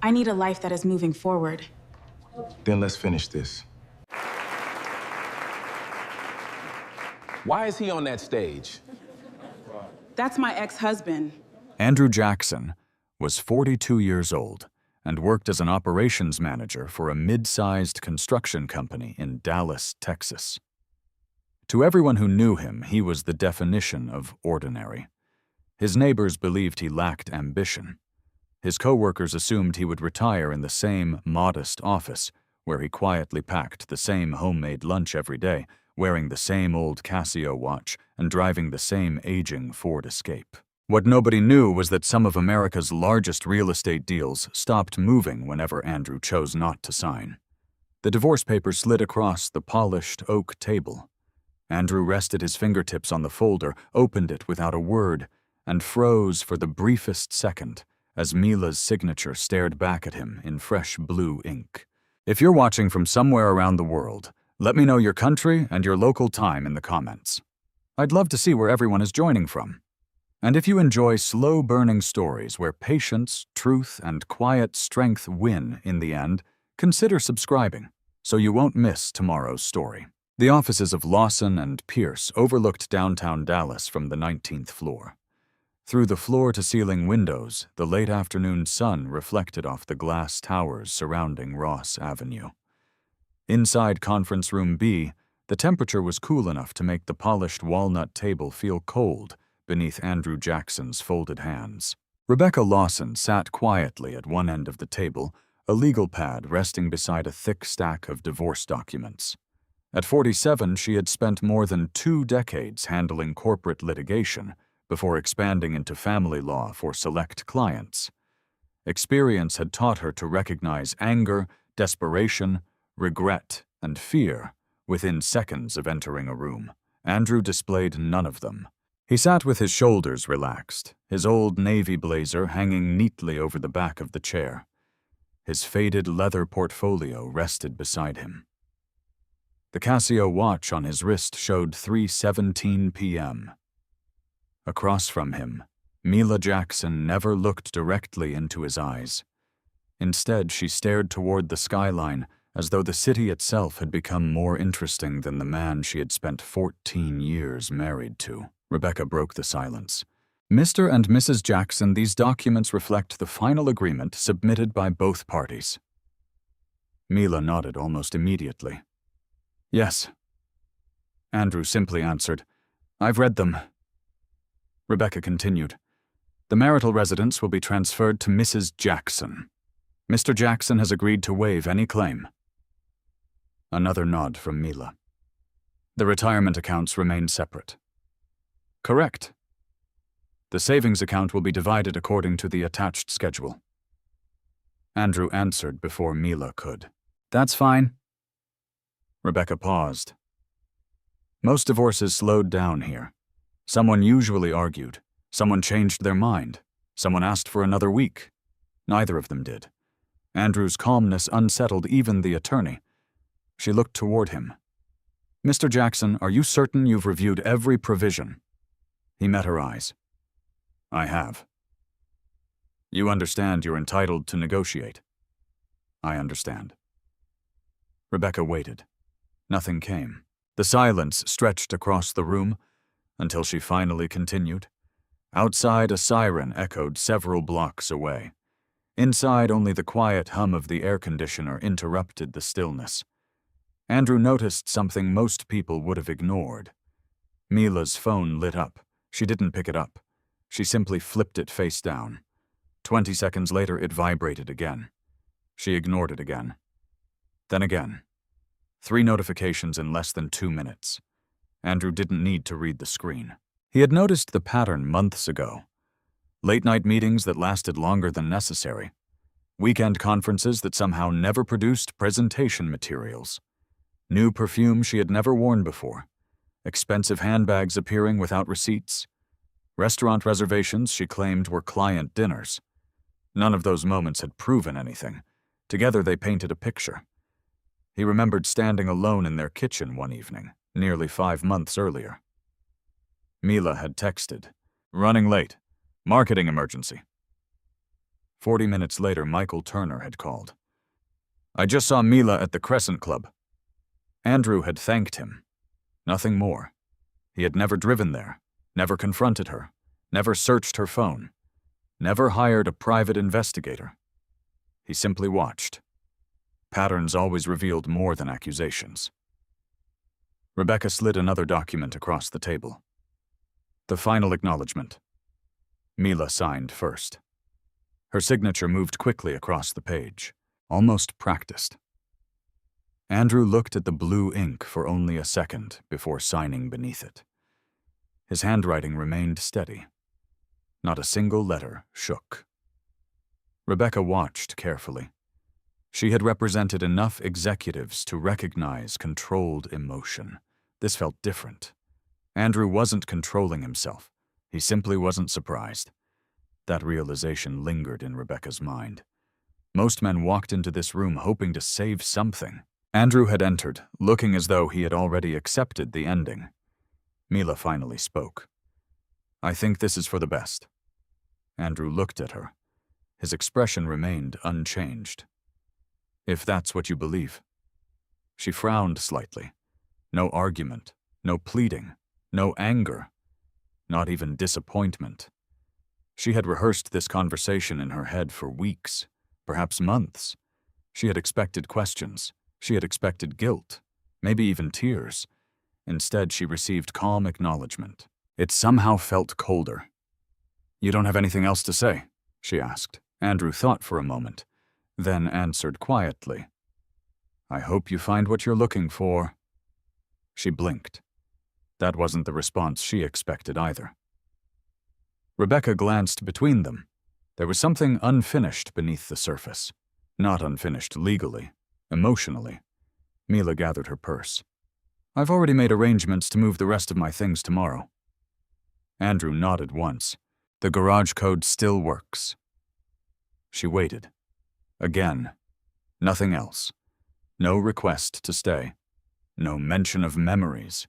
I need a life that is moving forward. Then let's finish this. Why is he on that stage? That's my ex-husband. Andrew Jackson was 42 years old and worked as an operations manager for a mid-sized construction company in Dallas, Texas. To everyone who knew him, he was the definition of ordinary. His neighbors believed he lacked ambition. His co-workers assumed he would retire in the same modest office, where he quietly packed the same homemade lunch every day, wearing the same old Casio watch and driving the same aging Ford Escape. What nobody knew was that some of America's largest real estate deals stopped moving whenever Andrew chose not to sign. The divorce papers slid across the polished oak table. Andrew rested his fingertips on the folder, opened it without a word, and froze for the briefest second as Mila's signature stared back at him in fresh blue ink. If you're watching from somewhere around the world, let me know your country and your local time in the comments. I'd love to see where everyone is joining from. And if you enjoy slow-burning stories where patience, truth, and quiet strength win in the end, consider subscribing so you won't miss tomorrow's story. The offices of Lawson and Pierce overlooked downtown Dallas from the 19th floor. Through the floor-to-ceiling windows, the late afternoon sun reflected off the glass towers surrounding Ross Avenue. Inside Conference Room B, the temperature was cool enough to make the polished walnut table feel cold beneath Andrew Jackson's folded hands. Rebecca Lawson sat quietly at one end of the table, a legal pad resting beside a thick stack of divorce documents. At 47, she had spent more than 2 decades handling corporate litigation before expanding into family law for select clients. Experience had taught her to recognize anger, desperation, regret, and fear within seconds of entering a room. Andrew displayed none of them. He sat with his shoulders relaxed, his old navy blazer hanging neatly over the back of the chair. His faded leather portfolio rested beside him. The Casio watch on his wrist showed 3:17 p.m. Across from him, Mila Jackson never looked directly into his eyes. Instead, she stared toward the skyline as though the city itself had become more interesting than the man she had spent 14 years married to. Rebecca broke the silence. Mr. and Mrs. Jackson, these documents reflect the final agreement submitted by both parties. Mila nodded almost immediately. Yes. Andrew simply answered, I've read them. Rebecca continued, the marital residence will be transferred to Mrs. Jackson. Mr. Jackson has agreed to waive any claim. Another nod from Mila. The retirement accounts remain separate. Correct. The savings account will be divided according to the attached schedule. Andrew answered before Mila could. That's fine. Rebecca paused. Most divorces slowed down here. Someone usually argued. Someone changed their mind. Someone asked for another week. Neither of them did. Andrew's calmness unsettled even the attorney. She looked toward him. Mr. Jackson, are you certain you've reviewed every provision? He met her eyes. I have. You understand you're entitled to negotiate? I understand. Rebecca waited. Nothing came. The silence stretched across the room until she finally continued. Outside, a siren echoed several blocks away. Inside, only the quiet hum of the air conditioner interrupted the stillness. Andrew noticed something most people would have ignored. Mila's phone lit up. She didn't pick it up. She simply flipped it face down. 20 seconds later, it vibrated again. She ignored it again. Then again. 3 notifications in less than 2 minutes. Andrew didn't need to read the screen. He had noticed the pattern months ago. Late-night meetings that lasted longer than necessary. Weekend conferences that somehow never produced presentation materials. New perfume she had never worn before. Expensive handbags appearing without receipts. Restaurant reservations she claimed were client dinners. None of those moments had proven anything. Together they painted a picture. He remembered standing alone in their kitchen one evening, nearly 5 months earlier. Mila had texted, running late, marketing emergency. 40 minutes later, Michael Turner had called. "I just saw Mila at the Crescent Club." Andrew had thanked him. Nothing more. He had never driven there, never confronted her, never searched her phone, never hired a private investigator. He simply watched. Patterns always revealed more than accusations. Rebecca slid another document across the table. The final acknowledgement. Mila signed first. Her signature moved quickly across the page, almost practiced. Andrew looked at the blue ink for only a second before signing beneath it. His handwriting remained steady. Not a single letter shook. Rebecca watched carefully. She had represented enough executives to recognize controlled emotion. This felt different. Andrew wasn't controlling himself. He simply wasn't surprised. That realization lingered in Rebecca's mind. Most men walked into this room hoping to save something. Andrew had entered, looking as though he had already accepted the ending. Mila finally spoke. "I think this is for the best." Andrew looked at her. His expression remained unchanged. "If that's what you believe." She frowned slightly. No argument, no pleading, no anger, not even disappointment. She had rehearsed this conversation in her head for weeks, perhaps months. She had expected questions. She had expected guilt, maybe even tears. Instead, she received calm acknowledgement. It somehow felt colder. "You don't have anything else to say?" she asked. Andrew thought for a moment, then answered quietly. "I hope you find what you're looking for." She blinked. That wasn't the response she expected either. Rebecca glanced between them. There was something unfinished beneath the surface. Not unfinished legally, emotionally. Mila gathered her purse. "I've already made arrangements to move the rest of my things tomorrow." Andrew nodded once. "The garage code still works." She waited. Again. Nothing else. No request to stay. No mention of memories.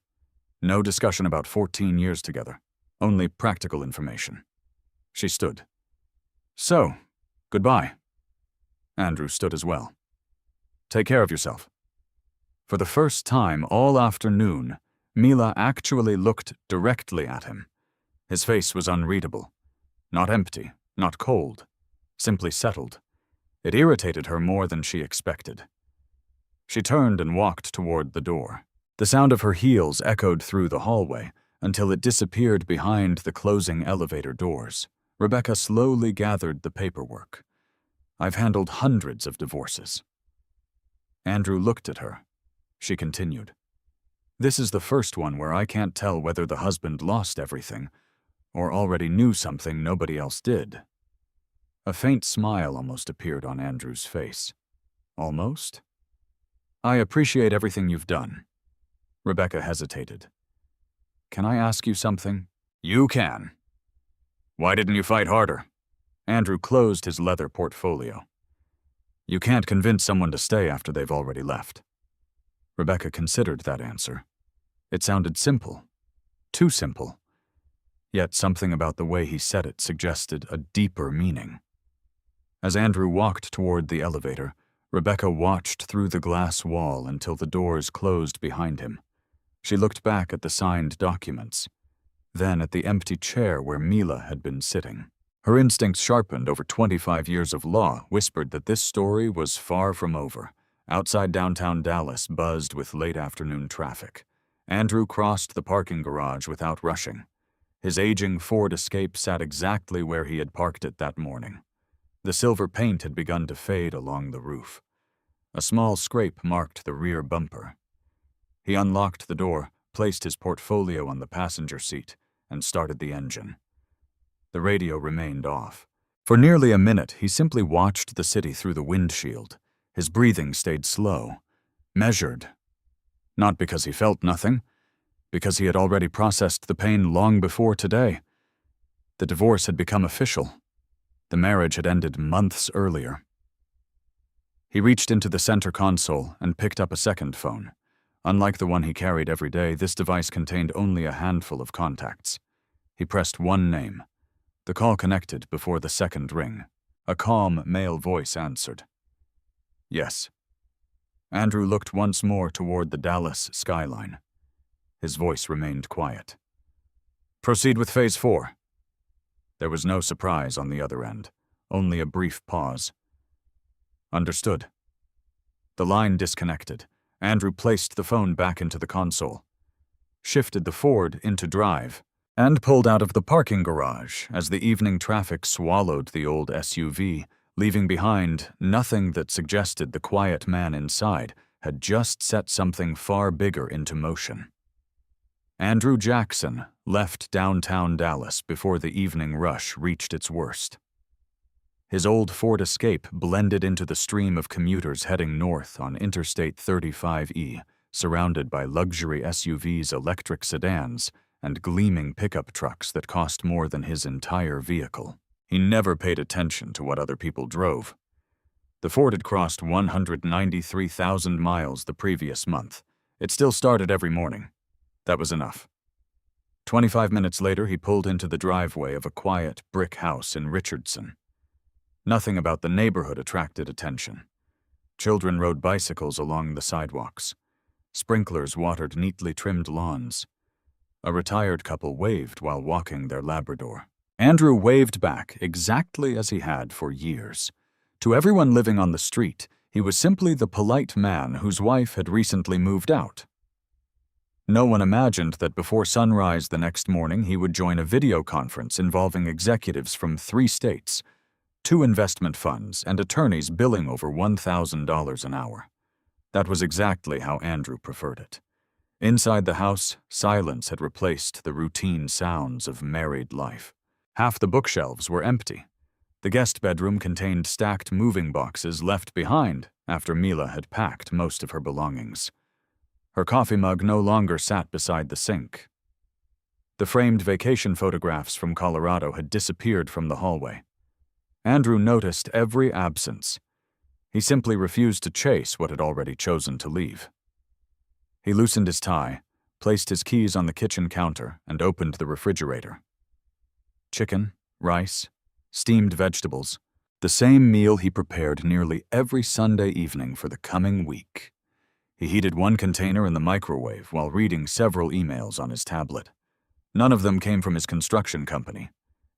No discussion about 14 years together. Only practical information. She stood. "So, goodbye." Andrew stood as well. "Take care of yourself." For the first time all afternoon, Mila actually looked directly at him. His face was unreadable. Not empty, not cold. Simply settled. It irritated her more than she expected. She turned and walked toward the door. The sound of her heels echoed through the hallway until it disappeared behind the closing elevator doors. Rebecca slowly gathered the paperwork. "I've handled hundreds of divorces." Andrew looked at her. She continued. "This is the first one where I can't tell whether the husband lost everything or already knew something nobody else did." A faint smile almost appeared on Andrew's face. "Almost?" "I appreciate everything you've done." Rebecca hesitated. "Can I ask you something?" "You can." "Why didn't you fight harder?" Andrew closed his leather portfolio. "You can't convince someone to stay after they've already left." Rebecca considered that answer. It sounded simple. Too simple. Yet something about the way he said it suggested a deeper meaning. As Andrew walked toward the elevator, Rebecca watched through the glass wall until the doors closed behind him. She looked back at the signed documents, then at the empty chair where Mila had been sitting. Her instincts, sharpened over 25 years of law, whispered that this story was far from over. Outside downtown Dallas buzzed with late afternoon traffic. Andrew crossed the parking garage without rushing. His aging Ford Escape sat exactly where he had parked it that morning. The silver paint had begun to fade along the roof. A small scrape marked the rear bumper. He unlocked the door, placed his portfolio on the passenger seat, and started the engine. The radio remained off. For nearly a minute, he simply watched the city through the windshield. His breathing stayed slow, measured. Not because he felt nothing, because he had already processed the pain long before today. The divorce had become official. The marriage had ended months earlier. He reached into the center console and picked up a second phone. Unlike the one he carried every day, this device contained only a handful of contacts. He pressed one name. The call connected before the second ring. A calm male voice answered. Yes. Andrew looked once more toward the Dallas skyline. His voice remained quiet. Proceed with Phase 4. There was no surprise on the other end, only a brief pause. Understood. The line disconnected. Andrew placed the phone back into the console, shifted the Ford into drive, and pulled out of the parking garage as the evening traffic swallowed the old SUV, leaving behind nothing that suggested the quiet man inside had just set something far bigger into motion. Andrew Jackson left downtown Dallas before the evening rush reached its worst. His old Ford Escape blended into the stream of commuters heading north on Interstate 35E, surrounded by luxury SUVs, electric sedans, and gleaming pickup trucks that cost more than his entire vehicle. He never paid attention to what other people drove. The Ford had crossed 193,000 miles the previous month. It still started every morning. That was enough. 25 minutes later, he pulled into the driveway of a quiet brick house in Richardson. Nothing about the neighborhood attracted attention. Children rode bicycles along the sidewalks. Sprinklers watered neatly trimmed lawns. A retired couple waved while walking their Labrador. Andrew waved back exactly as he had for years. To everyone living on the street, he was simply the polite man whose wife had recently moved out. No one imagined that before sunrise the next morning he would join a video conference involving executives from 3 states, 2 investment funds, and attorneys billing over $1,000 an hour. That was exactly how Andrew preferred it. Inside the house, silence had replaced the routine sounds of married life. Half the bookshelves were empty. The guest bedroom contained stacked moving boxes left behind after Mila had packed most of her belongings. Her coffee mug no longer sat beside the sink. The framed vacation photographs from Colorado had disappeared from the hallway. Andrew noticed every absence. He simply refused to chase what had already chosen to leave. He loosened his tie, placed his keys on the kitchen counter, and opened the refrigerator. Chicken, rice, steamed vegetables, the same meal he prepared nearly every Sunday evening for the coming week. He heated one container in the microwave while reading several emails on his tablet. None of them came from his construction company.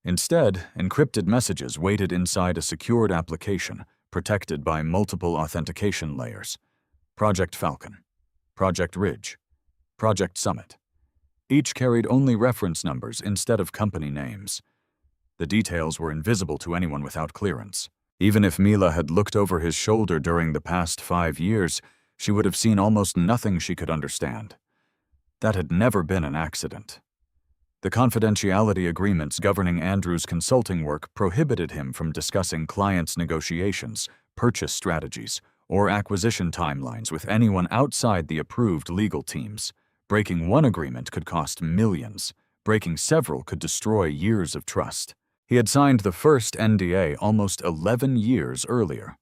Instead, encrypted messages waited inside a secured application protected by multiple authentication layers. Project Falcon, Project Ridge, Project Summit. Each carried only reference numbers instead of company names. The details were invisible to anyone without clearance. Even if Mila had looked over his shoulder during the past 5 years, she would have seen almost nothing she could understand. That had never been an accident. The confidentiality agreements governing Andrew's consulting work prohibited him from discussing clients' negotiations, purchase strategies, or acquisition timelines with anyone outside the approved legal teams. Breaking one agreement could cost millions. Breaking several could destroy years of trust. He had signed the first NDA almost 11 years earlier.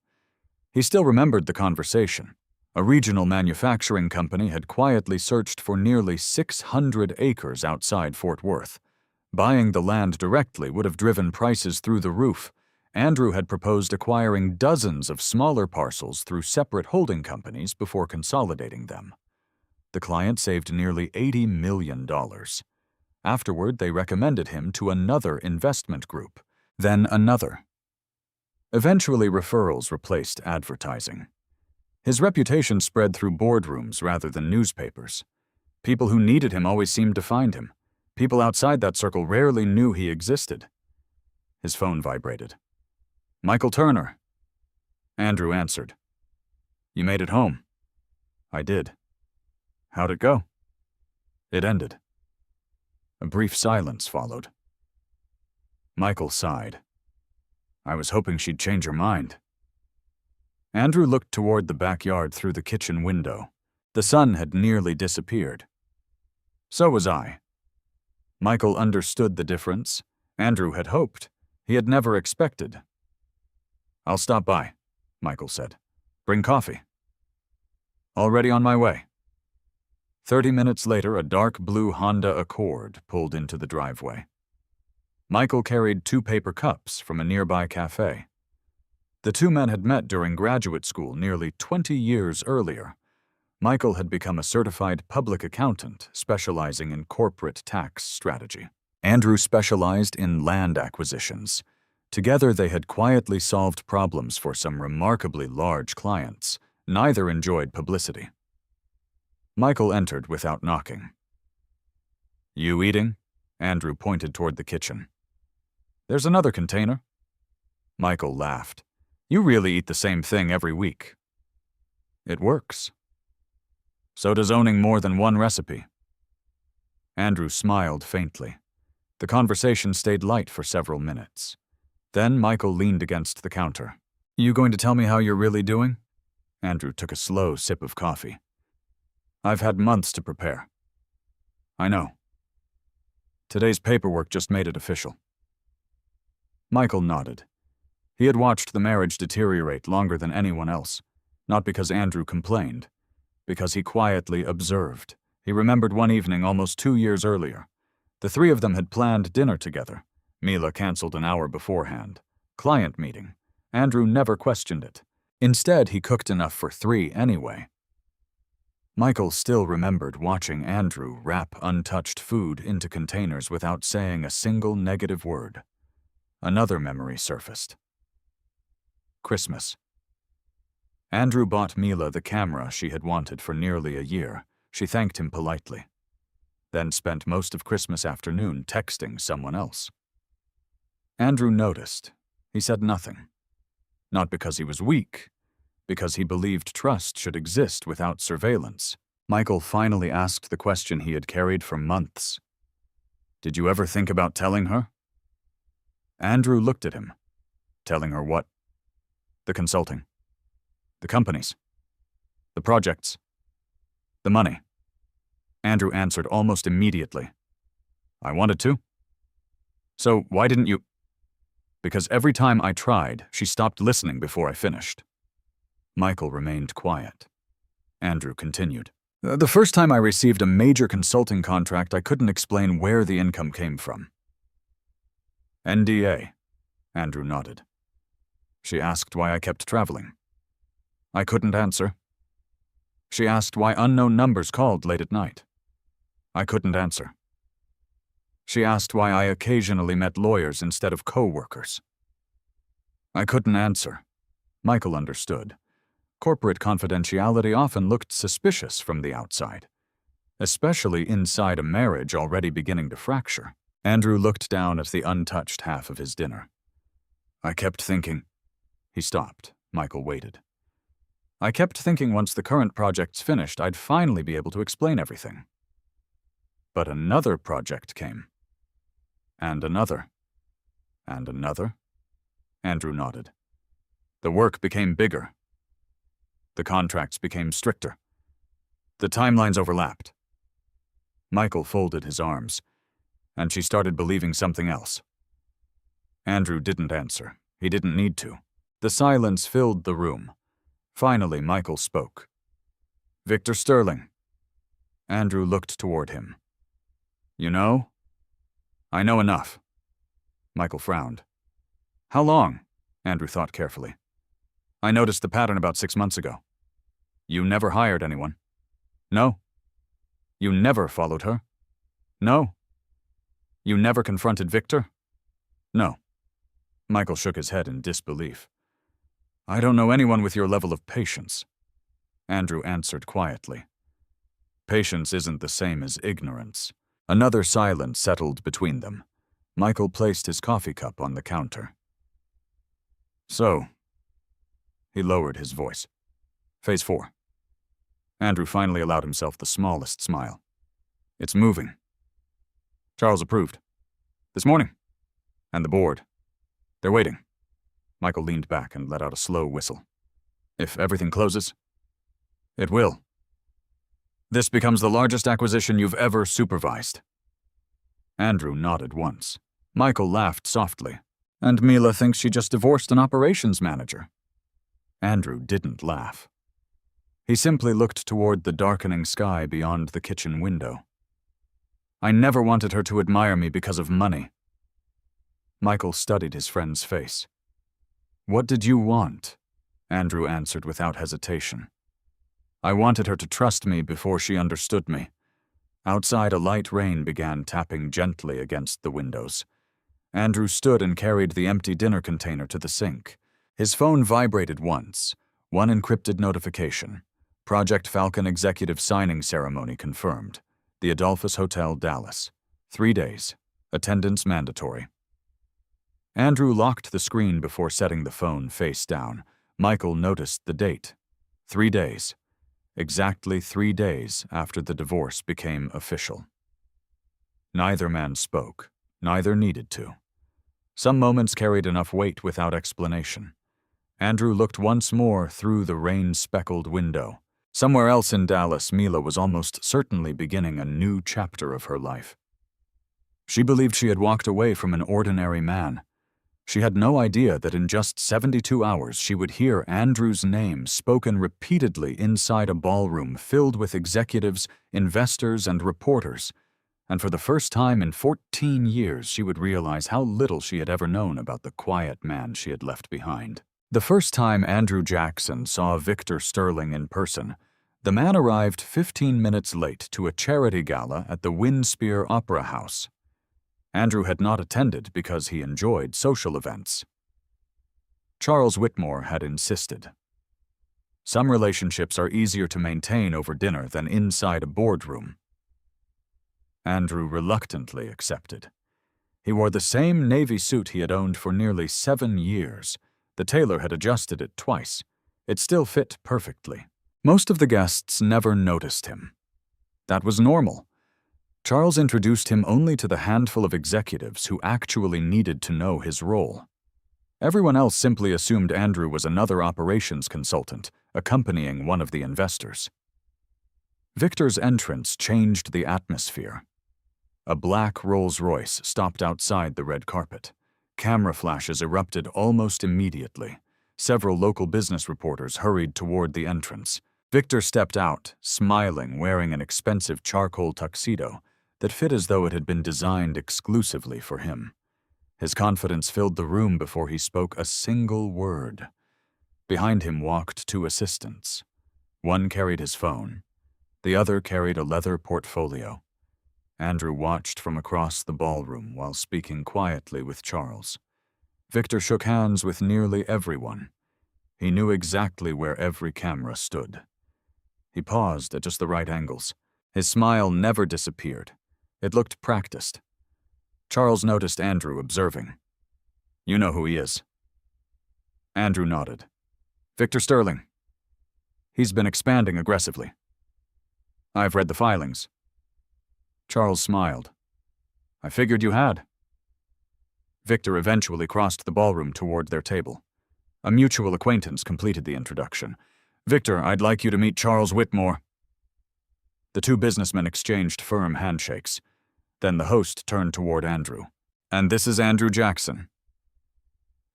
He still remembered the conversation. A regional manufacturing company had quietly searched for nearly 600 acres outside Fort Worth. Buying the land directly would have driven prices through the roof. Andrew had proposed acquiring dozens of smaller parcels through separate holding companies before consolidating them. The client saved nearly $80 million. Afterward, they recommended him to another investment group, then another. Eventually, referrals replaced advertising. His reputation spread through boardrooms rather than newspapers. People who needed him always seemed to find him. People outside that circle rarely knew he existed. His phone vibrated. Michael Turner. Andrew answered. You made it home. I did. How'd it go? It ended. A brief silence followed. Michael sighed. I was hoping she'd change her mind. Andrew looked toward the backyard through the kitchen window. The sun had nearly disappeared. So was I. Michael understood the difference. Andrew had hoped. He had never expected. I'll stop by, Michael said. Bring coffee. Already on my way. 30 minutes later, a dark blue Honda Accord pulled into the driveway. Michael carried 2 paper cups from a nearby cafe. The two men had met during graduate school nearly 20 years earlier. Michael had become a certified public accountant specializing in corporate tax strategy. Andrew specialized in land acquisitions. Together, they had quietly solved problems for some remarkably large clients. Neither enjoyed publicity. Michael entered without knocking. "You eating?" Andrew pointed toward the kitchen. "There's another container." Michael laughed. "You really eat the same thing every week." "It works." "So does owning more than one recipe." Andrew smiled faintly. The conversation stayed light for several minutes. Then Michael leaned against the counter. "You going to tell me how you're really doing?" Andrew took a slow sip of coffee. "I've had months to prepare." "I know. Today's paperwork just made it official." Michael nodded. He had watched the marriage deteriorate longer than anyone else, not because Andrew complained, because he quietly observed. He remembered one evening almost 2 years earlier. The three of them had planned dinner together. Mila canceled an hour beforehand. Client meeting. Andrew never questioned it. Instead, he cooked enough for 3 anyway. Michael still remembered watching Andrew wrap untouched food into containers without saying a single negative word. Another memory surfaced. Christmas. Andrew bought Mila the camera she had wanted for nearly a year. She thanked him politely, then spent most of Christmas afternoon texting someone else. Andrew noticed. He said nothing. Not because he was weak, because he believed trust should exist without surveillance. Michael finally asked the question he had carried for months. "Did you ever think about telling her?" Andrew looked at him. "Telling her what?" "The consulting. The companies. The projects. The money." Andrew answered almost immediately. "I wanted to." "So why didn't you?" "Because every time I tried, she stopped listening before I finished." Michael remained quiet. Andrew continued. "The first time I received a major consulting contract, I couldn't explain where the income came from." "NDA," Andrew nodded. "She asked why I kept traveling. I couldn't answer." "She asked why unknown numbers called late at night. I couldn't answer." "She asked why I occasionally met lawyers instead of co-workers. I couldn't answer." Michael understood. Corporate confidentiality often looked suspicious from the outside, especially inside a marriage already beginning to fracture. Andrew looked down at the untouched half of his dinner. "I kept thinking." He stopped. Michael waited. "I kept thinking once the current project's finished, I'd finally be able to explain everything. But another project came. And another. And another." Andrew nodded. "The work became bigger. The contracts became stricter. The timelines overlapped." Michael folded his arms, and she started believing something else. Andrew didn't answer. He didn't need to. The silence filled the room. Finally, Michael spoke. "Victor Sterling." Andrew looked toward him. "You know?" "I know enough." Michael frowned. "How long?" Andrew thought carefully. "I noticed the pattern about 6 months ago." "You never hired anyone?" "No." "You never followed her?" "No." "You never confronted Victor?" "No." Michael shook his head in disbelief. "I don't know anyone with your level of patience." Andrew answered quietly. "Patience isn't the same as ignorance." Another silence settled between them. Michael placed his coffee cup on the counter. "So," he lowered his voice. "Phase 4. Andrew finally allowed himself the smallest smile. "It's moving. Charles approved. This morning. And the board. They're waiting." Michael leaned back and let out a slow whistle. "If everything closes?" "It will. This becomes the largest acquisition you've ever supervised." Andrew nodded once. Michael laughed softly. "And Mila thinks she just divorced an operations manager." Andrew didn't laugh. He simply looked toward the darkening sky beyond the kitchen window. "I never wanted her to admire me because of money." Michael studied his friend's face. "What did you want?" Andrew answered without hesitation. "I wanted her to trust me before she understood me." Outside, a light rain began tapping gently against the windows. Andrew stood and carried the empty dinner container to the sink. His phone vibrated once, one encrypted notification. Project Falcon executive signing ceremony confirmed. The Adolphus Hotel, Dallas. 3 days. Attendance mandatory. Andrew locked the screen before setting the phone face down. Michael noticed the date. 3 days. Exactly 3 days after the divorce became official. Neither man spoke. Neither needed to. Some moments carried enough weight without explanation. Andrew looked once more through the rain-speckled window. Somewhere else in Dallas, Mila was almost certainly beginning a new chapter of her life. She believed she had walked away from an ordinary man. She had no idea that in just 72 hours she would hear Andrew's name spoken repeatedly inside a ballroom filled with executives, investors, and reporters. And for the first time in 14 years, she would realize how little she had ever known about the quiet man she had left behind. The first time Andrew Jackson saw Victor Sterling in person, the man arrived 15 minutes late to a charity gala at the Windspear Opera House. Andrew had not attended because he enjoyed social events. Charles Whitmore had insisted. Some relationships are easier to maintain over dinner than inside a boardroom. Andrew reluctantly accepted. He wore the same navy suit he had owned for nearly 7 years. The tailor had adjusted it twice. It still fit perfectly. Most of the guests never noticed him. That was normal. Charles introduced him only to the handful of executives who actually needed to know his role. Everyone else simply assumed Andrew was another operations consultant, accompanying one of the investors. Victor's entrance changed the atmosphere. A black Rolls-Royce stopped outside the red carpet. Camera flashes erupted almost immediately. Several local business reporters hurried toward the entrance. Victor stepped out, smiling, wearing an expensive charcoal tuxedo that fit as though it had been designed exclusively for him. His confidence filled the room before he spoke a single word. Behind him walked 2 assistants. One carried his phone. The other carried a leather portfolio. Andrew watched from across the ballroom while speaking quietly with Charles. Victor shook hands with nearly everyone. He knew exactly where every camera stood. He paused at just the right angles. His smile never disappeared. It looked practiced. Charles noticed Andrew observing. "You know who he is." Andrew nodded. "Victor Sterling. He's been expanding aggressively. I've read the filings." Charles smiled. "I figured you had." Victor eventually crossed the ballroom toward their table. A mutual acquaintance completed the introduction. "Victor, I'd like you to meet Charles Whitmore." The 2 businessmen exchanged firm handshakes. Then the host turned toward Andrew. "And this is Andrew Jackson."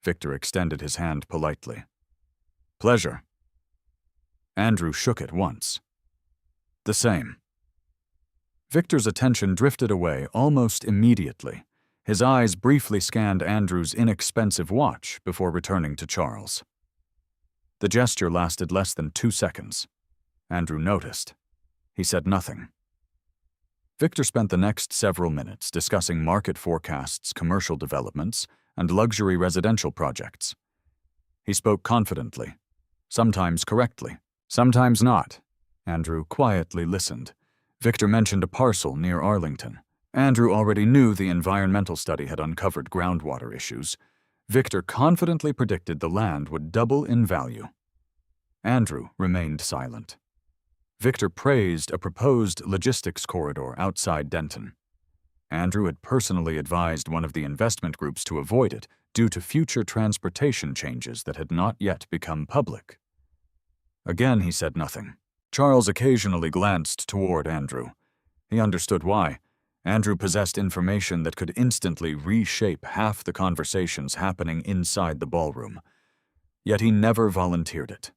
Victor extended his hand politely. "Pleasure." Andrew shook it once. "The same." Victor's attention drifted away almost immediately. His eyes briefly scanned Andrew's inexpensive watch before returning to Charles. The gesture lasted less than 2 seconds. Andrew noticed. He said nothing. Victor spent the next several minutes discussing market forecasts, commercial developments, and luxury residential projects. He spoke confidently, sometimes correctly, sometimes not. Andrew quietly listened. Victor mentioned a parcel near Arlington. Andrew already knew the environmental study had uncovered groundwater issues. Victor confidently predicted the land would double in value. Andrew remained silent. Victor praised a proposed logistics corridor outside Denton. Andrew had personally advised one of the investment groups to avoid it due to future transportation changes that had not yet become public. Again, he said nothing. Charles occasionally glanced toward Andrew. He understood why. Andrew possessed information that could instantly reshape half the conversations happening inside the ballroom. Yet he never volunteered it.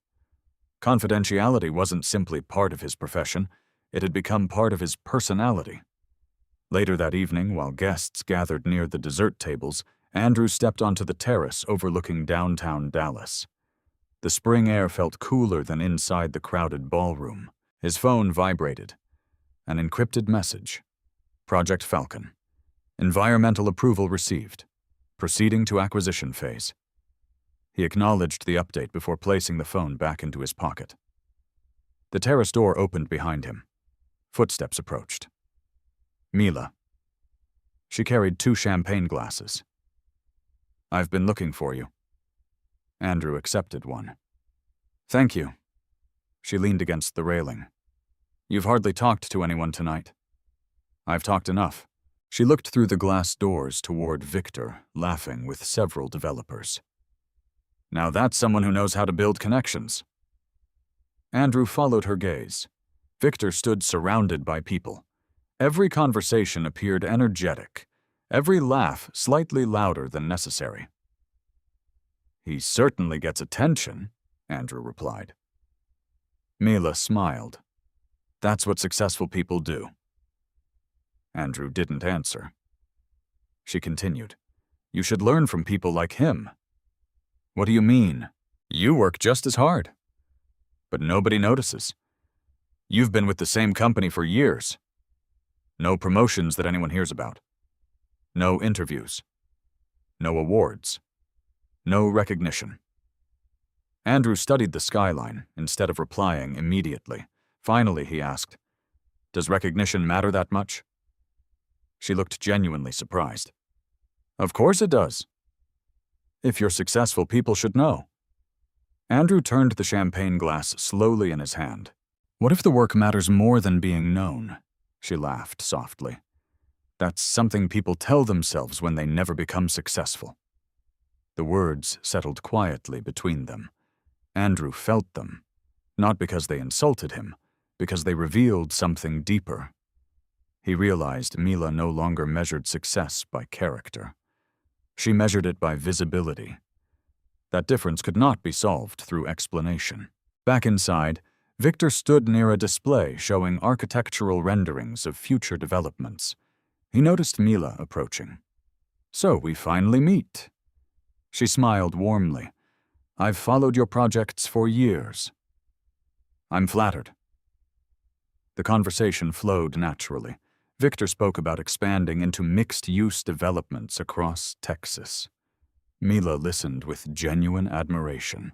Confidentiality wasn't simply part of his profession, it had become part of his personality. Later that evening, while guests gathered near the dessert tables, Andrew stepped onto the terrace overlooking downtown Dallas. The spring air felt cooler than inside the crowded ballroom. His phone vibrated. An encrypted message. Project Falcon. Environmental approval received. Proceeding to acquisition phase. He acknowledged the update before placing the phone back into his pocket. The terrace door opened behind him. Footsteps approached. Mila. She carried 2 champagne glasses. "I've been looking for you." Andrew accepted one. "Thank you." She leaned against the railing. "You've hardly talked to anyone tonight." "I've talked enough." She looked through the glass doors toward Victor, laughing with several developers. "Now that's someone who knows how to build connections." Andrew followed her gaze. Victor stood surrounded by people. Every conversation appeared energetic, every laugh slightly louder than necessary. "He certainly gets attention," Andrew replied. Mila smiled. "That's what successful people do." Andrew didn't answer. She continued, "You should learn from people like him." "What do you mean? You work just as hard." "But nobody notices. You've been with the same company for years. No promotions that anyone hears about. No interviews. No awards. No recognition." Andrew studied the skyline instead of replying immediately. Finally, he asked, "Does recognition matter that much?" She looked genuinely surprised. "Of course it does. If you're successful, people should know." Andrew turned the champagne glass slowly in his hand. "What if the work matters more than being known?" She laughed softly. "That's something people tell themselves when they never become successful." The words settled quietly between them. Andrew felt them, not because they insulted him, because they revealed something deeper. He realized Mila no longer measured success by character. She measured it by visibility. That difference could not be solved through explanation. Back inside, Victor stood near a display showing architectural renderings of future developments. He noticed Mila approaching. "So we finally meet." She smiled warmly. "I've followed your projects for years." "I'm flattered." The conversation flowed naturally. Victor spoke about expanding into mixed-use developments across Texas. Mila listened with genuine admiration.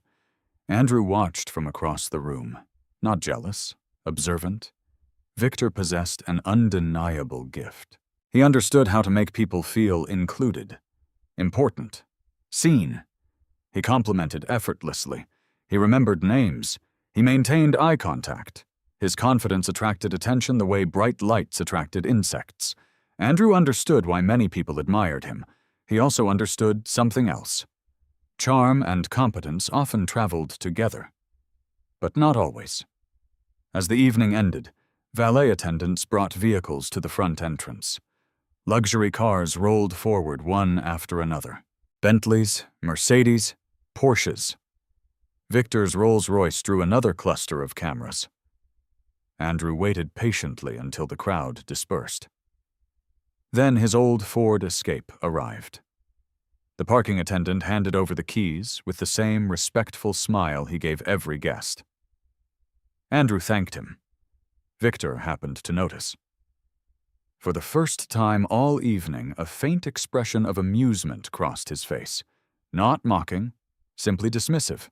Andrew watched from across the room, not jealous, observant. Victor possessed an undeniable gift. He understood how to make people feel included, important, seen. He complimented effortlessly. He remembered names. He maintained eye contact. His confidence attracted attention the way bright lights attracted insects. Andrew understood why many people admired him. He also understood something else. Charm and competence often traveled together, but not always. As the evening ended, valet attendants brought vehicles to the front entrance. Luxury cars rolled forward one after another. Bentleys, Mercedes, Porsches. Victor's Rolls-Royce drew another cluster of cameras. Andrew waited patiently until the crowd dispersed. Then his old Ford Escape arrived. The parking attendant handed over the keys with the same respectful smile he gave every guest. Andrew thanked him. Victor happened to notice. For the first time all evening, a faint expression of amusement crossed his face. Not mocking, simply dismissive.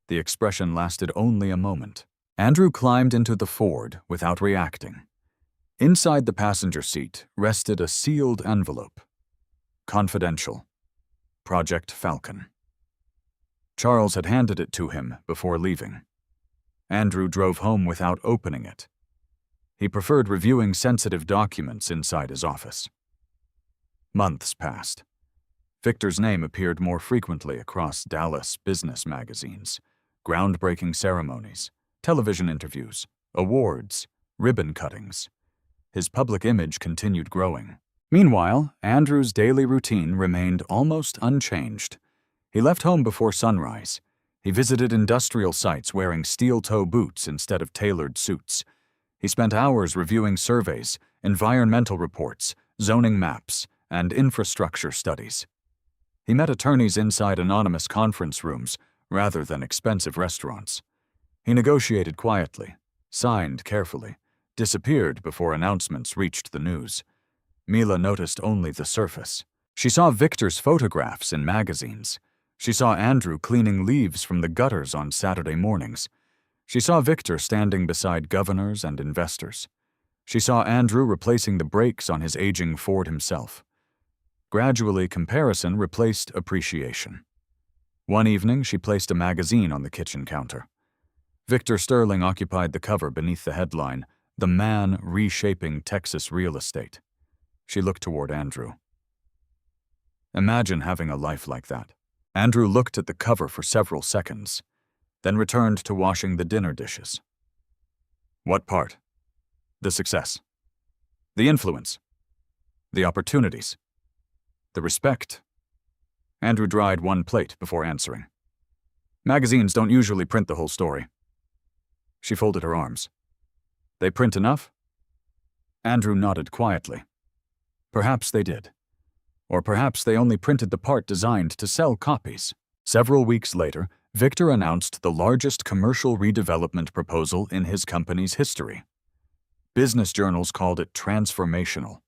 The expression lasted only a moment. Andrew climbed into the Ford without reacting. Inside the passenger seat rested a sealed envelope. Confidential. Project Falcon. Charles had handed it to him before leaving. Andrew drove home without opening it. He preferred reviewing sensitive documents inside his office. Months passed. Victor's name appeared more frequently across Dallas business magazines, groundbreaking ceremonies, television interviews, awards, ribbon cuttings. His public image continued growing. Meanwhile, Andrew's daily routine remained almost unchanged. He left home before sunrise. He visited industrial sites wearing steel-toe boots instead of tailored suits. He spent hours reviewing surveys, environmental reports, zoning maps, and infrastructure studies. He met attorneys inside anonymous conference rooms rather than expensive restaurants. He negotiated quietly, signed carefully, disappeared before announcements reached the news. Mila noticed only the surface. She saw Victor's photographs in magazines. She saw Andrew cleaning leaves from the gutters on Saturday mornings. She saw Victor standing beside governors and investors. She saw Andrew replacing the brakes on his aging Ford himself. Gradually, comparison replaced appreciation. One evening, she placed a magazine on the kitchen counter. Victor Sterling occupied the cover beneath the headline, "The Man Reshaping Texas Real Estate." She looked toward Andrew. Imagine having a life like that. Andrew looked at the cover for several seconds, then returned to washing the dinner dishes. What part? The success. The influence. The opportunities. The respect. Andrew dried one plate before answering. Magazines don't usually print the whole story. She folded her arms. They print enough? Andrew nodded quietly. Perhaps they did. Or perhaps they only printed the part designed to sell copies. Several weeks later, Victor announced the largest commercial redevelopment proposal in his company's history. Business journals called it transformational.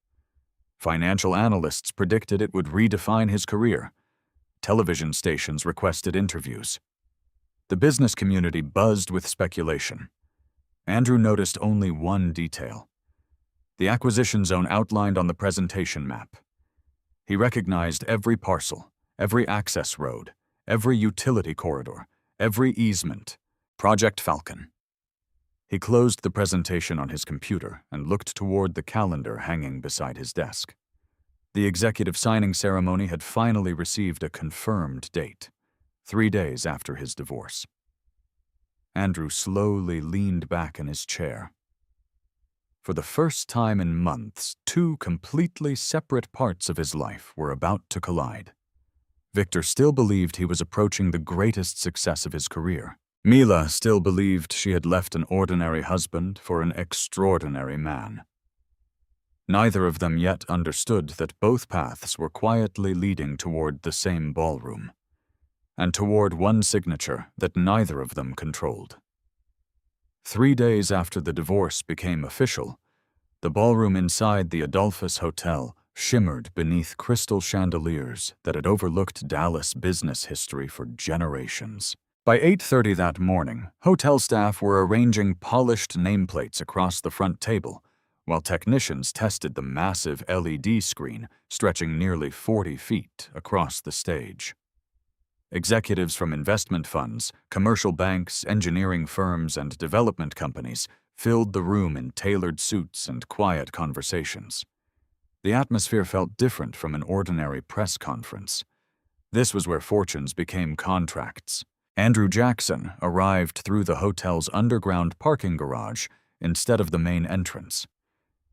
Financial analysts predicted it would redefine his career. Television stations requested interviews. The business community buzzed with speculation. Andrew noticed only one detail: the acquisition zone outlined on the presentation map. He recognized every parcel, every access road, every utility corridor, every easement. Project Falcon. He closed the presentation on his computer and looked toward the calendar hanging beside his desk. The executive signing ceremony had finally received a confirmed date, 3 days after his divorce. Andrew slowly leaned back in his chair. For the first time in months, two completely separate parts of his life were about to collide. Victor still believed he was approaching the greatest success of his career. Mila still believed she had left an ordinary husband for an extraordinary man. Neither of them yet understood that both paths were quietly leading toward the same ballroom, and toward one signature that neither of them controlled. 3 days after the divorce became official, the ballroom inside the Adolphus Hotel shimmered beneath crystal chandeliers that had overlooked Dallas business history for generations. By 8:30 that morning, hotel staff were arranging polished nameplates across the front table, while technicians tested the massive LED screen stretching nearly 40 feet across the stage. Executives from investment funds, commercial banks, engineering firms, and development companies filled the room in tailored suits and quiet conversations. The atmosphere felt different from an ordinary press conference. This was where fortunes became contracts. Andrew Jackson arrived through the hotel's underground parking garage instead of the main entrance.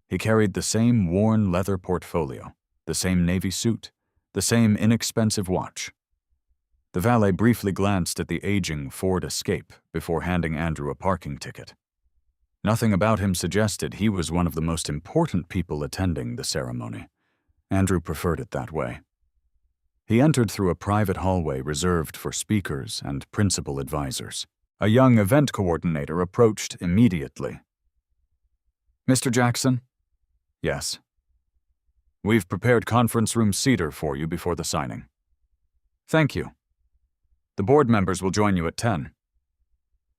He carried the same worn leather portfolio, the same navy suit, the same inexpensive watch. The valet briefly glanced at the aging Ford Escape before handing Andrew a parking ticket. Nothing about him suggested he was one of the most important people attending the ceremony. Andrew preferred it that way. He entered through a private hallway reserved for speakers and principal advisors. A young event coordinator approached immediately. "Mr. Jackson?" "Yes." "We've prepared conference room cedar for you before the signing." "Thank you. The board members will join you at 10.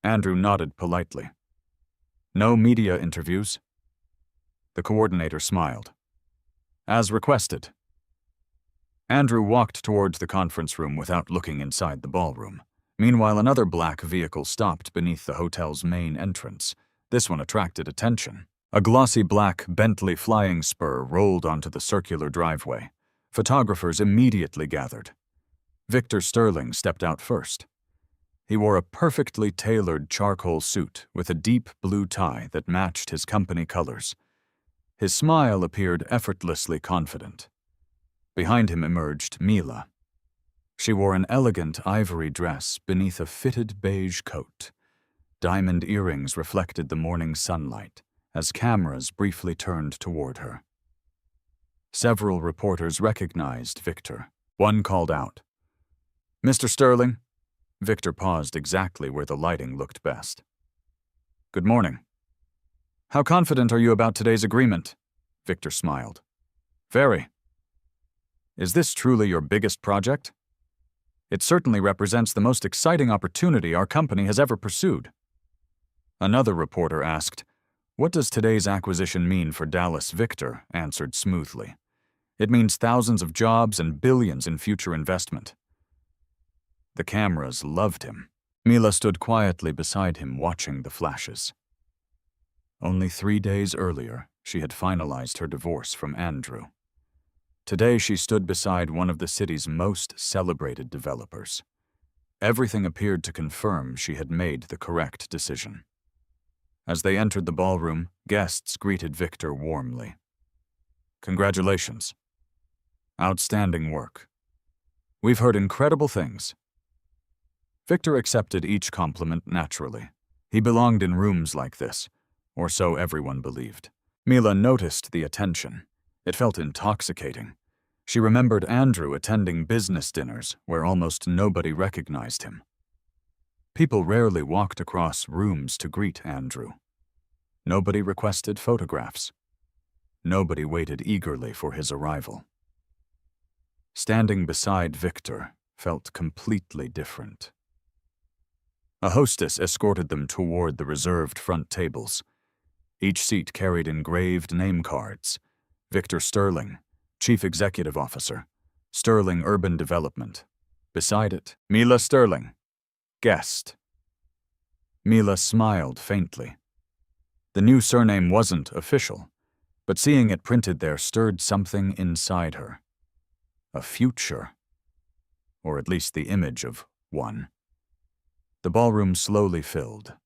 Andrew nodded politely. "No media interviews?" The coordinator smiled. "As requested." Andrew walked towards the conference room without looking inside the ballroom. Meanwhile, another black vehicle stopped beneath the hotel's main entrance. This one attracted attention. A glossy black Bentley flying spur rolled onto the circular driveway. Photographers immediately gathered. Victor Sterling stepped out first. He wore a perfectly tailored charcoal suit with a deep blue tie that matched his company colors. His smile appeared effortlessly confident. Behind him emerged Mila. She wore an elegant ivory dress beneath a fitted beige coat. Diamond earrings reflected the morning sunlight as cameras briefly turned toward her. Several reporters recognized Victor. One called out. "Mr. Sterling?" Victor paused exactly where the lighting looked best. "Good morning." "How confident are you about today's agreement?" Victor smiled. "Very." "Is this truly your biggest project?" "It certainly represents the most exciting opportunity our company has ever pursued." Another reporter asked, "What does today's acquisition mean for Dallas?" Victor answered smoothly. "It means thousands of jobs and billions in future investment." The cameras loved him. Mila stood quietly beside him, watching the flashes. Only 3 days earlier, she had finalized her divorce from Andrew. Today, she stood beside one of the city's most celebrated developers. Everything appeared to confirm she had made the correct decision. As they entered the ballroom, guests greeted Victor warmly. "Congratulations. Outstanding work. We've heard incredible things." Victor accepted each compliment naturally. He belonged in rooms like this, or so everyone believed. Mila noticed the attention. It felt intoxicating. She remembered Andrew attending business dinners where almost nobody recognized him. People rarely walked across rooms to greet Andrew. Nobody requested photographs. Nobody waited eagerly for his arrival. Standing beside Victor felt completely different. A hostess escorted them toward the reserved front tables. Each seat carried engraved name cards. Victor Sterling, Chief Executive Officer, Sterling Urban Development. Beside it, Mila Sterling, Guest. Mila smiled faintly. The new surname wasn't official, but seeing it printed there stirred something inside her. A future, or at least the image of one. The ballroom slowly filled.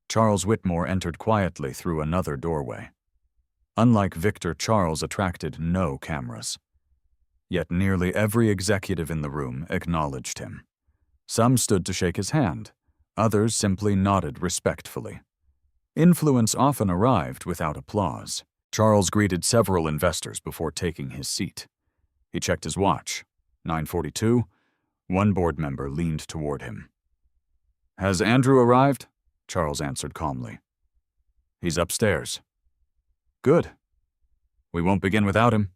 Charles Whitmore entered quietly through another doorway. Unlike Victor, Charles attracted no cameras. Yet nearly every executive in the room acknowledged him. Some stood to shake his hand, others simply nodded respectfully. Influence often arrived without applause. Charles greeted several investors before taking his seat. He checked his watch. 9:42. One board member leaned toward him. "Has Andrew arrived?" Charles answered calmly. "He's upstairs." "Good. We won't begin without him."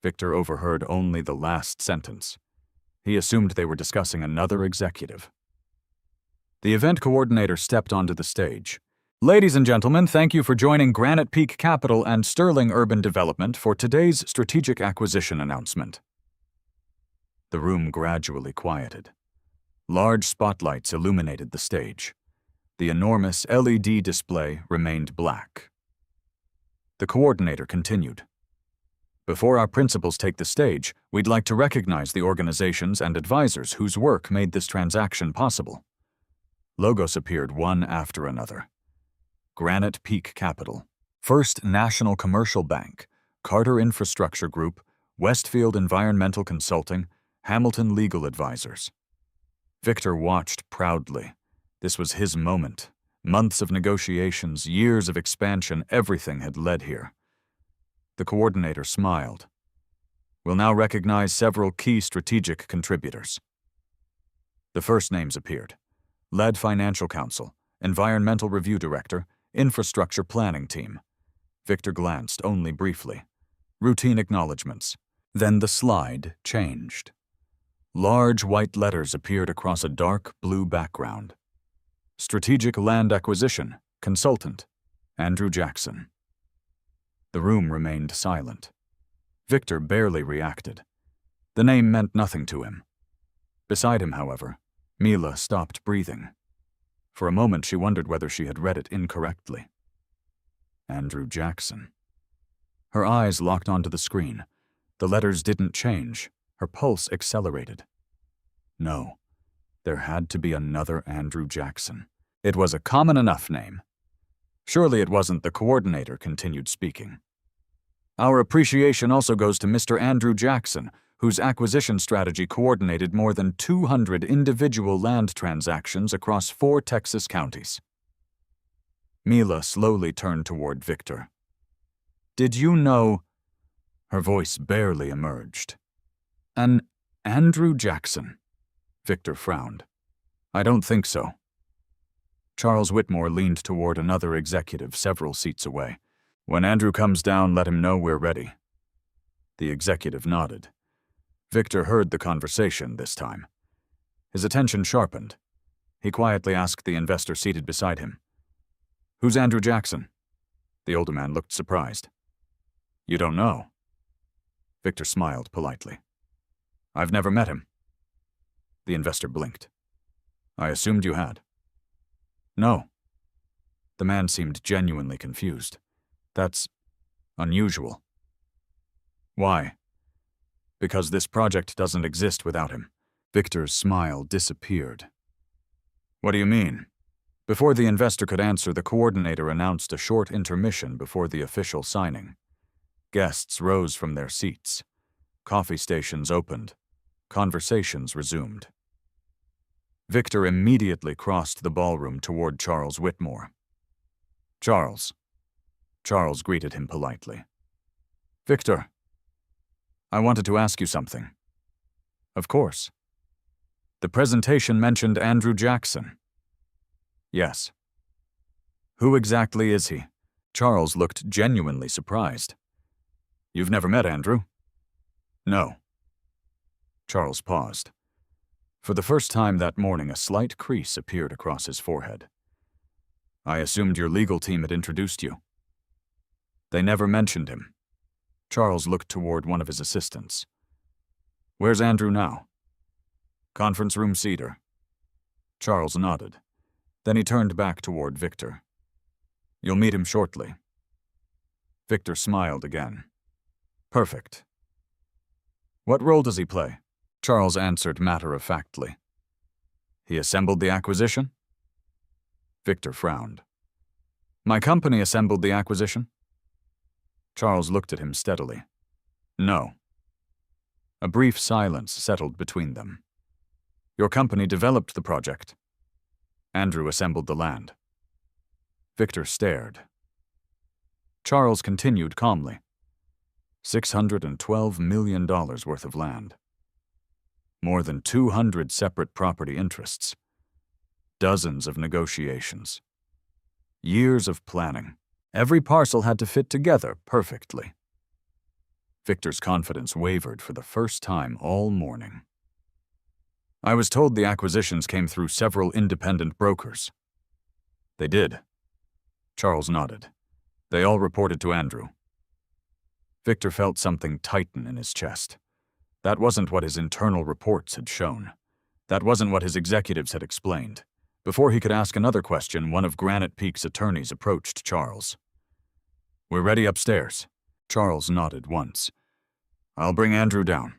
Victor overheard only the last sentence. He assumed they were discussing another executive. The event coordinator stepped onto the stage. "Ladies and gentlemen, thank you for joining Granite Peak Capital and Sterling Urban Development for today's strategic acquisition announcement." The room gradually quieted. Large spotlights illuminated the stage. The enormous LED display remained black. The coordinator continued. "Before our principals take the stage, we'd like to recognize the organizations and advisors whose work made this transaction possible." Logos appeared one after another. Granite Peak Capital, First National Commercial Bank, Carter Infrastructure Group, Westfield Environmental Consulting, Hamilton Legal Advisors. Victor watched proudly. This was his moment. Months of negotiations, years of expansion, everything had led here. The coordinator smiled. "We'll now recognize several key strategic contributors." The first names appeared. Lead Financial Counsel, Environmental Review Director, Infrastructure Planning Team. Victor glanced only briefly. Routine acknowledgments. Then the slide changed. Large white letters appeared across a dark blue background. Strategic Land Acquisition, Consultant, Andrew Jackson. The room remained silent. Victor barely reacted. The name meant nothing to him. Beside him, however, Mila stopped breathing. For a moment, she wondered whether she had read it incorrectly. Andrew Jackson. Her eyes locked onto the screen. The letters didn't change. Her pulse accelerated. No, there had to be another Andrew Jackson. It was a common enough name. Surely it wasn't. The coordinator continued speaking. "Our appreciation also goes to Mr. Andrew Jackson, whose acquisition strategy coordinated more than 200 individual land transactions across 4 Texas counties." Mila slowly turned toward Victor. "Did you know?" Her voice barely emerged. An Andrew Jackson. Victor frowned. I don't think so. Charles Whitmore leaned toward another executive several seats away. When Andrew comes down, let him know we're ready. The executive nodded. Victor heard the conversation this time. His attention sharpened. He quietly asked the investor seated beside him, Who's Andrew Jackson? The older man looked surprised. You don't know? Victor smiled politely. I've never met him. The investor blinked. I assumed you had. No. The man seemed genuinely confused. That's unusual. Why? Because this project doesn't exist without him. Victor's smile disappeared. What do you mean? Before the investor could answer, the coordinator announced a short intermission before the official signing. Guests rose from their seats. Coffee stations opened. Conversations resumed. Victor immediately crossed the ballroom toward Charles Whitmore. Charles. Charles greeted him politely. Victor, I wanted to ask you something. Of course. The presentation mentioned Andrew Jackson. Yes. Who exactly is he? Charles looked genuinely surprised. You've never met Andrew? No. Charles paused. For the first time that morning, a slight crease appeared across his forehead. I assumed your legal team had introduced you. They never mentioned him. Charles looked toward one of his assistants. Where's Andrew now? Conference room Cedar. Charles nodded. Then he turned back toward Victor. You'll meet him shortly. Victor smiled again. Perfect. What role does he play? Charles answered matter-of-factly. He assembled the acquisition? Victor frowned. My company assembled the acquisition? Charles looked at him steadily. No. A brief silence settled between them. Your company developed the project. Andrew assembled the land. Victor stared. Charles continued calmly. $612 million worth of land. More than 200 separate property interests. Dozens of negotiations. Years of planning. Every parcel had to fit together perfectly. Victor's confidence wavered for the first time all morning. I was told the acquisitions came through several independent brokers. They did. Charles nodded. They all reported to Andrew. Victor felt something tighten in his chest. That wasn't what his internal reports had shown. That wasn't what his executives had explained. Before he could ask another question, one of Granite Peak's attorneys approached Charles. We're ready upstairs. Charles nodded once. I'll bring Andrew down.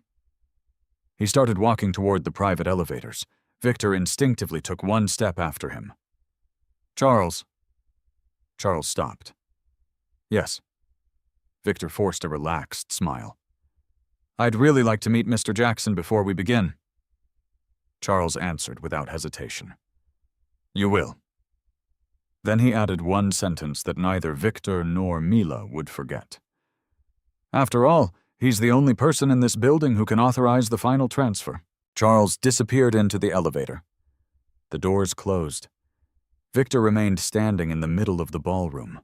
He started walking toward the private elevators. Victor instinctively took one step after him. Charles. Charles stopped. Yes. Victor forced a relaxed smile. I'd really like to meet Mr. Jackson before we begin. Charles answered without hesitation. You will. Then he added one sentence that neither Victor nor Mila would forget. After all, he's the only person in this building who can authorize the final transfer. Charles disappeared into the elevator. The doors closed. Victor remained standing in the middle of the ballroom.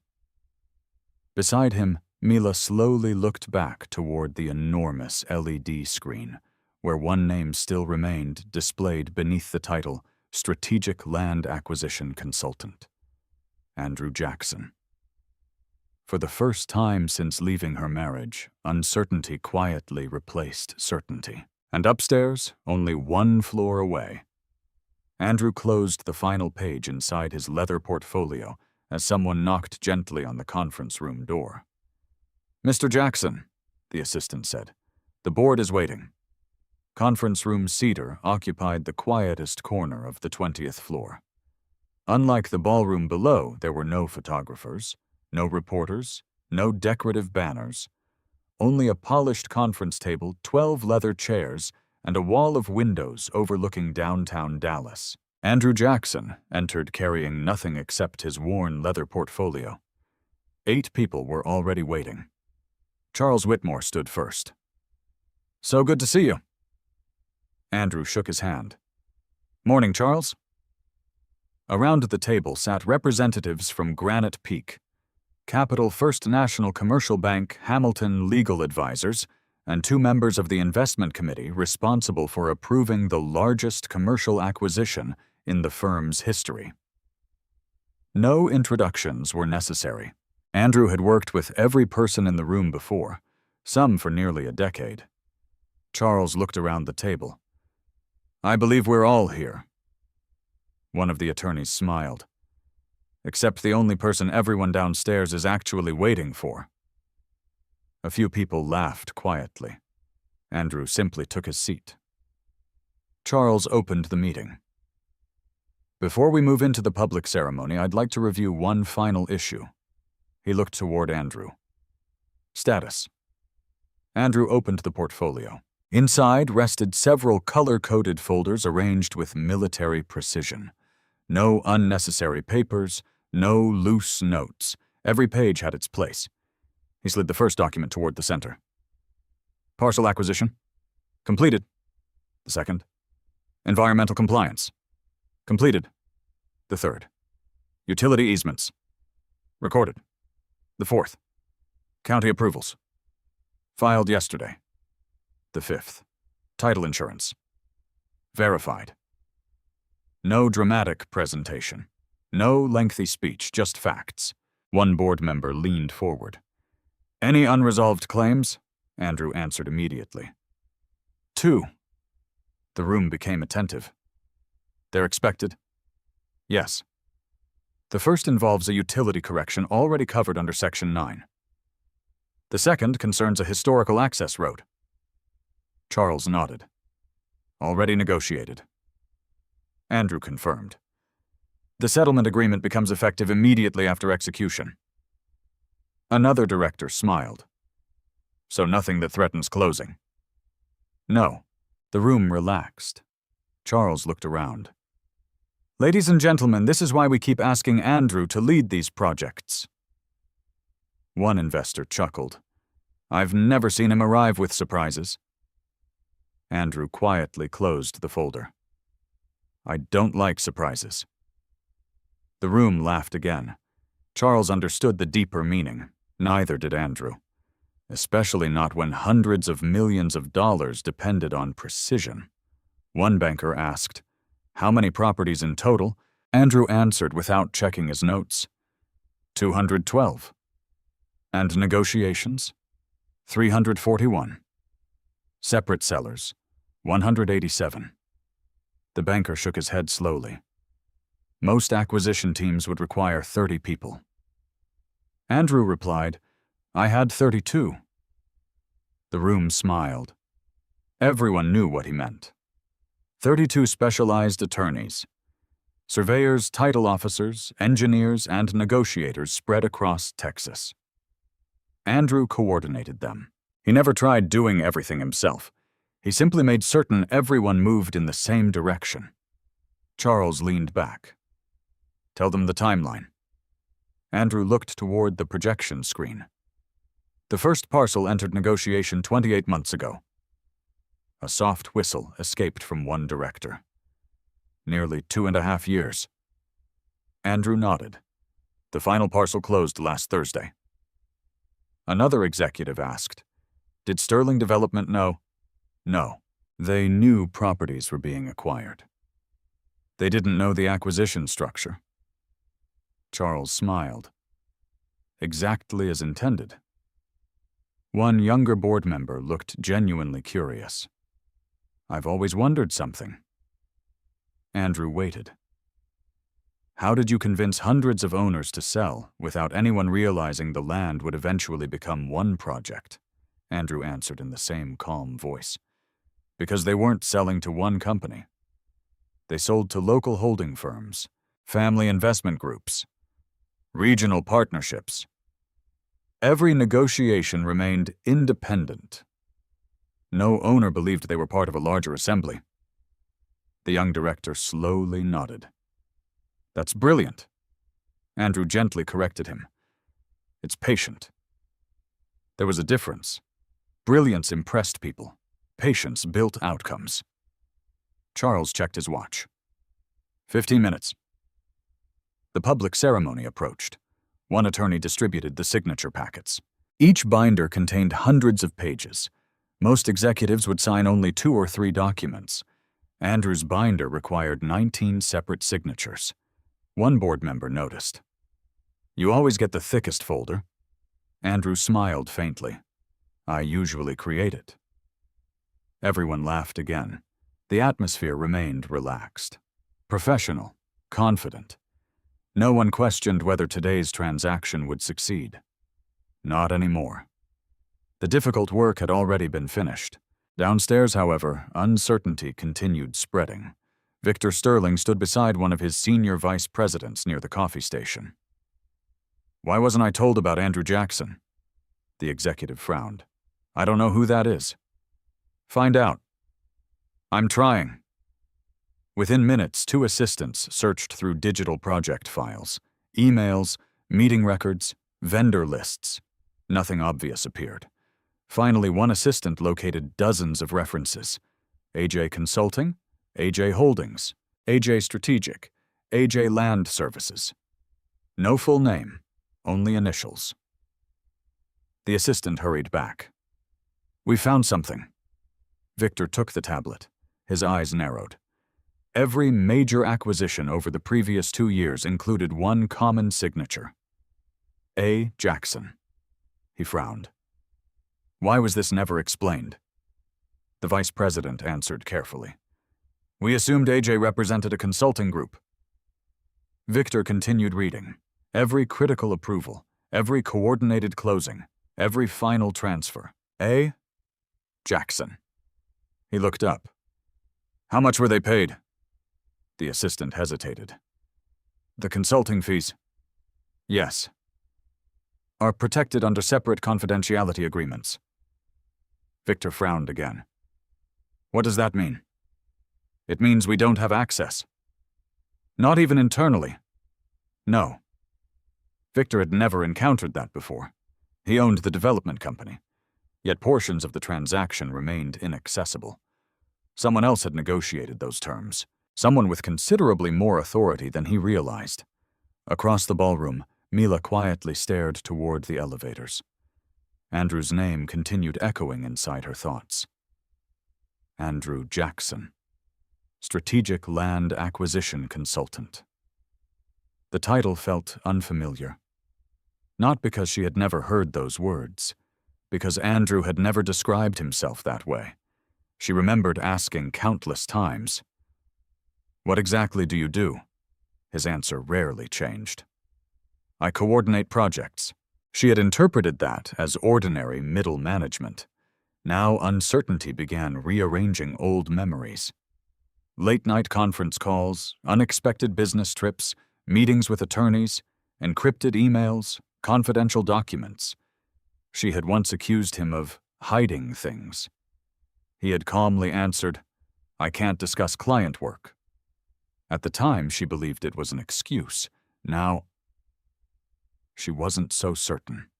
Beside him, Mila slowly looked back toward the enormous LED screen, where one name still remained displayed beneath the title Strategic Land Acquisition Consultant. Andrew Jackson. For the first time since leaving her marriage, uncertainty quietly replaced certainty. And upstairs, only one floor away, Andrew closed the final page inside his leather portfolio as someone knocked gently on the conference room door. Mr. Jackson, the assistant said, the board is waiting. Conference room Cedar occupied the quietest corner of the 20th floor. Unlike the ballroom below, there were no photographers, no reporters, no decorative banners, only a polished conference table, 12 leather chairs, and a wall of windows overlooking downtown Dallas. Andrew Jackson entered carrying nothing except his worn leather portfolio. 8 people were already waiting. Charles Whitmore stood first. So good to see you. Andrew shook his hand. Morning, Charles. Around the table sat representatives from Granite Peak, Capital First National Commercial Bank Hamilton legal advisors, and 2 members of the investment committee responsible for approving the largest commercial acquisition in the firm's history. No introductions were necessary. Andrew had worked with every person in the room before, some for nearly a decade. Charles looked around the table. I believe we're all here. One of the attorneys smiled. Except the only person everyone downstairs is actually waiting for. A few people laughed quietly. Andrew simply took his seat. Charles opened the meeting. Before we move into the public ceremony, I'd like to review one final issue. He looked toward Andrew. Status. Andrew opened the portfolio. Inside rested several color-coded folders arranged with military precision. No unnecessary papers, no loose notes. Every page had its place. He slid the first document toward the center. Parcel acquisition. Completed. The second. Environmental compliance. Completed. The third. Utility easements. Recorded. The fourth. County approvals. Filed yesterday. The fifth. Title insurance. Verified. No dramatic presentation. No lengthy speech, just facts. One board member leaned forward. Any unresolved claims? Andrew answered immediately. 2. The room became attentive. They're expected? Yes. The first involves a utility correction already covered under Section 9. The second concerns a historical access road. Charles nodded. Already negotiated. Andrew confirmed. The settlement agreement becomes effective immediately after execution. Another director smiled. So nothing that threatens closing. No. The room relaxed. Charles looked around. Ladies and gentlemen, this is why we keep asking Andrew to lead these projects. One investor chuckled. I've never seen him arrive with surprises. Andrew quietly closed the folder. I don't like surprises. The room laughed again. Charles understood the deeper meaning. Neither did Andrew. Especially not when hundreds of millions of dollars depended on precision. One banker asked, how many properties in total? Andrew answered without checking his notes. 212. And negotiations? 341. Separate sellers? 187. The banker shook his head slowly. Most acquisition teams would require 30 people. Andrew replied, I had 32. The room smiled. Everyone knew what he meant. 32 specialized attorneys. Surveyors, title officers, engineers, and negotiators spread across Texas. Andrew coordinated them. He never tried doing everything himself. He simply made certain everyone moved in the same direction. Charles leaned back. Tell them the timeline. Andrew looked toward the projection screen. The first parcel entered negotiation 28 months ago. A soft whistle escaped from one director. Nearly 2.5 years. Andrew nodded. The final parcel closed last Thursday. Another executive asked, Did Sterling Development know? No. They knew properties were being acquired. They didn't know the acquisition structure. Charles smiled. Exactly as intended. One younger board member looked genuinely curious. I've always wondered something. Andrew waited. How did you convince hundreds of owners to sell without anyone realizing the land would eventually become one project? Andrew answered in the same calm voice. Because they weren't selling to one company. They sold to local holding firms, family investment groups, regional partnerships. Every negotiation remained independent. No owner believed they were part of a larger assembly. The young director slowly nodded. That's brilliant. Andrew gently corrected him. It's patient. There was a difference. Brilliance impressed people. Patience built outcomes. Charles checked his watch. 15 minutes. The public ceremony approached. One attorney distributed the signature packets. Each binder contained hundreds of pages. Most executives would sign only 2 or 3 documents. Andrew's binder required 19 separate signatures. One board member noticed. "You always get the thickest folder." Andrew smiled faintly. "I usually create it." Everyone laughed again. The atmosphere remained relaxed. Professional, confident. No one questioned whether today's transaction would succeed. Not anymore. The difficult work had already been finished. Downstairs, however, uncertainty continued spreading. Victor Sterling stood beside one of his senior vice presidents near the coffee station. "Why wasn't I told about Andrew Jackson?" The executive frowned. "I don't know who that is." "Find out." "I'm trying." Within minutes, 2 assistants searched through digital project files, emails, meeting records, vendor lists. Nothing obvious appeared. Finally, one assistant located dozens of references. AJ Consulting, AJ Holdings, AJ Strategic, AJ Land Services. No full name, only initials. The assistant hurried back. "We found something." Victor took the tablet. His eyes narrowed. Every major acquisition over the previous 2 years included one common signature. A. Jackson. He frowned. Why was this never explained? The vice president answered carefully. "We assumed AJ represented a consulting group." Victor continued reading. Every critical approval, every coordinated closing, every final transfer. A. Jackson. He looked up. "How much were they paid?" The assistant hesitated. "The consulting fees." "Yes." "Are protected under separate confidentiality agreements." Victor frowned again. "What does that mean?" "It means we don't have access." "Not even internally?" "No." Victor had never encountered that before. He owned the development company, yet portions of the transaction remained inaccessible. Someone else had negotiated those terms, someone with considerably more authority than he realized. Across the ballroom, Mila quietly stared toward the elevators. Andrew's name continued echoing inside her thoughts. Andrew Jackson, Strategic Land Acquisition Consultant. The title felt unfamiliar. Not because she had never heard those words, because Andrew had never described himself that way. She remembered asking countless times, "What exactly do you do?" His answer rarely changed. "I coordinate projects." She had interpreted that as ordinary middle management. Now uncertainty began rearranging old memories. Late-night conference calls, unexpected business trips, meetings with attorneys, encrypted emails, confidential documents. She had once accused him of hiding things. He had calmly answered, "I can't discuss client work." At the time, she believed it was an excuse. Now, she wasn't so certain.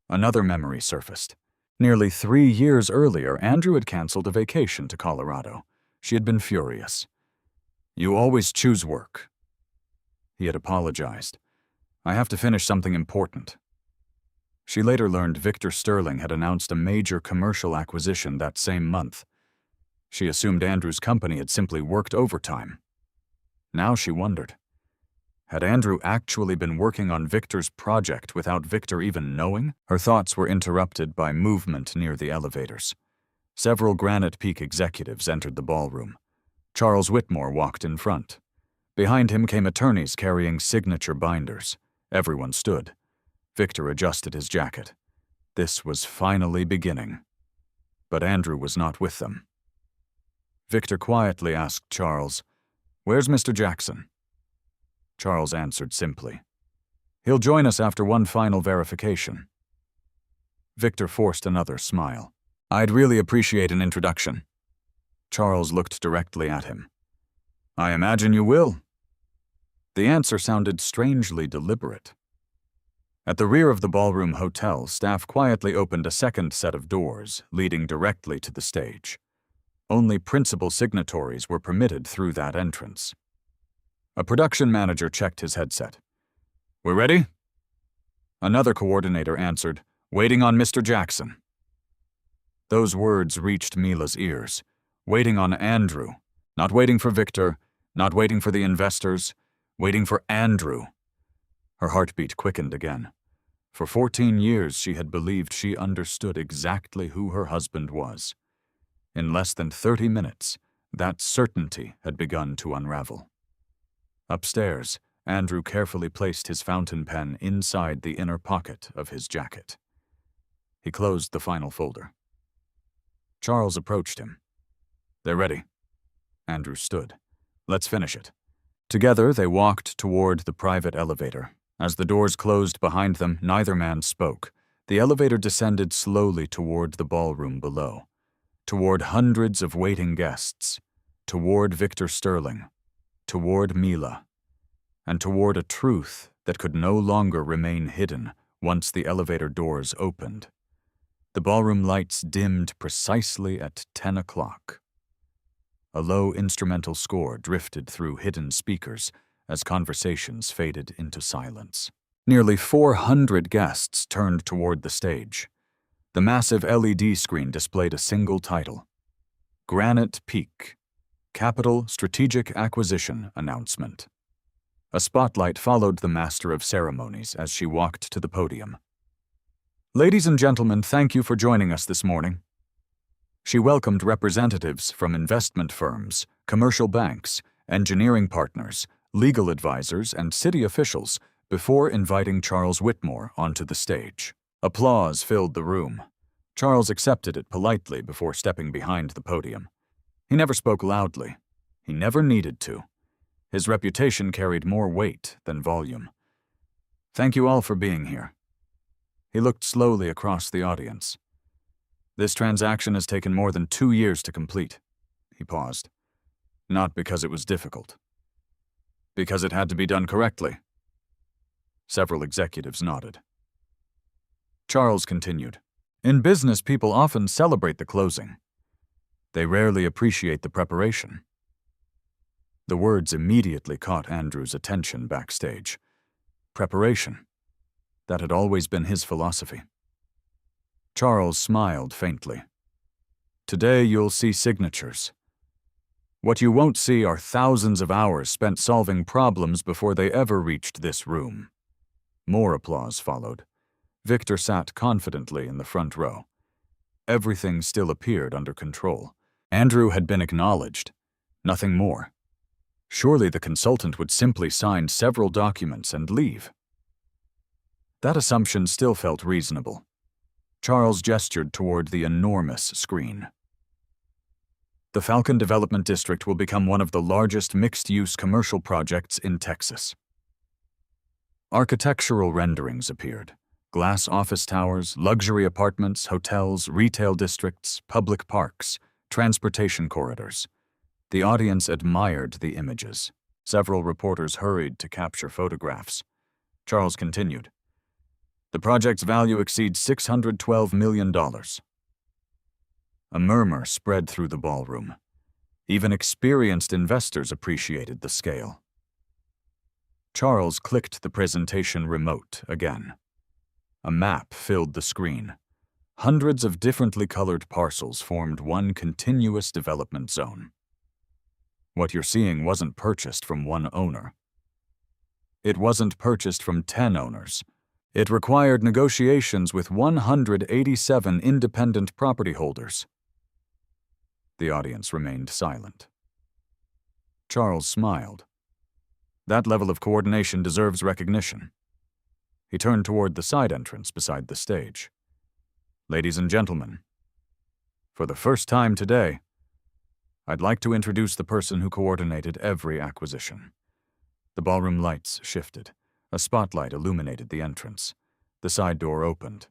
Another memory surfaced. Nearly 3 years earlier, Andrew had canceled a vacation to Colorado. She had been furious. "You always choose work." He had apologized. "I have to finish something important." She later learned Victor Sterling had announced a major commercial acquisition that same month. She assumed Andrew's company had simply worked overtime. Now she wondered, had Andrew actually been working on Victor's project without Victor even knowing? Her thoughts were interrupted by movement near the elevators. Several Granite Peak executives entered the ballroom. Charles Whitmore walked in front. Behind him came attorneys carrying signature binders. Everyone stood. Victor adjusted his jacket. This was finally beginning. But Andrew was not with them. Victor quietly asked Charles, "Where's Mr. Jackson?" Charles answered simply, "He'll join us after one final verification." Victor forced another smile. "I'd really appreciate an introduction." Charles looked directly at him. "I imagine you will." The answer sounded strangely deliberate. At the rear of the ballroom hotel, staff quietly opened a second set of doors, leading directly to the stage. Only principal signatories were permitted through that entrance. A production manager checked his headset. "We're ready?" Another coordinator answered, "Waiting on Mr. Jackson." Those words reached Mila's ears. Waiting on Andrew. Not waiting for Victor, not waiting for the investors, waiting for Andrew. Her heartbeat quickened again. For 14 years she had believed she understood exactly who her husband was. In less than 30 minutes, that certainty had begun to unravel. Upstairs, Andrew carefully placed his fountain pen inside the inner pocket of his jacket. He closed the final folder. Charles approached him. "They're ready." Andrew stood. "Let's finish it." Together, they walked toward the private elevator. As the doors closed behind them, neither man spoke. The elevator descended slowly toward the ballroom below, toward hundreds of waiting guests, toward Victor Sterling, toward Mila, and toward a truth that could no longer remain hidden once the elevator doors opened. The ballroom lights dimmed precisely at 10 o'clock. A low instrumental score drifted through hidden speakers as conversations faded into silence. Nearly 400 guests turned toward the stage. The massive LED screen displayed a single title: Granite Peak, Capital Strategic Acquisition Announcement. A spotlight followed the Master of Ceremonies as she walked to the podium. "Ladies and gentlemen, thank you for joining us this morning." She welcomed representatives from investment firms, commercial banks, engineering partners, legal advisors, and city officials before inviting Charles Whitmore onto the stage. Applause filled the room. Charles accepted it politely before stepping behind the podium. He never spoke loudly. He never needed to. His reputation carried more weight than volume. "Thank you all for being here." He looked slowly across the audience. "This transaction has taken more than 2 years to complete." He paused. "Not because it was difficult. Because it had to be done correctly." Several executives nodded. Charles continued, "In business, people often celebrate the closing. They rarely appreciate the preparation." The words immediately caught Andrew's attention backstage. Preparation. That had always been his philosophy. Charles smiled faintly. "Today you'll see signatures. What you won't see are thousands of hours spent solving problems before they ever reached this room." More applause followed. Victor sat confidently in the front row. Everything still appeared under control. Andrew had been acknowledged. Nothing more. Surely the consultant would simply sign several documents and leave. That assumption still felt reasonable. Charles gestured toward the enormous screen. "The Falcon Development District will become one of the largest mixed-use commercial projects in Texas." Architectural renderings appeared. Glass office towers, luxury apartments, hotels, retail districts, public parks, transportation corridors. The audience admired the images. Several reporters hurried to capture photographs. Charles continued, "The project's value exceeds $612 million. A murmur spread through the ballroom. Even experienced investors appreciated the scale. Charles clicked the presentation remote again. A map filled the screen. Hundreds of differently colored parcels formed one continuous development zone. What you're seeing wasn't purchased from one owner. It wasn't purchased from 10 owners. It required negotiations with 187 independent property holders. The audience remained silent. Charles smiled. That level of coordination deserves recognition. He turned toward the side entrance beside the stage. "Ladies and gentlemen, for the first time today, I'd like to introduce the person who coordinated every acquisition." The ballroom lights shifted. A spotlight illuminated the entrance. The side door opened.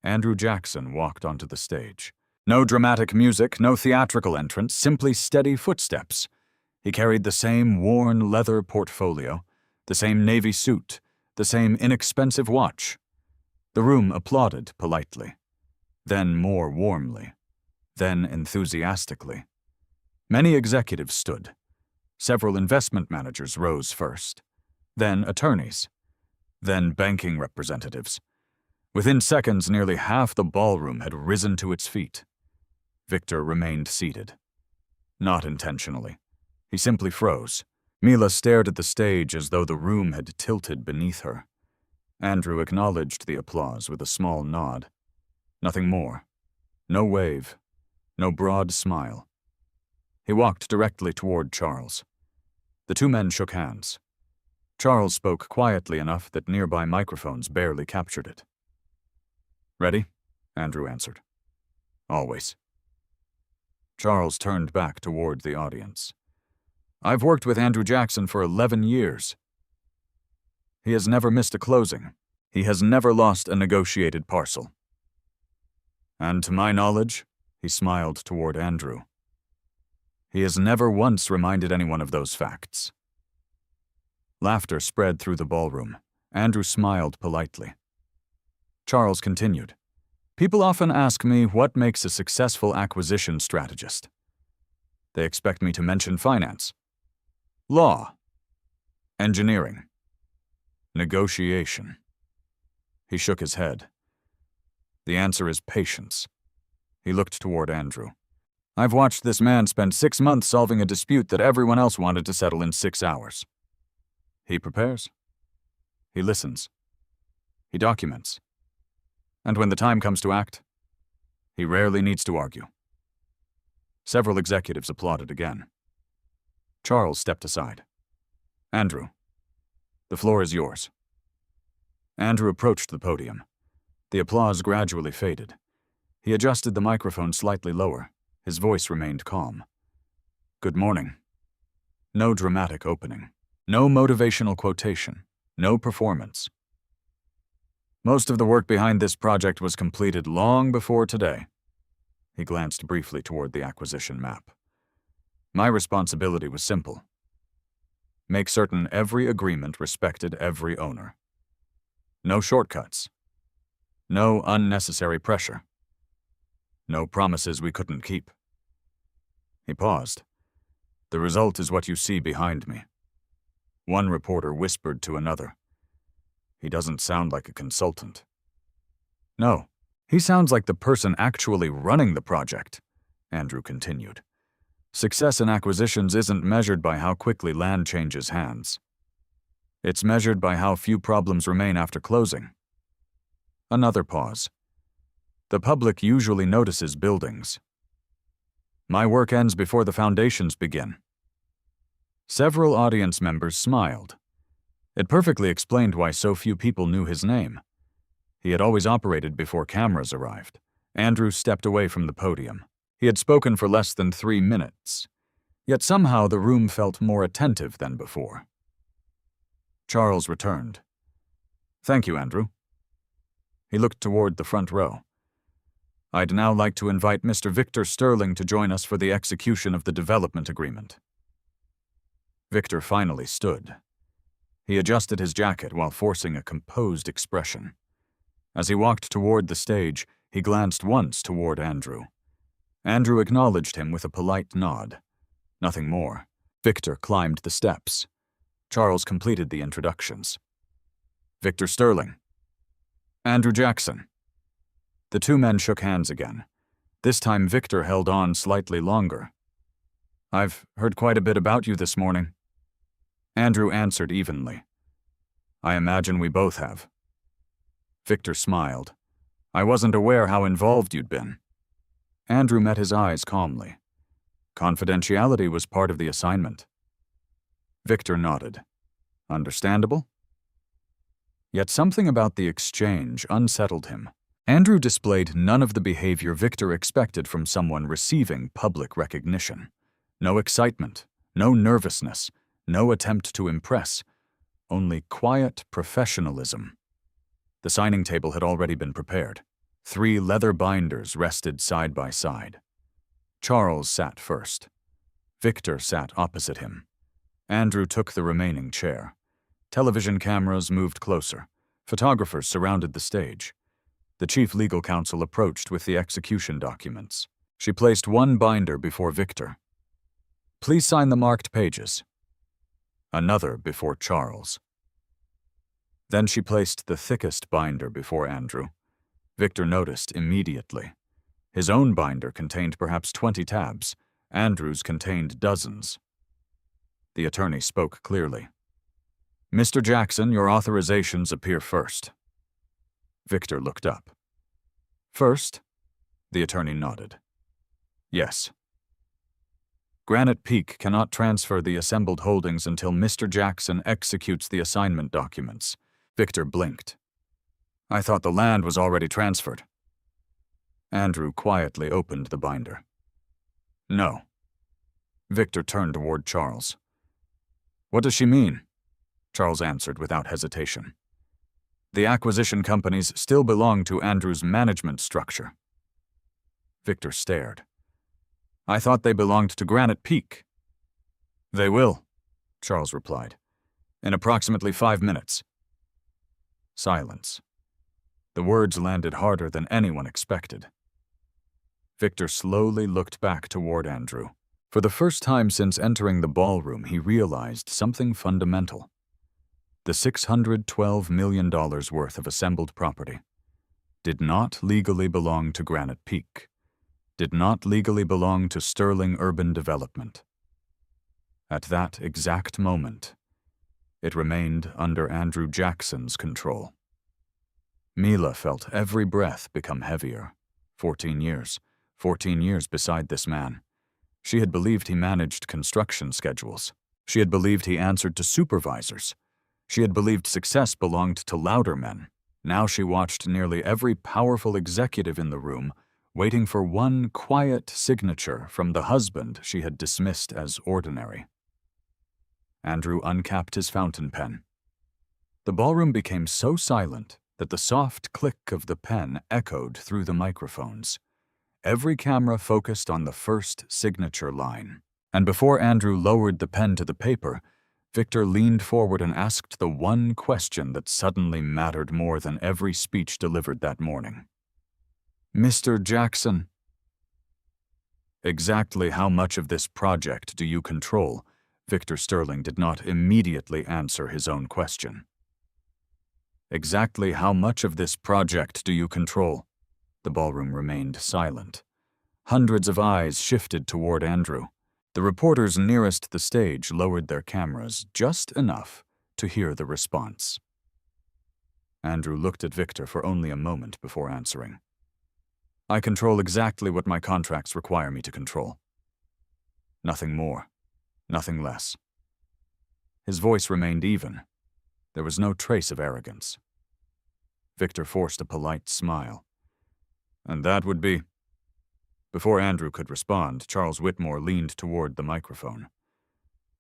Andrew Jackson walked onto the stage. No dramatic music, no theatrical entrance, simply steady footsteps. He carried the same worn leather portfolio, the same navy suit, the same inexpensive watch. The room applauded politely, then more warmly, then enthusiastically. Many executives stood. Several investment managers rose first, then attorneys, then banking representatives. Within seconds, nearly half the ballroom had risen to its feet. Victor remained seated. Not intentionally. He simply froze. Mila stared at the stage as though the room had tilted beneath her. Andrew acknowledged the applause with a small nod. Nothing more. No wave. No broad smile. He walked directly toward Charles. The two men shook hands. Charles spoke quietly enough that nearby microphones barely captured it. "Ready?" Andrew answered. "Always." Charles turned back toward the audience. "I've worked with Andrew Jackson for 11 years. He has never missed a closing. He has never lost a negotiated parcel. And to my knowledge," he smiled toward Andrew, "he has never once reminded anyone of those facts." Laughter spread through the ballroom. Andrew smiled politely. Charles continued. "People often ask me what makes a successful acquisition strategist. They expect me to mention finance, law, engineering, negotiation." He shook his head. "The answer is patience." He looked toward Andrew. "I've watched this man spend 6 months solving a dispute that everyone else wanted to settle in 6 hours. He prepares. He listens. He documents. And when the time comes to act, he rarely needs to argue." Several executives applauded again. Charles stepped aside. "Andrew, the floor is yours." Andrew approached the podium. The applause gradually faded. He adjusted the microphone slightly lower. His voice remained calm. "Good morning." No dramatic opening. No motivational quotation. No performance. "Most of the work behind this project was completed long before today." He glanced briefly toward the acquisition map. "My responsibility was simple. Make certain every agreement respected every owner. No shortcuts. No unnecessary pressure. No promises we couldn't keep." He paused. "The result is what you see behind me." One reporter whispered to another, "He doesn't sound like a consultant." "No, he sounds like the person actually running the project," Andrew continued. "Success in acquisitions isn't measured by how quickly land changes hands. It's measured by how few problems remain after closing." Another pause. "The public usually notices buildings. My work ends before the foundations begin." Several audience members smiled. It perfectly explained why so few people knew his name. He had always operated before cameras arrived. Andrew stepped away from the podium. He had spoken for less than 3 minutes, yet somehow the room felt more attentive than before. Charles returned. "Thank you, Andrew." He looked toward the front row. "I'd now like to invite Mr. Victor Sterling to join us for the execution of the development agreement." Victor finally stood. He adjusted his jacket while forcing a composed expression. As he walked toward the stage, he glanced once toward Andrew. Andrew acknowledged him with a polite nod. Nothing more. Victor climbed the steps. Charles completed the introductions. "Victor Sterling. Andrew Jackson." The two men shook hands again. This time Victor held on slightly longer. "I've heard quite a bit about you this morning." Andrew answered evenly. "I imagine we both have." Victor smiled. "I wasn't aware how involved you'd been." Andrew met his eyes calmly. "Confidentiality was part of the assignment." Victor nodded. "Understandable?" Yet something about the exchange unsettled him. Andrew displayed none of the behavior Victor expected from someone receiving public recognition. No excitement, no nervousness, no attempt to impress, only quiet professionalism. The signing table had already been prepared. 3 leather binders rested side by side. Charles sat first. Victor sat opposite him. Andrew took the remaining chair. Television cameras moved closer. Photographers surrounded the stage. The chief legal counsel approached with the execution documents. She placed one binder before Victor. Please sign the marked pages. Another before Charles. Then she placed the thickest binder before Andrew. Victor noticed immediately. His own binder contained perhaps 20 tabs. Andrew's contained dozens. The attorney spoke clearly. Mr. Jackson, your authorizations appear first. Victor looked up. First? The attorney nodded. Yes. Granite Peak cannot transfer the assembled holdings until Mr. Jackson executes the assignment documents. Victor blinked. I thought the land was already transferred. Andrew quietly opened the binder. No. Victor turned toward Charles. What does she mean? Charles answered without hesitation. The acquisition companies still belong to Andrew's management structure. Victor stared. I thought they belonged to Granite Peak. They will, Charles replied, in approximately 5 minutes. Silence. The words landed harder than anyone expected. Victor slowly looked back toward Andrew. For the first time since entering the ballroom, he realized something fundamental. The $612 million worth of assembled property did not legally belong to Granite Peak, did not legally belong to Sterling Urban Development. At that exact moment, it remained under Andrew Jackson's control. Mila felt every breath become heavier. 14 years beside this man. She had believed he managed construction schedules. She had believed he answered to supervisors. She had believed success belonged to louder men. Now she watched nearly every powerful executive in the room, waiting for one quiet signature from the husband she had dismissed as ordinary. Andrew uncapped his fountain pen. The ballroom became so silent that the soft click of the pen echoed through the microphones. Every camera focused on the first signature line. And before Andrew lowered the pen to the paper, Victor leaned forward and asked the one question that suddenly mattered more than every speech delivered that morning. Mr. Jackson, exactly how much of this project do you control? Victor Sterling did not immediately answer his own question. Exactly how much of this project do you control? The ballroom remained silent. Hundreds of eyes shifted toward Andrew. The reporters nearest the stage lowered their cameras just enough to hear the response. Andrew looked at Victor for only a moment before answering. I control exactly what my contracts require me to control. Nothing more, nothing less. His voice remained even. There was no trace of arrogance. Victor forced a polite smile. And that would be... Before Andrew could respond, Charles Whitmore leaned toward the microphone.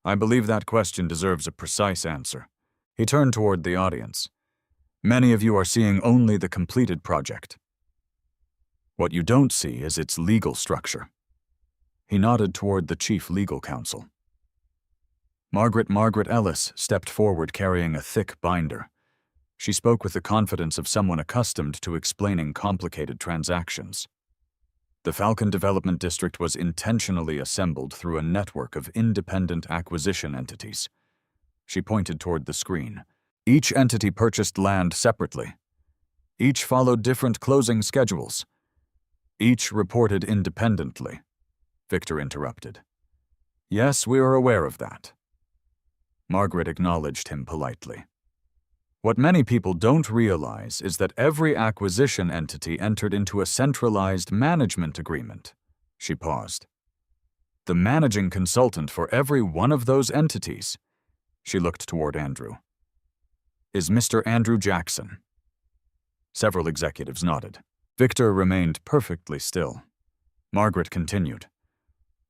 I believe that question deserves a precise answer. He turned toward the audience. Many of you are seeing only the completed project. What you don't see is its legal structure. He nodded toward the chief legal counsel. Margaret Ellis stepped forward carrying a thick binder. She spoke with the confidence of someone accustomed to explaining complicated transactions. The Falcon Development District was intentionally assembled through a network of independent acquisition entities. She pointed toward the screen. Each entity purchased land separately. Each followed different closing schedules. Each reported independently. Victor interrupted. Yes, we are aware of that. Margaret acknowledged him politely. What many people don't realize is that every acquisition entity entered into a centralized management agreement. She paused. The managing consultant for every one of those entities, she looked toward Andrew, is Mr. Andrew Jackson. Several executives nodded. Victor remained perfectly still. Margaret continued.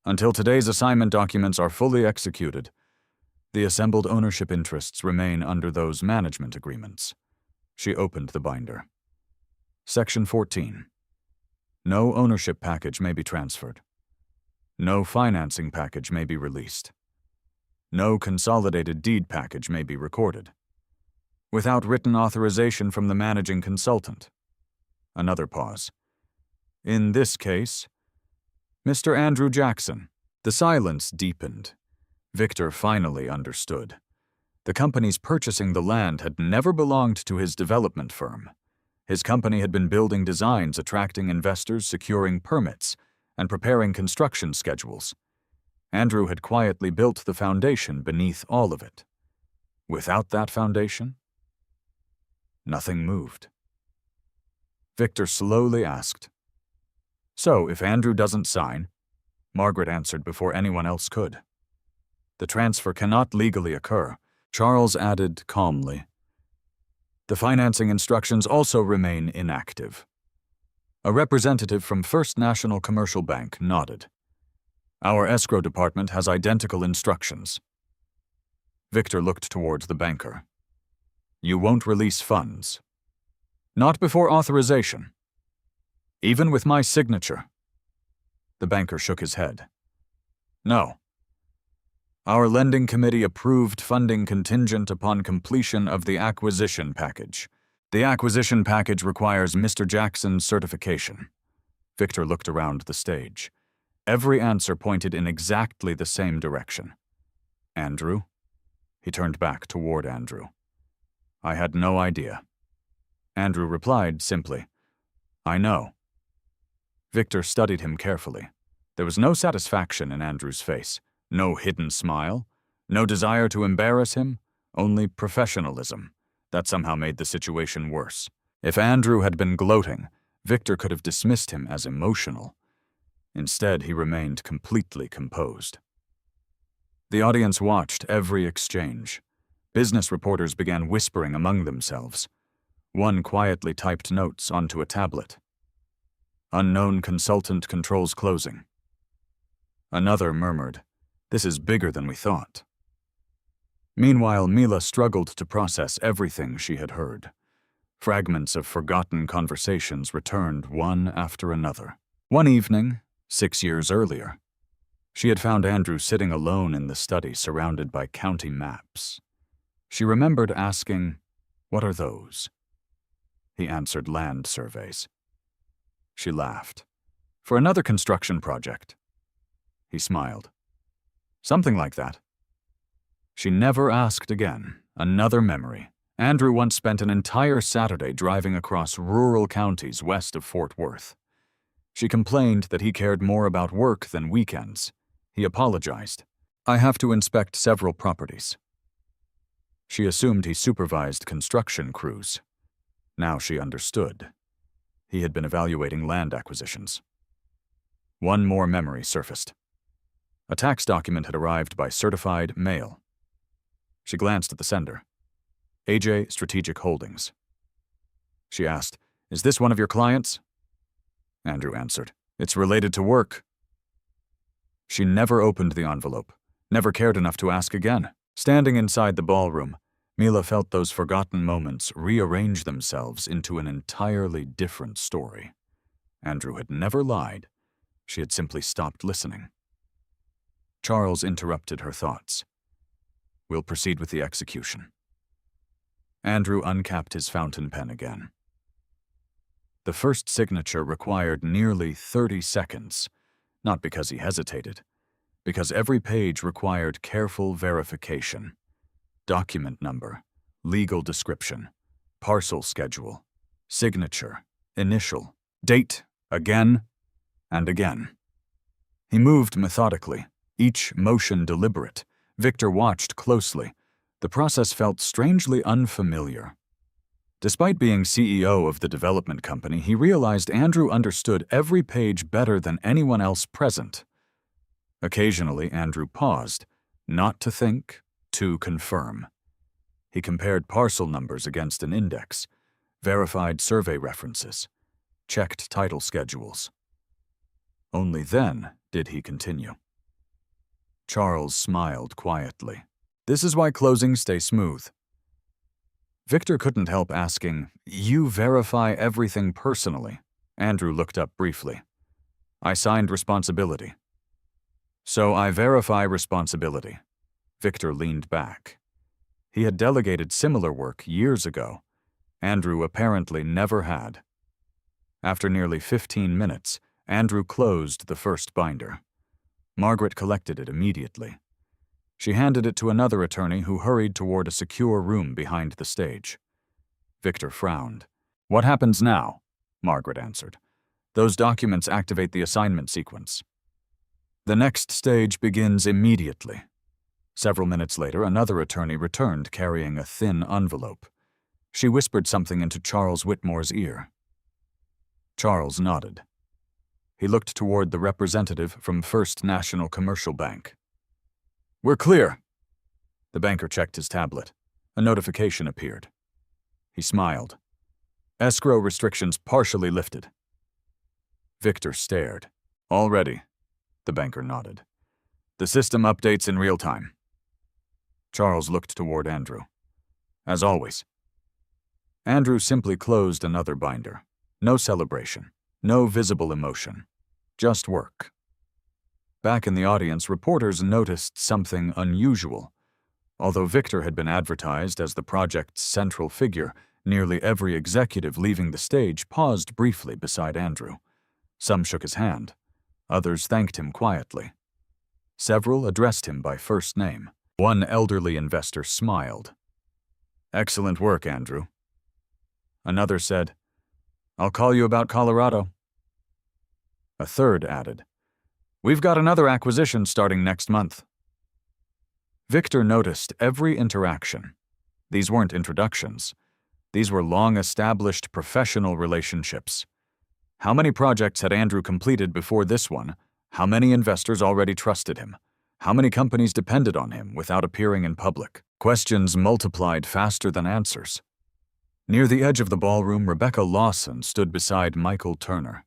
Until today's assignment documents are fully executed, the assembled ownership interests remain under those management agreements. She opened the binder. Section 14. No ownership package may be transferred. No financing package may be released. No consolidated deed package may be recorded. Without written authorization from the managing consultant. Another pause. In this case, Mr. Andrew Jackson. The silence deepened. Victor finally understood. The companies purchasing the land had never belonged to his development firm. His company had been building designs, attracting investors, securing permits, and preparing construction schedules. Andrew had quietly built the foundation beneath all of it. Without that foundation, nothing moved. Victor slowly asked, "So, if Andrew doesn't sign?" Margaret answered before anyone else could. "The transfer cannot legally occur," Charles added calmly. "The financing instructions also remain inactive." A representative from First National Commercial Bank nodded. "Our escrow department has identical instructions." Victor looked towards the banker. "You won't release funds." "Not before authorization." "Even with my signature?" The banker shook his head. "No. Our lending committee approved funding contingent upon completion of the acquisition package. The acquisition package requires Mr. Jackson's certification." Victor looked around the stage. Every answer pointed in exactly the same direction. "Andrew?" He turned back toward Andrew. "I had no idea." Andrew replied simply, "I know." Victor studied him carefully. There was no satisfaction in Andrew's face, no hidden smile, no desire to embarrass him, only professionalism. That somehow made the situation worse. If Andrew had been gloating, Victor could have dismissed him as emotional. Instead, he remained completely composed. The audience watched every exchange. Business reporters began whispering among themselves. One quietly typed notes onto a tablet. "Unknown consultant controls closing." Another murmured, "This is bigger than we thought." Meanwhile, Mila struggled to process everything she had heard. Fragments of forgotten conversations returned one after another. One evening, 6 years earlier, she had found Andrew sitting alone in the study surrounded by county maps. She remembered asking, "What are those?" He answered, "Land surveys." She laughed. "For another construction project?" He smiled. "Something like that." She never asked again. Another memory. Andrew once spent an entire Saturday driving across rural counties west of Fort Worth. She complained that he cared more about work than weekends. He apologized. "I have to inspect several properties." She assumed he supervised construction crews. Now she understood. He had been evaluating land acquisitions. One more memory surfaced. A tax document had arrived by certified mail. She glanced at the sender. AJ Strategic Holdings. She asked, "Is this one of your clients?" Andrew answered, "It's related to work." She never opened the envelope, never cared enough to ask again. Standing inside the ballroom, Mila felt those forgotten moments rearrange themselves into an entirely different story. Andrew had never lied. She had simply stopped listening. Charles interrupted her thoughts. "We'll proceed with the execution." Andrew uncapped his fountain pen again. The first signature required nearly 30 seconds, not because he hesitated, because every page required careful verification. Document number, legal description, parcel schedule, signature, initial, date, again, and again. He moved methodically, each motion deliberate. Victor watched closely. The process felt strangely unfamiliar. Despite being CEO of the development company, he realized Andrew understood every page better than anyone else present. Occasionally, Andrew paused, not to think, to confirm. He compared parcel numbers against an index, verified survey references, checked title schedules. Only then did he continue. Charles smiled quietly. "This is why closings stay smooth." Victor couldn't help asking, "You verify everything personally?" Andrew looked up briefly. "I signed responsibility." "So I verify responsibility." Victor leaned back. He had delegated similar work years ago. Andrew apparently never had. After nearly 15 minutes, Andrew closed the first binder. Margaret collected it immediately. She handed it to another attorney who hurried toward a secure room behind the stage. Victor frowned. "What happens now?" Margaret answered. "Those documents activate the assignment sequence. The next stage begins immediately." Several minutes later, another attorney returned carrying a thin envelope. She whispered something into Charles Whitmore's ear. Charles nodded. He looked toward the representative from First National Commercial Bank. "We're clear." The banker checked his tablet. A notification appeared. He smiled. "Escrow restrictions partially lifted." Victor stared. "All ready." The banker nodded. "The system updates in real time." Charles looked toward Andrew. "As always." Andrew simply closed another binder. No celebration, no visible emotion, just work. Back in the audience, reporters noticed something unusual. Although Victor had been advertised as the project's central figure, nearly every executive leaving the stage paused briefly beside Andrew. Some shook his hand. Others thanked him quietly. Several addressed him by first name. One elderly investor smiled. "Excellent work, Andrew." Another said, "I'll call you about Colorado." A third added, "We've got another acquisition starting next month." Victor noticed every interaction. These weren't introductions. These were long-established professional relationships. How many projects had Andrew completed before this one? How many investors already trusted him? How many companies depended on him without appearing in public? Questions multiplied faster than answers. Near the edge of the ballroom, Rebecca Lawson stood beside Michael Turner.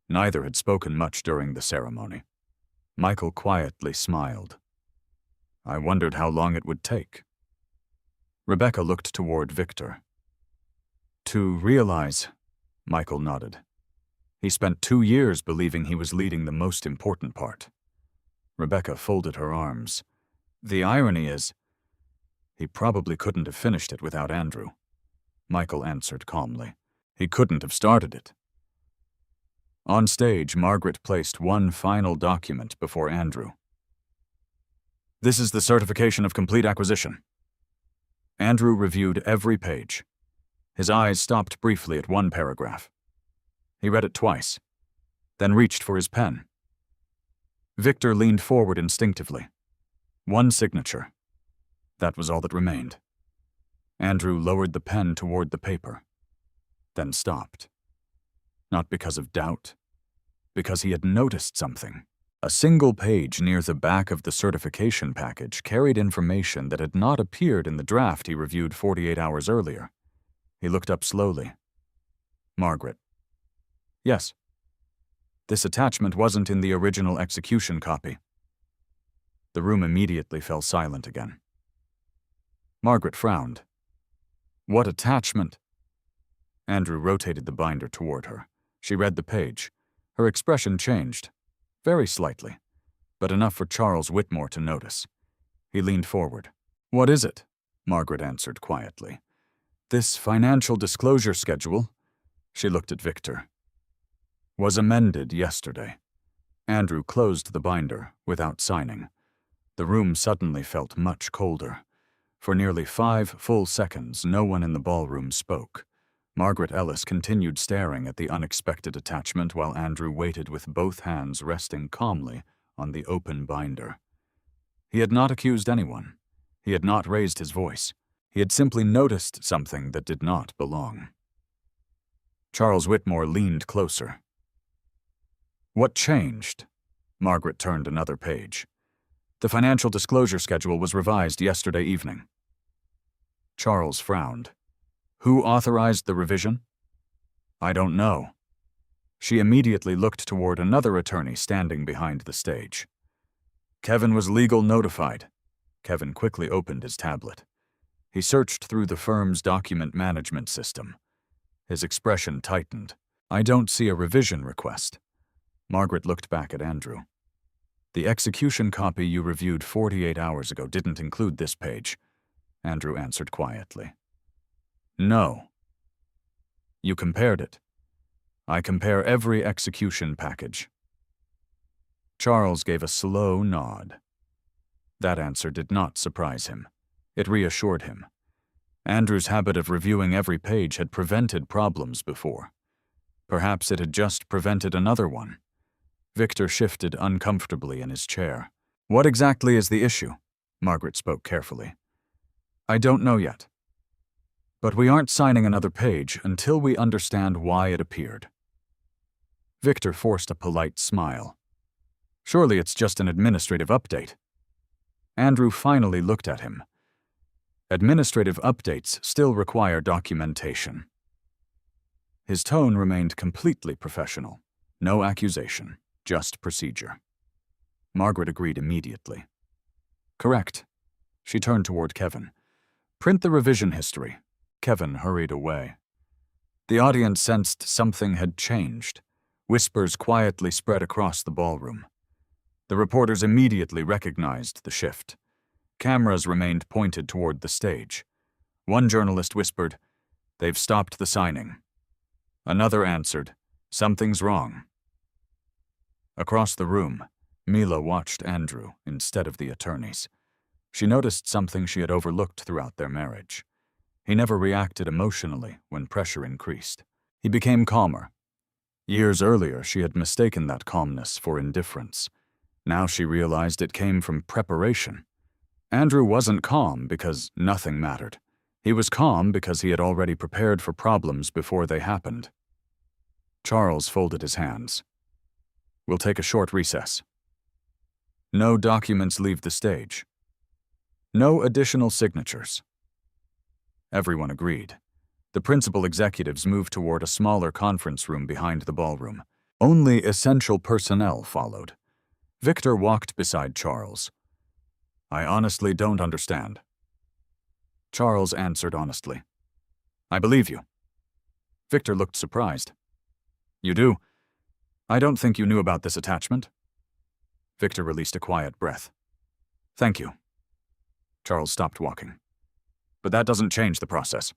Neither had spoken much during the ceremony. Michael quietly smiled. "I wondered how long it would take." Rebecca looked toward Victor. "To realize," Michael nodded. "He spent 2 years believing he was leading the most important part." Rebecca folded her arms. "The irony is, he probably couldn't have finished it without Andrew." Michael answered calmly. "He couldn't have started it." On stage, Margaret placed one final document before Andrew. "This is the certification of complete acquisition." Andrew reviewed every page. His eyes stopped briefly at one paragraph. He read it twice, then reached for his pen. Victor leaned forward instinctively. One signature. That was all that remained. Andrew lowered the pen toward the paper, then stopped. Not because of doubt, because he had noticed something. A single page near the back of the certification package carried information that had not appeared in the draft he reviewed 48 hours earlier. He looked up slowly. "Margaret." "Yes." "This attachment wasn't in the original execution copy." The room immediately fell silent again. Margaret frowned. "What attachment?" Andrew rotated the binder toward her. She read the page. Her expression changed, very slightly, but enough for Charles Whitmore to notice. He leaned forward. "What is it?" Margaret answered quietly. "This financial disclosure schedule," she looked at Victor, "was amended yesterday." Andrew closed the binder without signing. The room suddenly felt much colder. For nearly 5 full seconds, no one in the ballroom spoke. Margaret Ellis continued staring at the unexpected attachment while Andrew waited with both hands resting calmly on the open binder. He had not accused anyone. He had not raised his voice. He had simply noticed something that did not belong. Charles Whitmore leaned closer. "What changed?" Margaret turned another page. "The financial disclosure schedule was revised yesterday evening." Charles frowned. "Who authorized the revision?" "I don't know." She immediately looked toward another attorney standing behind the stage. "Kevin was legal notified." Kevin quickly opened his tablet. He searched through the firm's document management system. His expression tightened. "I don't see a revision request." Margaret looked back at Andrew. "The execution copy you reviewed 48 hours ago didn't include this page," Andrew answered quietly. "No." "You compared it." "I compare every execution package." Charles gave a slow nod. That answer did not surprise him. It reassured him. Andrew's habit of reviewing every page had prevented problems before. Perhaps it had just prevented another one. Victor shifted uncomfortably in his chair. "What exactly is the issue?" Margaret spoke carefully. "I don't know yet. But we aren't signing another page until we understand why it appeared." Victor forced a polite smile. "Surely it's just an administrative update." Andrew finally looked at him. Administrative updates still require documentation. His tone remained completely professional. No accusation, just procedure. Margaret agreed immediately. "Correct." She turned toward Kevin. "Print the revision history." Kevin hurried away. The audience sensed something had changed. Whispers quietly spread across the ballroom. The reporters immediately recognized the shift. Cameras remained pointed toward the stage. One journalist whispered, "They've stopped the signing." Another answered, "Something's wrong." Across the room, Mila watched Andrew instead of the attorneys. She noticed something she had overlooked throughout their marriage. He never reacted emotionally when pressure increased. He became calmer. Years earlier, she had mistaken that calmness for indifference. Now she realized it came from preparation. Andrew wasn't calm because nothing mattered. He was calm because he had already prepared for problems before they happened. Charles folded his hands. "We'll take a short recess." No documents leave the stage. No additional signatures. Everyone agreed. The principal executives moved toward a smaller conference room behind the ballroom. Only essential personnel followed. Victor walked beside Charles. "I honestly don't understand." Charles answered honestly, "I believe you." Victor looked surprised. "You do? I don't think you knew about this attachment." Victor released a quiet breath. "Thank you." Charles stopped walking. "But that doesn't change the process."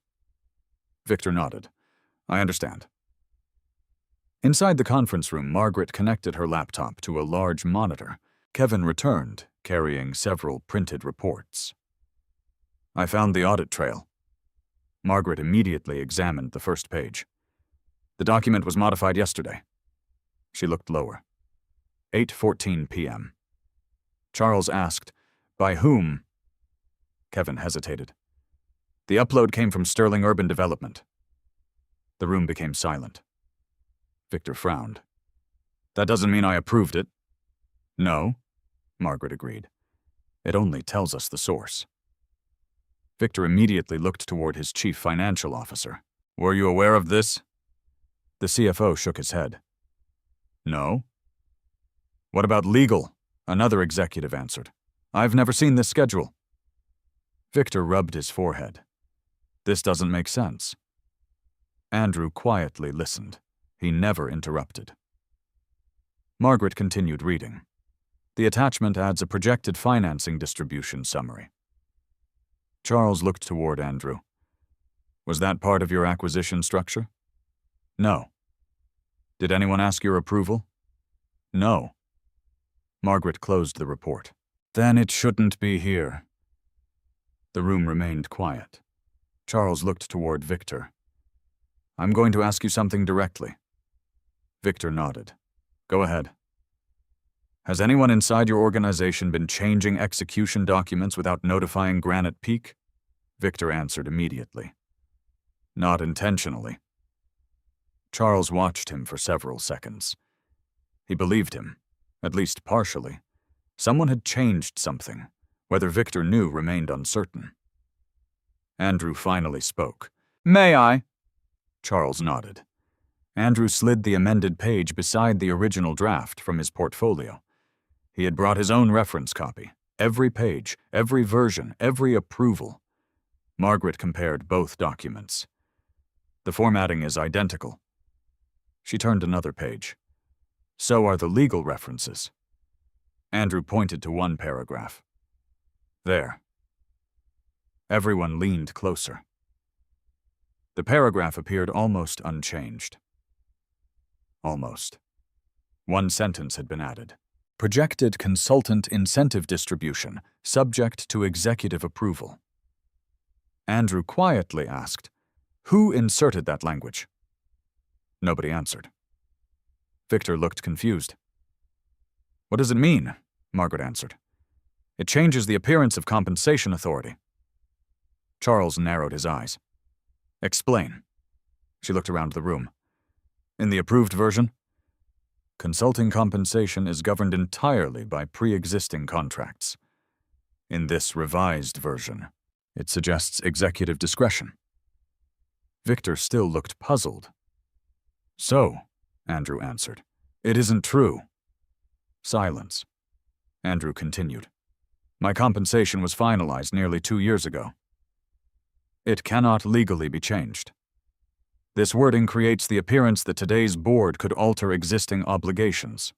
Victor nodded. "I understand." Inside the conference room, Margaret connected her laptop to a large monitor. Kevin returned, carrying several printed reports. "I found the audit trail." Margaret immediately examined the first page. "The document was modified yesterday." She looked lower. 8:14 p.m. Charles asked, "By whom?" Kevin hesitated. "The upload came from Sterling Urban Development." The room became silent. Victor frowned. "That doesn't mean I approved it." "No," Margaret agreed. "It only tells us the source." Victor immediately looked toward his chief financial officer. "Were you aware of this?" The CFO shook his head. "No." "What about legal?" Another executive answered. "I've never seen this schedule." Victor rubbed his forehead. "This doesn't make sense." Andrew quietly listened. He never interrupted. Margaret continued reading. The attachment adds a projected financing distribution summary. Charles looked toward Andrew. "Was that part of your acquisition structure?" "No." "Did anyone ask your approval?" "No." Margaret closed the report. "Then it shouldn't be here." The room remained quiet. Charles looked toward Victor. "I'm going to ask you something directly." Victor nodded. "Go ahead." "Has anyone inside your organization been changing execution documents without notifying Granite Peak?" Victor answered immediately. "Not intentionally." Charles watched him for several seconds. He believed him, at least partially. Someone had changed something. Whether Victor knew remained uncertain. Andrew finally spoke. "May I?" Charles nodded. Andrew slid the amended page beside the original draft from his portfolio. He had brought his own reference copy. Every page, every version, every approval. Margaret compared both documents. "The formatting is identical." She turned another page. "So are the legal references." Andrew pointed to one paragraph. "There." Everyone leaned closer. The paragraph appeared almost unchanged. Almost. One sentence had been added. projected consultant incentive distribution subject to executive approval. Andrew quietly asked, "Who inserted that language?" Nobody answered. Victor looked confused. "What does it mean?" Margaret answered. "It changes the appearance of compensation authority." Charles narrowed his eyes. "Explain." She looked around the room. "In the approved version, consulting compensation is governed entirely by pre-existing contracts. In this revised version, it suggests executive discretion." Victor still looked puzzled. "So," Andrew answered, "it isn't true." Silence. Andrew continued. "My compensation was finalized nearly 2 years ago. It cannot legally be changed. This wording creates the appearance that today's board could alter existing obligations."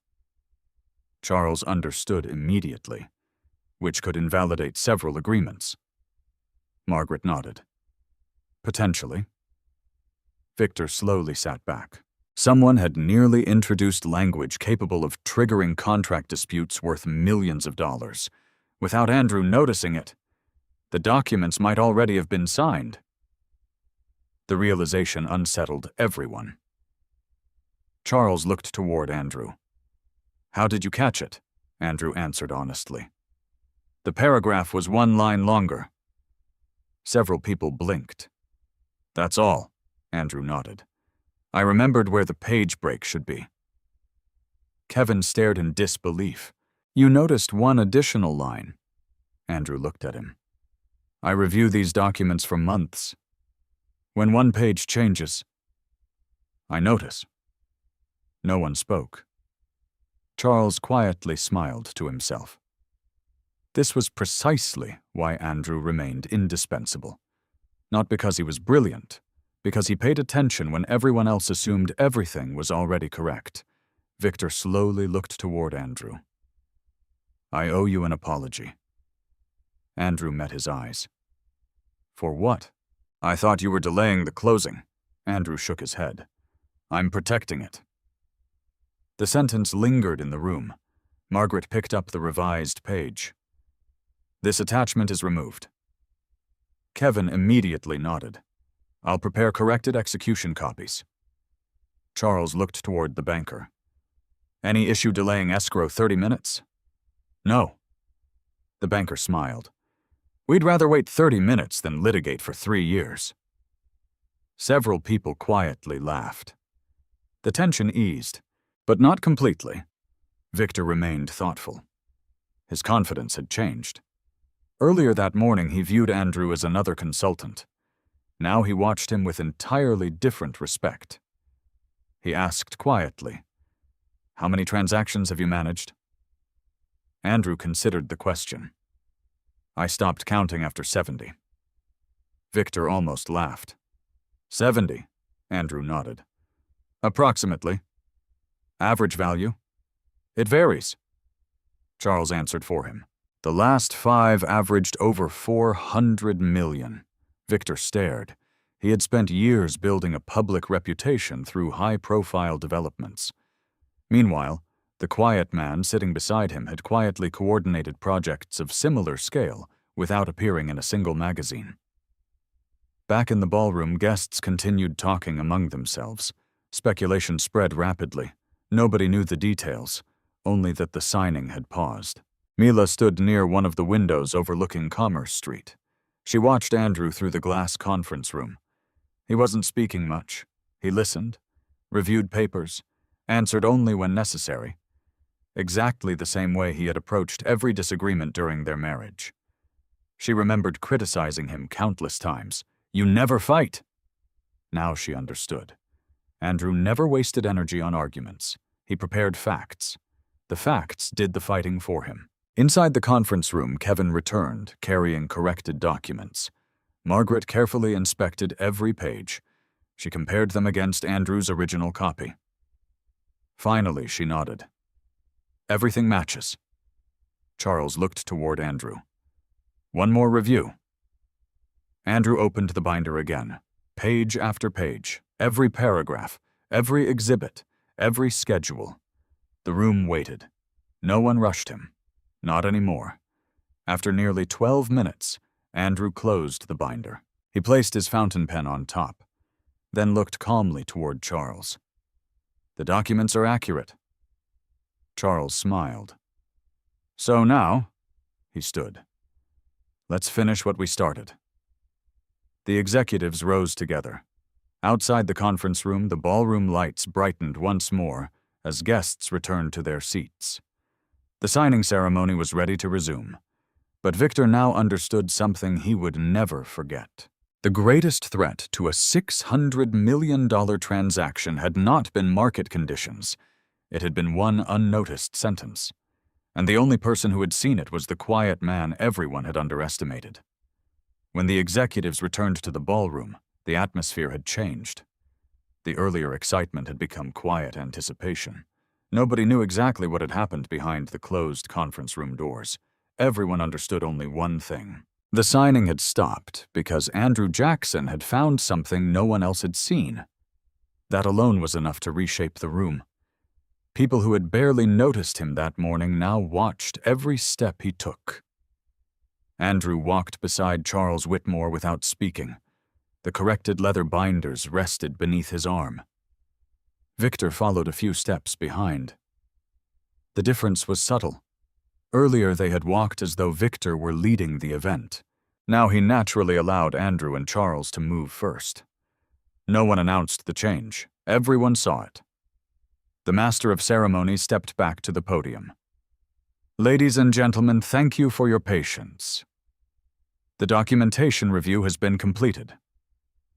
Charles understood immediately, which could invalidate several agreements. Margaret nodded. "Potentially." Victor slowly sat back. Someone had nearly introduced language capable of triggering contract disputes worth millions of dollars. Without Andrew noticing it, the documents might already have been signed. The realization unsettled everyone. Charles looked toward Andrew. "How did you catch it?" Andrew answered honestly. "The paragraph was 1 line longer." Several people blinked. "That's all," Andrew nodded. "I remembered where the page break should be." Kevin stared in disbelief. "You noticed one additional line." Andrew looked at him. "I review these documents for months. When one page changes, I notice." No one spoke. Charles quietly smiled to himself. This was precisely why Andrew remained indispensable. Not because he was brilliant, because he paid attention when everyone else assumed everything was already correct. Victor slowly looked toward Andrew. "I owe you an apology." Andrew met his eyes. "For what?" "I thought you were delaying the closing." Andrew shook his head. "I'm protecting it." The sentence lingered in the room. Margaret picked up the revised page. "This attachment is removed." Kevin immediately nodded. "I'll prepare corrected execution copies." Charles looked toward the banker. "Any issue delaying escrow 30 minutes?" "No." The banker smiled. "We'd rather wait 30 minutes than litigate for 3 years." Several people quietly laughed. The tension eased, but not completely. Victor remained thoughtful. His confidence had changed. Earlier that morning, he viewed Andrew as another consultant. Now he watched him with entirely different respect. He asked quietly, "How many transactions have you managed?" Andrew considered the question. "I stopped counting after 70. Victor almost laughed. 70, Andrew nodded. "Approximately." "Average value?" "It varies." Charles answered for him. "The last 5 averaged over 400 million. Victor stared. He had spent years building a public reputation through high-profile developments. Meanwhile, the quiet man sitting beside him had quietly coordinated projects of similar scale without appearing in a single magazine. Back in the ballroom, guests continued talking among themselves. Speculation spread rapidly. Nobody knew the details, only that the signing had paused. Mila stood near one of the windows overlooking Commerce Street. She watched Andrew through the glass conference room. He wasn't speaking much. He listened, reviewed papers, answered only when necessary. Exactly the same way he had approached every disagreement during their marriage. She remembered criticizing him countless times. "You never fight." Now she understood. Andrew never wasted energy on arguments. He prepared facts. The facts did the fighting for him. Inside the conference room, Kevin returned, carrying corrected documents. Margaret carefully inspected every page. She compared them against Andrew's original copy. Finally, she nodded. "Everything matches." Charles looked toward Andrew. "One more review." Andrew opened the binder again. Page after page, every paragraph, every exhibit, every schedule. The room waited. No one rushed him. Not anymore. After nearly 12 minutes, Andrew closed the binder. He placed his fountain pen on top, then looked calmly toward Charles. "The documents are accurate." Charles smiled. "So now," he stood, "let's finish what we started." The executives rose together. Outside the conference room, the ballroom lights brightened once more as guests returned to their seats. The signing ceremony was ready to resume, but Victor now understood something he would never forget. The greatest threat to a $600 million transaction had not been market conditions. It had been one unnoticed sentence, and the only person who had seen it was the quiet man everyone had underestimated. When the executives returned to the ballroom, the atmosphere had changed. The earlier excitement had become quiet anticipation. Nobody knew exactly what had happened behind the closed conference room doors. Everyone understood only one thing. The signing had stopped because Andrew Jackson had found something no one else had seen. That alone was enough to reshape the room. People who had barely noticed him that morning now watched every step he took. Andrew walked beside Charles Whitmore without speaking. The corrected leather binders rested beneath his arm. Victor followed a few steps behind. The difference was subtle. Earlier they had walked as though Victor were leading the event. Now he naturally allowed Andrew and Charles to move first. No one announced the change. Everyone saw it. The master of ceremonies stepped back to the podium. "Ladies and gentlemen, thank you for your patience. The documentation review has been completed.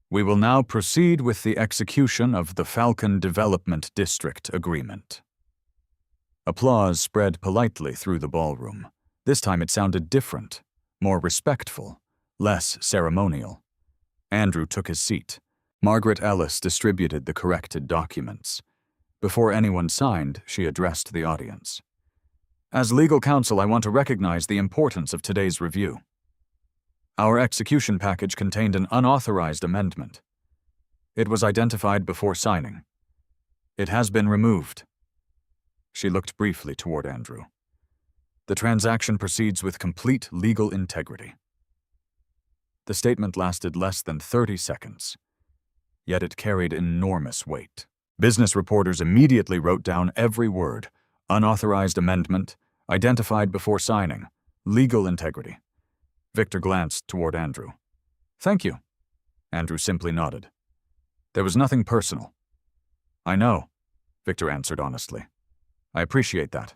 We will now proceed with the execution of the Falcon Development District Agreement." Applause spread politely through the ballroom. This time it sounded different, more respectful, less ceremonial. Andrew took his seat. Margaret Ellis distributed the corrected documents. Before anyone signed, she addressed the audience. "As legal counsel, I want to recognize the importance of today's review. Our execution package contained an unauthorized amendment. It was identified before signing. It has been removed." She looked briefly toward Andrew. "The transaction proceeds with complete legal integrity." The statement lasted less than 30 seconds, yet it carried enormous weight. Business reporters immediately wrote down every word: unauthorized amendment, identified before signing, legal integrity. Victor glanced toward Andrew. "Thank you." Andrew simply nodded. "There was nothing personal." "I know," Victor answered honestly. "I appreciate that."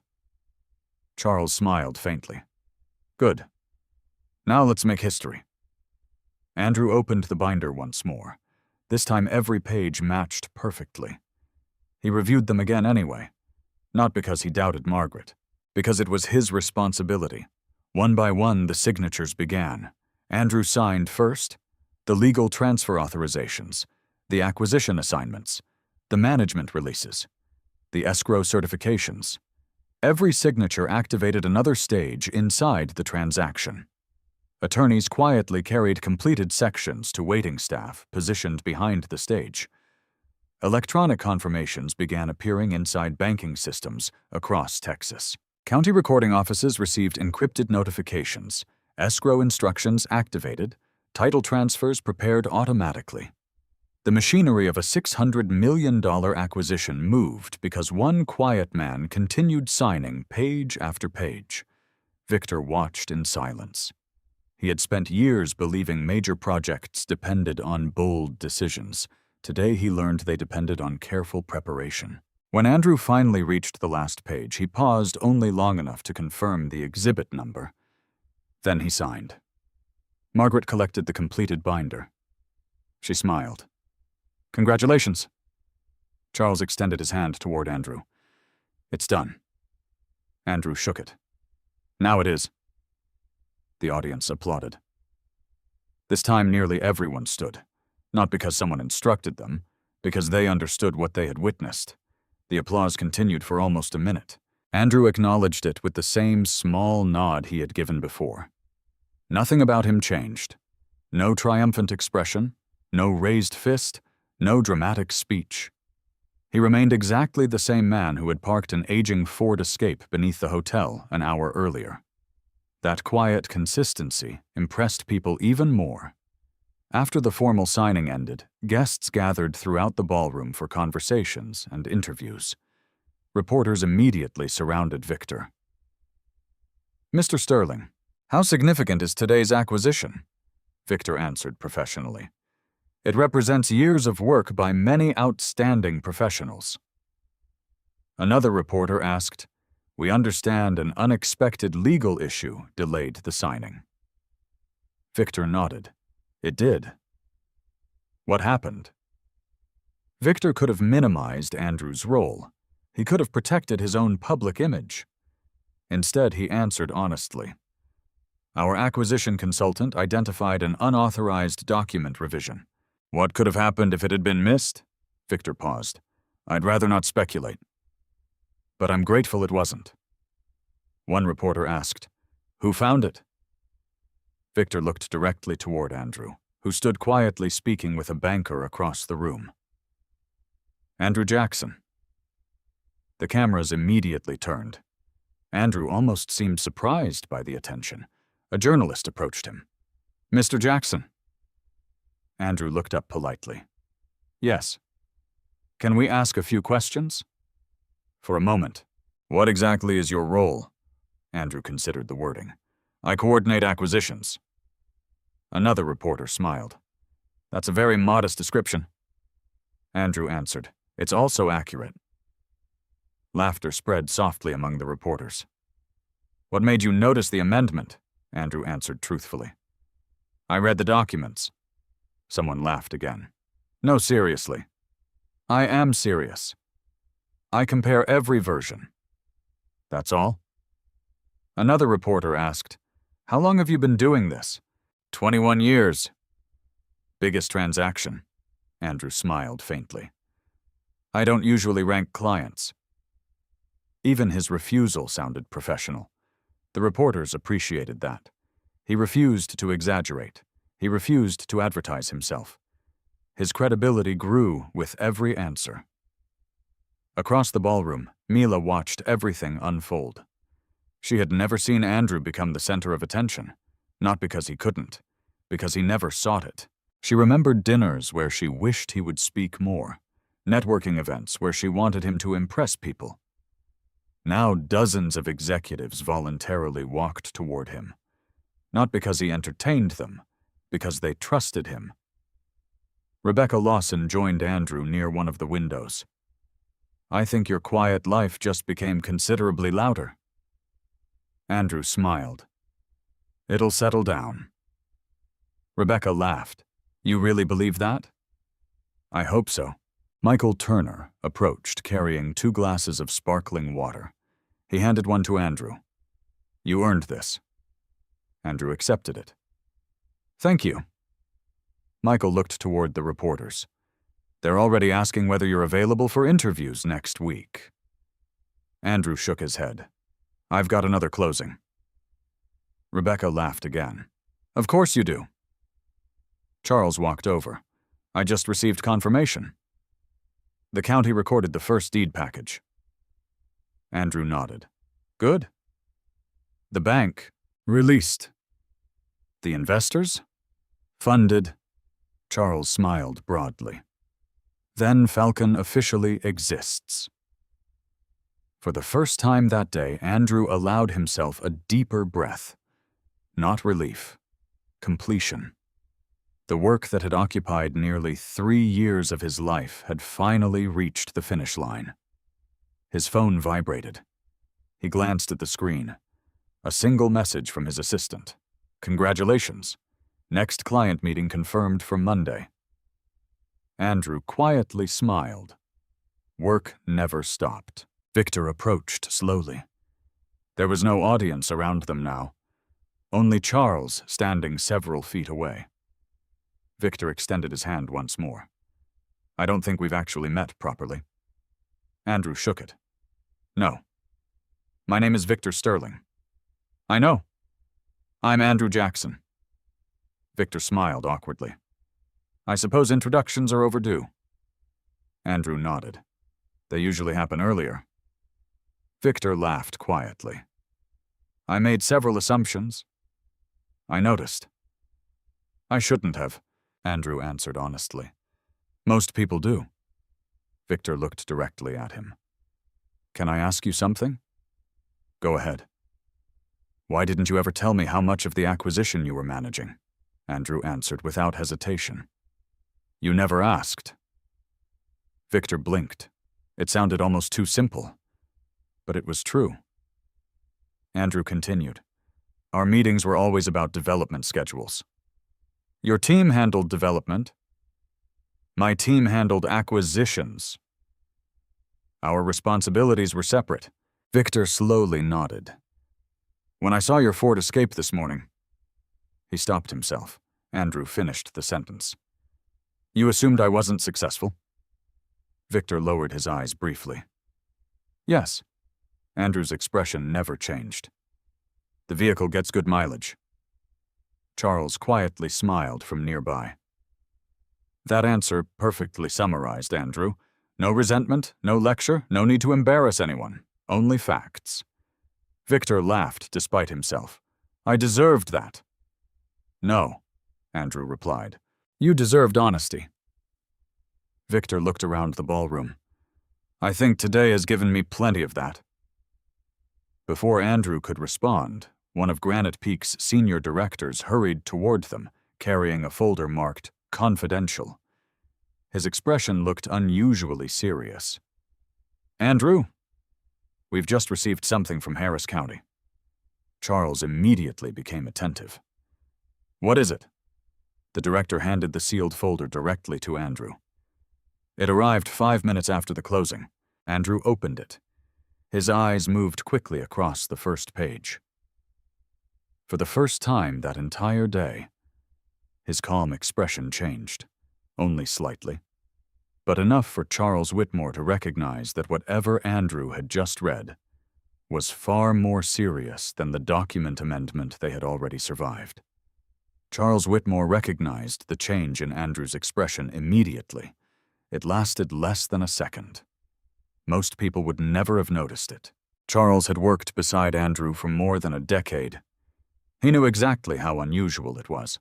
Charles smiled faintly. "Good. Now let's make history." Andrew opened the binder once more. This time every page matched perfectly. He reviewed them again anyway, not because he doubted Margaret, because it was his responsibility. One by one, the signatures began. Andrew signed first: the legal transfer authorizations, the acquisition assignments, the management releases, the escrow certifications. Every signature activated another stage inside the transaction. Attorneys quietly carried completed sections to waiting staff positioned behind the stage. Electronic confirmations began appearing inside banking systems across Texas. County recording offices received encrypted notifications, escrow instructions activated, title transfers prepared automatically. The machinery of a $600 million acquisition moved because one quiet man continued signing page after page. Victor watched in silence. He had spent years believing major projects depended on bold decisions. Today he learned they depended on careful preparation. When Andrew finally reached the last page, he paused only long enough to confirm the exhibit number. Then he signed. Margaret collected the completed binder. She smiled. "Congratulations." Charles extended his hand toward Andrew. "It's done." Andrew shook it. "Now it is." The audience applauded. This time nearly everyone stood, not because someone instructed them, because they understood what they had witnessed. The applause continued for almost a minute. Andrew acknowledged it with the same small nod he had given before. Nothing about him changed. No triumphant expression, no raised fist, no dramatic speech. He remained exactly the same man who had parked an aging Ford Escape beneath the hotel an hour earlier. That quiet consistency impressed people even more. After the formal signing ended, guests gathered throughout the ballroom for conversations and interviews. Reporters immediately surrounded Victor. "Mr. Sterling, how significant is today's acquisition?" Victor answered professionally. "It represents years of work by many outstanding professionals." Another reporter asked, "We understand an unexpected legal issue delayed the signing." Victor nodded. It did. What happened? Victor could have minimized Andrew's role. He could have protected his own public image. Instead, he answered honestly. "Our acquisition consultant identified an unauthorized document revision. What could have happened if it had been missed?" Victor paused. "I'd rather not speculate. But I'm grateful it wasn't." One reporter asked, "Who found it?" Victor looked directly toward Andrew, who stood quietly speaking with a banker across the room. "Andrew Jackson." The cameras immediately turned. Andrew almost seemed surprised by the attention. A journalist approached him. "Mr. Jackson." Andrew looked up politely. "Yes. Can we ask a few questions?" "For a moment. What exactly is your role?" Andrew considered the wording. "I coordinate acquisitions." Another reporter smiled. "That's a very modest description." Andrew answered, "It's also accurate." Laughter spread softly among the reporters. "What made you notice the amendment?" Andrew answered truthfully. "I read the documents." Someone laughed again. "No, seriously." "I am serious. I compare every version." "That's all?" Another reporter asked, "How long have you been doing this?" 21 years. "Biggest transaction?" Andrew smiled faintly. "I don't usually rank clients." Even his refusal sounded professional. The reporters appreciated that. He refused to exaggerate. He refused to advertise himself. His credibility grew with every answer. Across the ballroom, Mila watched everything unfold. She had never seen Andrew become the center of attention, not because he couldn't, because he never sought it. She remembered dinners where she wished he would speak more, networking events where she wanted him to impress people. Now dozens of executives voluntarily walked toward him, not because he entertained them, because they trusted him. Rebecca Lawson joined Andrew near one of the windows. "I think your quiet life just became considerably louder." Andrew smiled. "It'll settle down." Rebecca laughed. "You really believe that?" "I hope so." Michael Turner approached carrying 2 glasses of sparkling water. He handed one to Andrew. "You earned this." Andrew accepted it. "Thank you." Michael looked toward the reporters. "They're already asking whether you're available for interviews next week." Andrew shook his head. "I've got another closing." Rebecca laughed again. "Of course you do." Charles walked over. "I just received confirmation." "The county recorded the first deed package." Andrew nodded. "Good." "The bank released." "The investors funded." Charles smiled broadly. "Then Falcon officially exists." For the first time that day, Andrew allowed himself a deeper breath. Not relief. Completion. The work that had occupied nearly 3 years of his life had finally reached the finish line. His phone vibrated. He glanced at the screen. A single message from his assistant. "Congratulations. Next client meeting confirmed for Monday." Andrew quietly smiled. Work never stopped. Victor approached slowly. There was no audience around them now. Only Charles standing several feet away. Victor extended his hand once more. "I don't think we've actually met properly." Andrew shook it. "No. My name is Victor Sterling." "I know. I'm Andrew Jackson." Victor smiled awkwardly. "I suppose introductions are overdue." Andrew nodded. They usually happen earlier. Victor laughed quietly. I made several assumptions. I noticed. I shouldn't have, Andrew answered honestly. Most people do. Victor looked directly at him. Can I ask you something? Go ahead. Why didn't you ever tell me how much of the acquisition you were managing? Andrew answered without hesitation. You never asked. Victor blinked. It sounded almost too simple. But it was true. Andrew continued. Our meetings were always about development schedules. Your team handled development. My team handled acquisitions. Our responsibilities were separate. Victor slowly nodded. When I saw your Ford Escape this morning. He stopped himself. Andrew finished the sentence. You assumed I wasn't successful? Victor lowered his eyes briefly. Yes. Andrew's expression never changed. The vehicle gets good mileage. Charles quietly smiled from nearby. That answer perfectly summarized, Andrew. No resentment, no lecture, no need to embarrass anyone. Only facts. Victor laughed despite himself. I deserved that. No, Andrew replied. You deserved honesty. Victor looked around the ballroom. I think today has given me plenty of that. Before Andrew could respond, one of Granite Peak's senior directors hurried toward them, carrying a folder marked Confidential. His expression looked unusually serious. Andrew, we've just received something from Harris County. Charles immediately became attentive. What is it? The director handed the sealed folder directly to Andrew. It arrived 5 minutes after the closing. Andrew opened it. His eyes moved quickly across the first page. For the first time that entire day, his calm expression changed, only slightly, but enough for Charles Whitmore to recognize that whatever Andrew had just read was far more serious than the document amendment they had already survived. Charles Whitmore recognized the change in Andrew's expression immediately. It lasted less than a second. Most people would never have noticed it. Charles had worked beside Andrew for more than a decade. He knew exactly how unusual it was.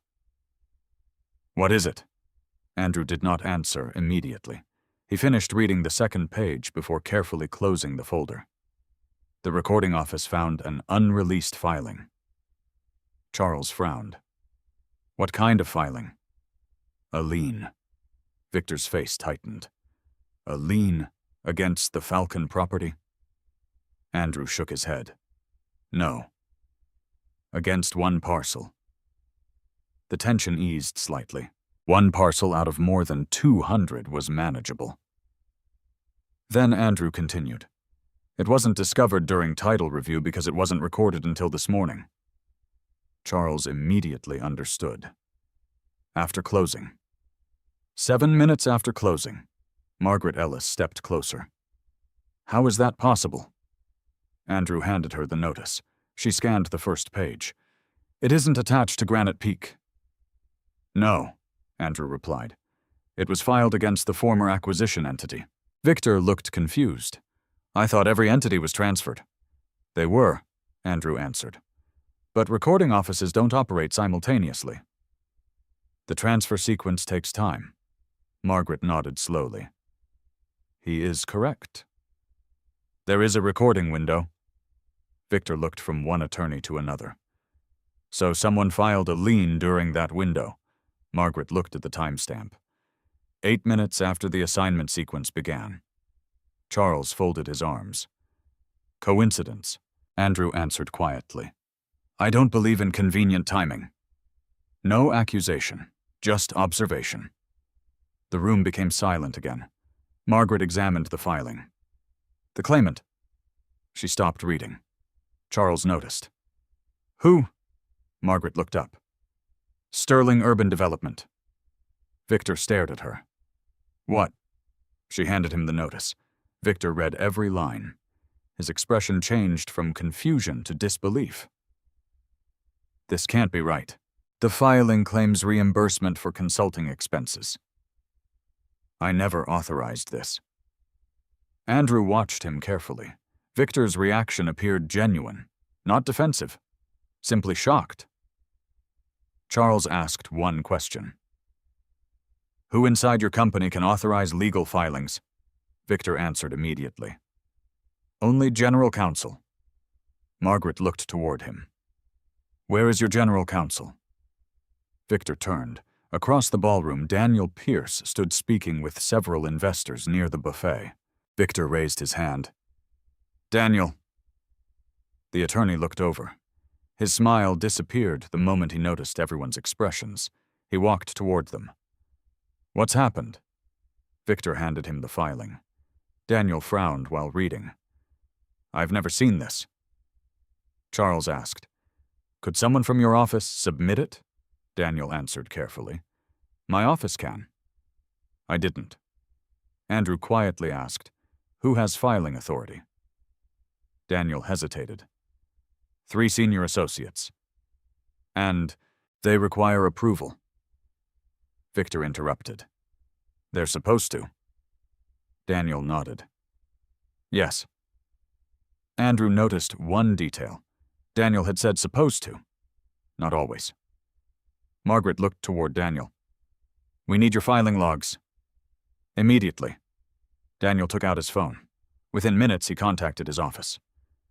What is it? Andrew did not answer immediately. He finished reading the second page before carefully closing the folder. The recording office found an unreleased filing. Charles frowned. What kind of filing? A lien. Victor's face tightened. A lien against the Falcon property? Andrew shook his head. No. Against one parcel. The tension eased slightly. One parcel out of more than 200 was manageable. Then Andrew continued. It wasn't discovered during title review because it wasn't recorded until this morning. Charles immediately understood. After closing. 7 minutes after closing, Margaret Ellis stepped closer. How is that possible? Andrew handed her the notice. She scanned the first page. It isn't attached to Granite Peak. No, Andrew replied. It was filed against the former acquisition entity. Victor looked confused. I thought every entity was transferred. They were, Andrew answered. But recording offices don't operate simultaneously. The transfer sequence takes time. Margaret nodded slowly. He is correct. There is a recording window. Victor looked from one attorney to another. So someone filed a lien during that window. Margaret looked at the timestamp. 8 minutes after the assignment sequence began. Charles folded his arms. Coincidence, Andrew answered quietly. I don't believe in convenient timing. No accusation, just observation. The room became silent again. Margaret examined the filing. The claimant. She stopped reading. Charles noticed. Who? Margaret looked up. Sterling Urban Development. Victor stared at her. What? She handed him the notice. Victor read every line. His expression changed from confusion to disbelief. This can't be right. The filing claims reimbursement for consulting expenses. I never authorized this. Andrew watched him carefully. Victor's reaction appeared genuine, not defensive, simply shocked. Charles asked one question. "Who inside your company can authorize legal filings?" Victor answered immediately. "Only general counsel." Margaret looked toward him. "Where is your general counsel?" Victor turned. Across the ballroom, Daniel Pierce stood speaking with several investors near the buffet. Victor raised his hand. "Daniel." The attorney looked over. His smile disappeared the moment he noticed everyone's expressions. He walked toward them. "What's happened?" Victor handed him the filing. Daniel frowned while reading. "I've never seen this." Charles asked, "Could someone from your office submit it?" Daniel answered carefully. "My office can." "I didn't." Andrew quietly asked, "Who has filing authority?" Daniel hesitated. "3 senior associates. And they require approval." Victor interrupted. "They're supposed to." Daniel nodded. "Yes." Andrew noticed one detail. Daniel had said supposed to. Not always. Margaret looked toward Daniel. "We need your filing logs." "Immediately." Daniel took out his phone. Within minutes, he contacted his office.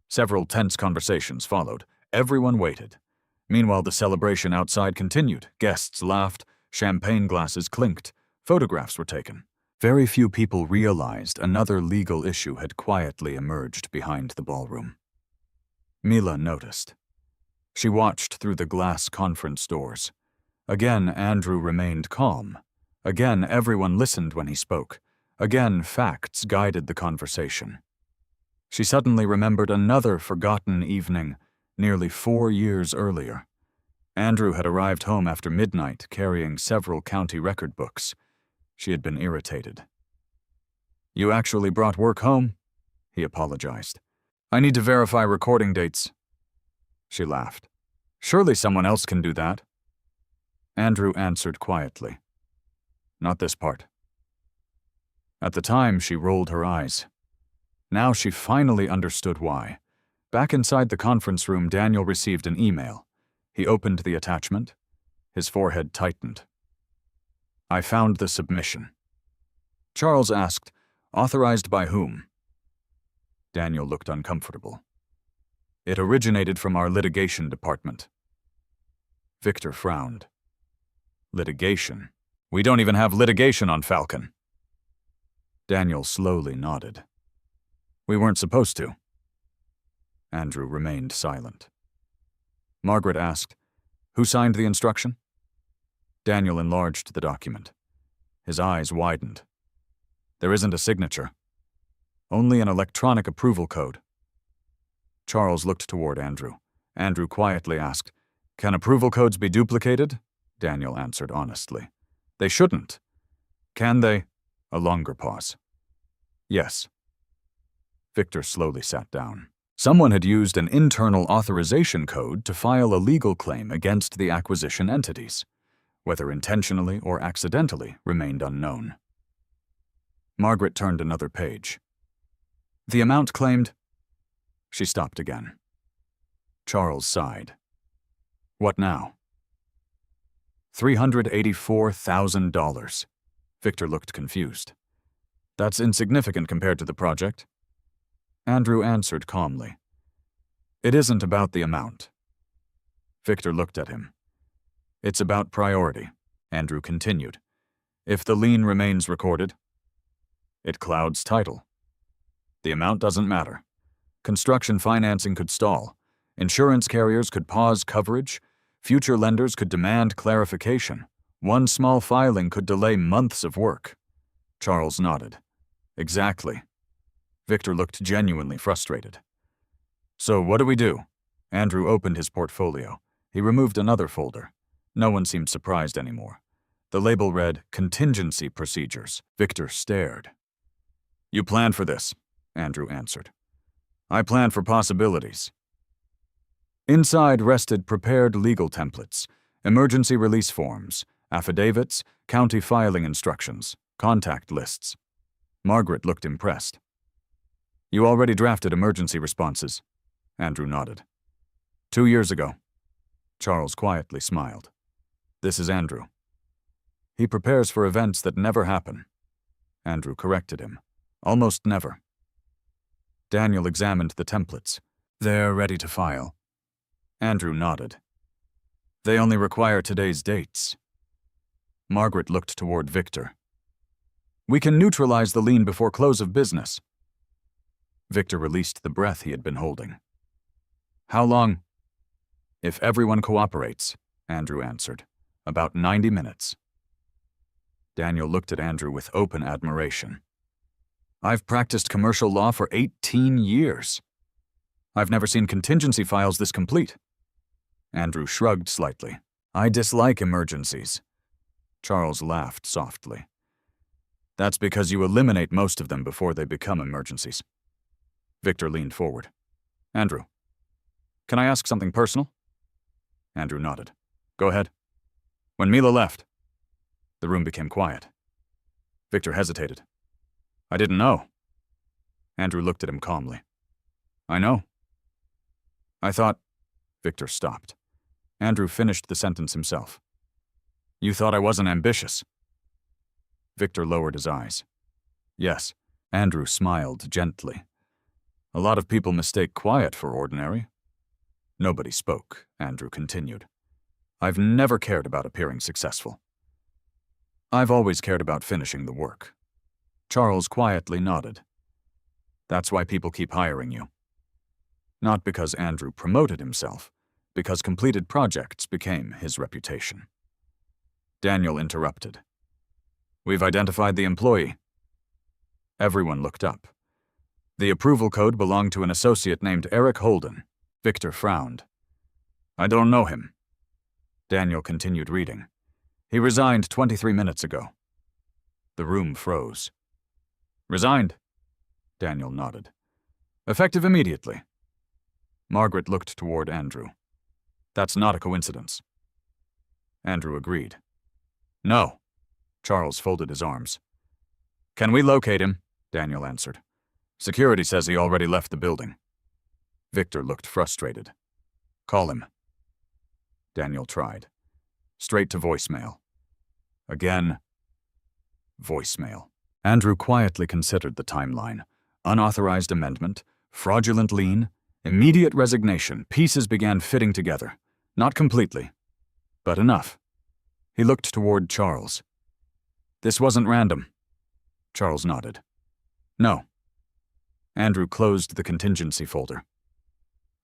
Several tense conversations followed. Everyone waited. Meanwhile, the celebration outside continued. Guests laughed, champagne glasses clinked, photographs were taken. Very few people realized another legal issue had quietly emerged behind the ballroom. Mila noticed. She watched through the glass conference doors. Again, Andrew remained calm. Again, everyone listened when he spoke. Again, facts guided the conversation. She suddenly remembered another forgotten evening, nearly 4 years earlier. Andrew had arrived home after midnight carrying several county record books. She had been irritated. "You actually brought work home?" He apologized. "I need to verify recording dates." She laughed. "Surely someone else can do that." Andrew answered quietly. "Not this part." At the time, she rolled her eyes. Now she finally understood why. Back inside the conference room, Daniel received an email. He opened the attachment. His forehead tightened. "I found the submission." Charles asked, "Authorized by whom?" Daniel looked uncomfortable. "It originated from our litigation department." Victor frowned. "Litigation? We don't even have litigation on Falcon." Daniel slowly nodded. "We weren't supposed to." Andrew remained silent. Margaret asked, "Who signed the instruction?" Daniel enlarged the document. His eyes widened. "There isn't a signature. Only an electronic approval code." Charles looked toward Andrew. Andrew quietly asked, "Can approval codes be duplicated?" Daniel answered honestly. "They shouldn't." "Can they?" A longer pause. "Yes." Victor slowly sat down. Someone had used an internal authorization code to file a legal claim against the acquisition entities. Whether intentionally or accidentally remained unknown. Margaret turned another page. "The amount claimed—" She stopped again. Charles sighed. "What now?" $384,000. Victor looked confused. "That's insignificant compared to the project." Andrew answered calmly. "It isn't about the amount." Victor looked at him. "It's about priority," Andrew continued. "If the lien remains recorded, it clouds title. The amount doesn't matter. Construction financing could stall. Insurance carriers could pause coverage. Future lenders could demand clarification. One small filing could delay months of work." Charles nodded. "Exactly." Victor looked genuinely frustrated. "So what do we do?" Andrew opened his portfolio. He removed another folder. No one seemed surprised anymore. The label read, "Contingency Procedures." Victor stared. "You planned for this," Andrew answered. "I planned for possibilities." Inside rested prepared legal templates, emergency release forms, affidavits, county filing instructions, contact lists. Margaret looked impressed. You already drafted emergency responses. Andrew nodded. 2 years ago. Charles quietly smiled. This is Andrew. He prepares for events that never happen. Andrew corrected him. Almost never. Daniel examined the templates. They're ready to file. Andrew nodded. They only require today's dates. Margaret looked toward Victor. We can neutralize the lien before close of business. Victor released the breath he had been holding. How long? If everyone cooperates, Andrew answered. About 90 minutes. Daniel looked at Andrew with open admiration. I've practiced commercial law for 18 years. I've never seen contingency files this complete. Andrew shrugged slightly. I dislike emergencies. Charles laughed softly. That's because you eliminate most of them before they become emergencies. Victor leaned forward. Andrew, can I ask something personal? Andrew nodded. Go ahead. When Mila left, the room became quiet. Victor hesitated. I didn't know. Andrew looked at him calmly. I know. I thought... Victor stopped. Andrew finished the sentence himself. You thought I wasn't ambitious. Victor lowered his eyes. Yes. Andrew smiled gently. A lot of people mistake quiet for ordinary. Nobody spoke, Andrew continued. I've never cared about appearing successful. I've always cared about finishing the work. Charles quietly nodded. That's why people keep hiring you. Not because Andrew promoted himself, because completed projects became his reputation. Daniel interrupted. We've identified the employee. Everyone looked up. The approval code belonged to an associate named Eric Holden. Victor frowned. I don't know him. Daniel continued reading. He resigned 23 minutes ago. The room froze. Resigned? Daniel nodded. Effective immediately. Margaret looked toward Andrew. That's not a coincidence. Andrew agreed. No. Charles folded his arms. Can we locate him? Daniel answered. Security says he already left the building. Victor looked frustrated. Call him. Daniel tried. Straight to voicemail. Again. Voicemail. Andrew quietly considered the timeline. Unauthorized amendment, fraudulent lien, immediate resignation. Pieces began fitting together. Not completely, but enough. He looked toward Charles. This wasn't random. Charles nodded. No. Andrew closed the contingency folder.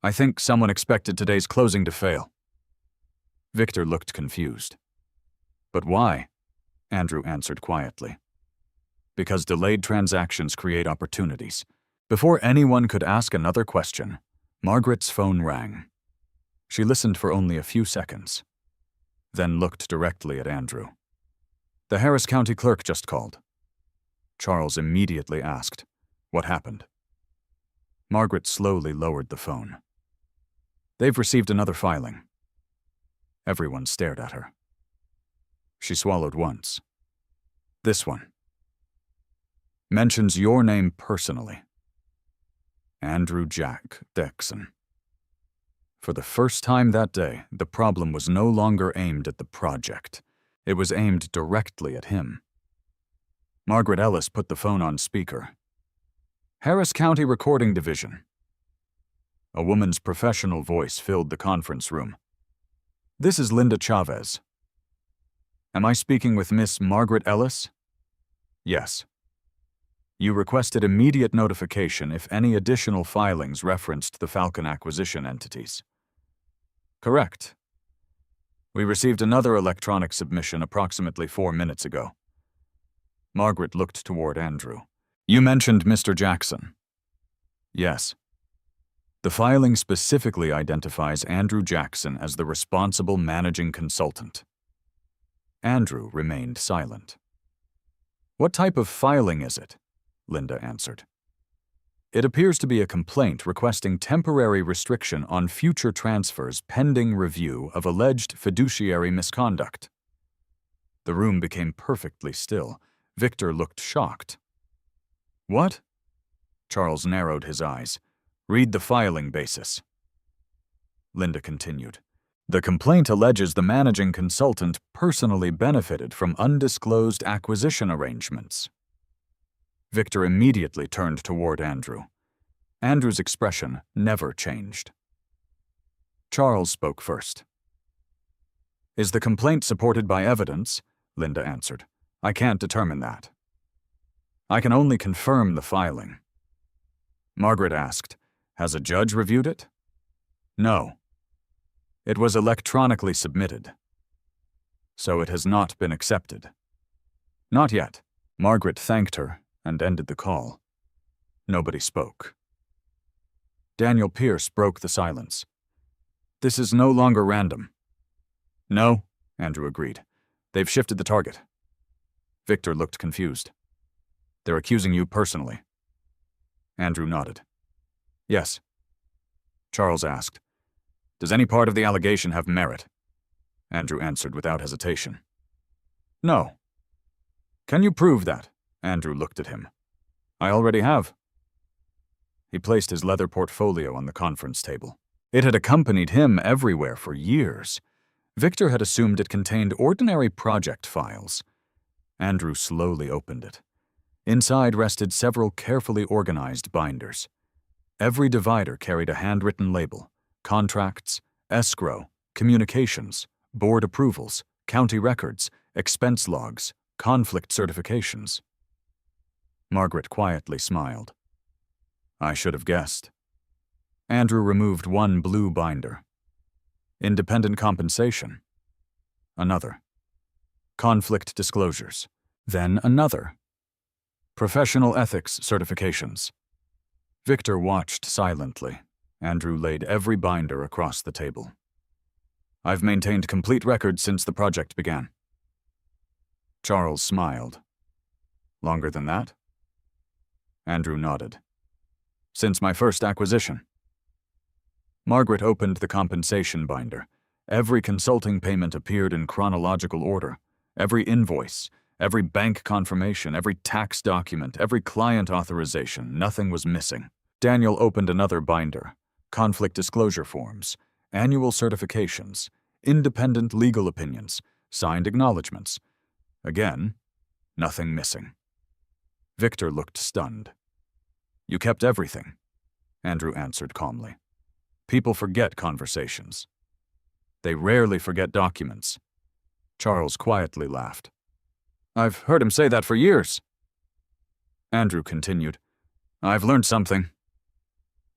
I think someone expected today's closing to fail. Victor looked confused. But why? Andrew answered quietly. Because delayed transactions create opportunities. Before anyone could ask another question, Margaret's phone rang. She listened for only a few seconds, then looked directly at Andrew. The Harris County clerk just called. Charles immediately asked, what happened? Margaret slowly lowered the phone. They've received another filing. Everyone stared at her. She swallowed once. This one. Mentions your name personally. Andrew Jack Dexon. For the first time that day, the problem was no longer aimed at the project. It was aimed directly at him. Margaret Ellis put the phone on speaker. Harris County Recording Division. A woman's professional voice filled the conference room. This is Linda Chavez. Am I speaking with Miss Margaret Ellis? Yes. You requested immediate notification if any additional filings referenced the Falcon acquisition entities. Correct. We received another electronic submission approximately 4 minutes ago. Margaret looked toward Andrew. You mentioned Mr. Jackson. Yes. The filing specifically identifies Andrew Jackson as the responsible managing consultant. Andrew remained silent. What type of filing is it? Linda answered. It appears to be a complaint requesting temporary restriction on future transfers pending review of alleged fiduciary misconduct. The room became perfectly still. Victor looked shocked. What? Charles narrowed his eyes. Read the filing basis. Linda continued. The complaint alleges the managing consultant personally benefited from undisclosed acquisition arrangements. Victor immediately turned toward Andrew. Andrew's expression never changed. Charles spoke first. Is the complaint supported by evidence? Linda answered. I can't determine that. I can only confirm the filing. Margaret asked, Has a judge reviewed it? No. It was electronically submitted. So it has not been accepted. Not yet. Margaret thanked her and ended the call. Nobody spoke. Daniel Pierce broke the silence. This is no longer random. No, Andrew agreed. They've shifted the target. Victor looked confused. They're accusing you personally. Andrew nodded. Yes. Charles asked, Does any part of the allegation have merit? Andrew answered without hesitation. No. Can you prove that? Andrew looked at him. I already have. He placed his leather portfolio on the conference table. It had accompanied him everywhere for years. Victor had assumed it contained ordinary project files. Andrew slowly opened it. Inside rested several carefully organized binders. Every divider carried a handwritten label: contracts, escrow, communications, board approvals, county records, expense logs, conflict certifications. Margaret quietly smiled. I should have guessed. Andrew removed one blue binder. Independent compensation. Another. Conflict disclosures. Then another. Professional ethics certifications. Victor watched silently. Andrew laid every binder across the table. I've maintained complete records since the project began. Charles smiled. Longer than that? Andrew nodded. Since my first acquisition. Margaret opened the compensation binder. Every consulting payment appeared in chronological order. Every invoice, every bank confirmation, every tax document, every client authorization, nothing was missing. Daniel opened another binder. Conflict disclosure forms, annual certifications, independent legal opinions, signed acknowledgments. Again, nothing missing. Victor looked stunned. You kept everything, Andrew answered calmly. People forget conversations. They rarely forget documents. Charles quietly laughed. I've heard him say that for years. Andrew continued. I've learned something.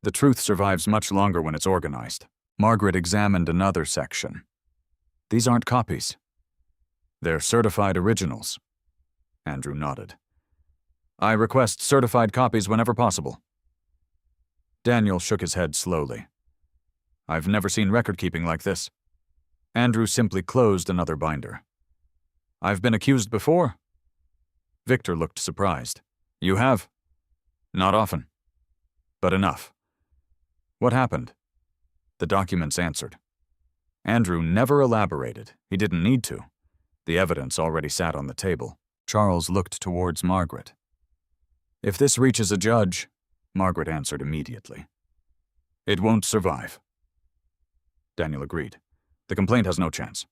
The truth survives much longer when it's organized. Margaret examined another section. These aren't copies. They're certified originals. Andrew nodded. I request certified copies whenever possible. Daniel shook his head slowly. I've never seen record-keeping like this. Andrew simply closed another binder. I've been accused before. Victor looked surprised. You have? Not often. But enough. What happened? The documents answered. Andrew never elaborated. He didn't need to. The evidence already sat on the table. Charles looked towards Margaret. If this reaches a judge, Margaret answered immediately. It won't survive. Daniel agreed. The complaint has no chance.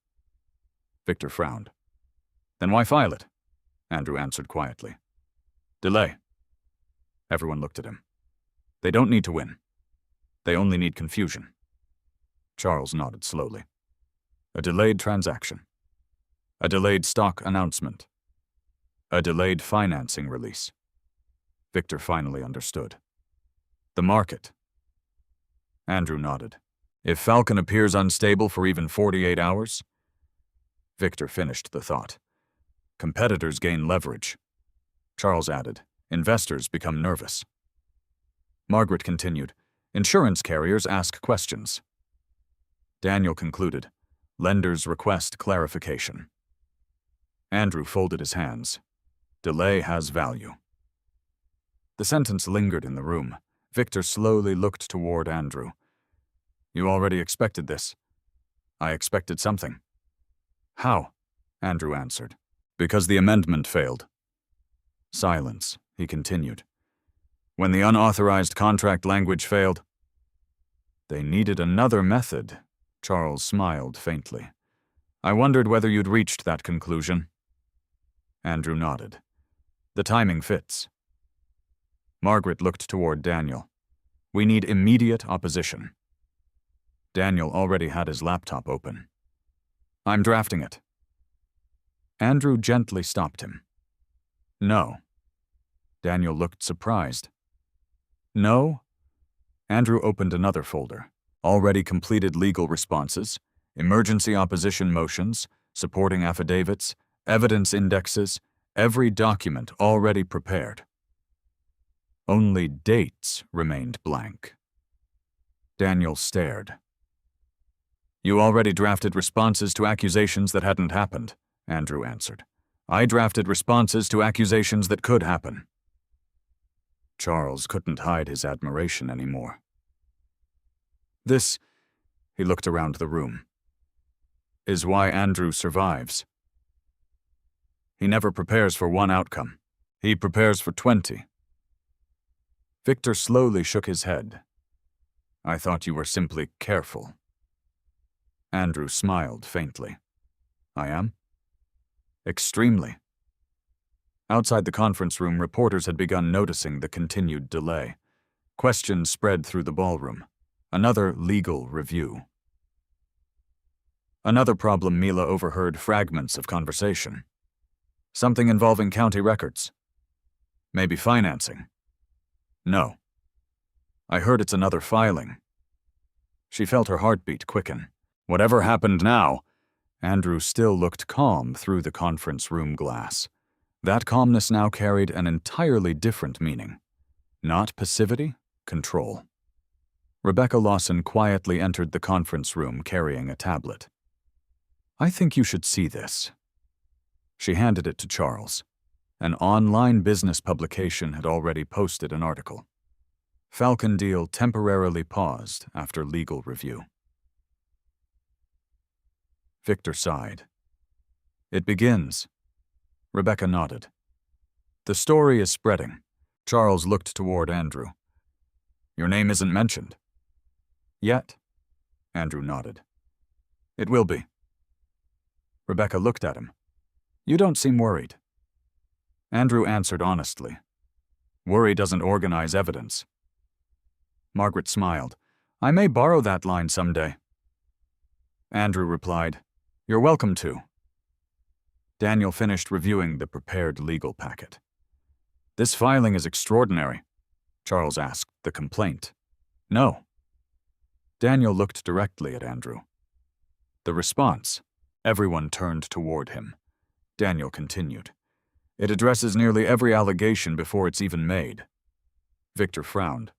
Victor frowned. Then why file it? Andrew answered quietly. Delay. Everyone looked at him. They don't need to win. They only need confusion. Charles nodded slowly. A delayed transaction. A delayed stock announcement. A delayed financing release. Victor finally understood. The market. Andrew nodded. If Falcon appears unstable for even 48 hours? Victor finished the thought. Competitors gain leverage. Charles added, investors become nervous. Margaret continued, insurance carriers ask questions. Daniel concluded, lenders request clarification. Andrew folded his hands. Delay has value. The sentence lingered in the room. Victor slowly looked toward Andrew. You already expected this. I expected something. How? Andrew answered. Because the amendment failed. Silence, he continued. When the unauthorized contract language failed? They needed another method. Charles smiled faintly. I wondered whether you'd reached that conclusion. Andrew nodded. The timing fits. Margaret looked toward Daniel. We need immediate opposition. Daniel already had his laptop open. I'm drafting it. Andrew gently stopped him. No. Daniel looked surprised. No? Andrew opened another folder. Already completed legal responses, emergency opposition motions, supporting affidavits, evidence indexes, every document already prepared. Only dates remained blank. Daniel stared. You already drafted responses to accusations that hadn't happened, Andrew answered. I drafted responses to accusations that could happen. Charles couldn't hide his admiration anymore. This, he looked around the room, is why Andrew survives. He never prepares for one outcome. He prepares for 20. Victor slowly shook his head. I thought you were simply careful. Andrew smiled faintly. I am? Extremely. Outside the conference room, reporters had begun noticing the continued delay. Questions spread through the ballroom. Another legal review. Another problem, Mila overheard fragments of conversation. Something involving county records. Maybe financing. No. I heard it's another filing. She felt her heartbeat quicken. Whatever happened now, Andrew still looked calm through the conference room glass. That calmness now carried an entirely different meaning. Not passivity, control. Rebecca Lawson quietly entered the conference room carrying a tablet. I think you should see this. She handed it to Charles. An online business publication had already posted an article. Falcon deal temporarily paused after legal review. Victor sighed. It begins. Rebecca nodded. The story is spreading. Charles looked toward Andrew. Your name isn't mentioned. Yet? Andrew nodded. It will be. Rebecca looked at him. You don't seem worried. Andrew answered honestly. Worry doesn't organize evidence. Margaret smiled. I may borrow that line someday. Andrew replied, You're welcome to. Daniel finished reviewing the prepared legal packet. This filing is extraordinary, Charles asked the complaint. No. Daniel looked directly at Andrew. The response. Everyone turned toward him. Daniel continued. It addresses nearly every allegation before it's even made. Victor frowned.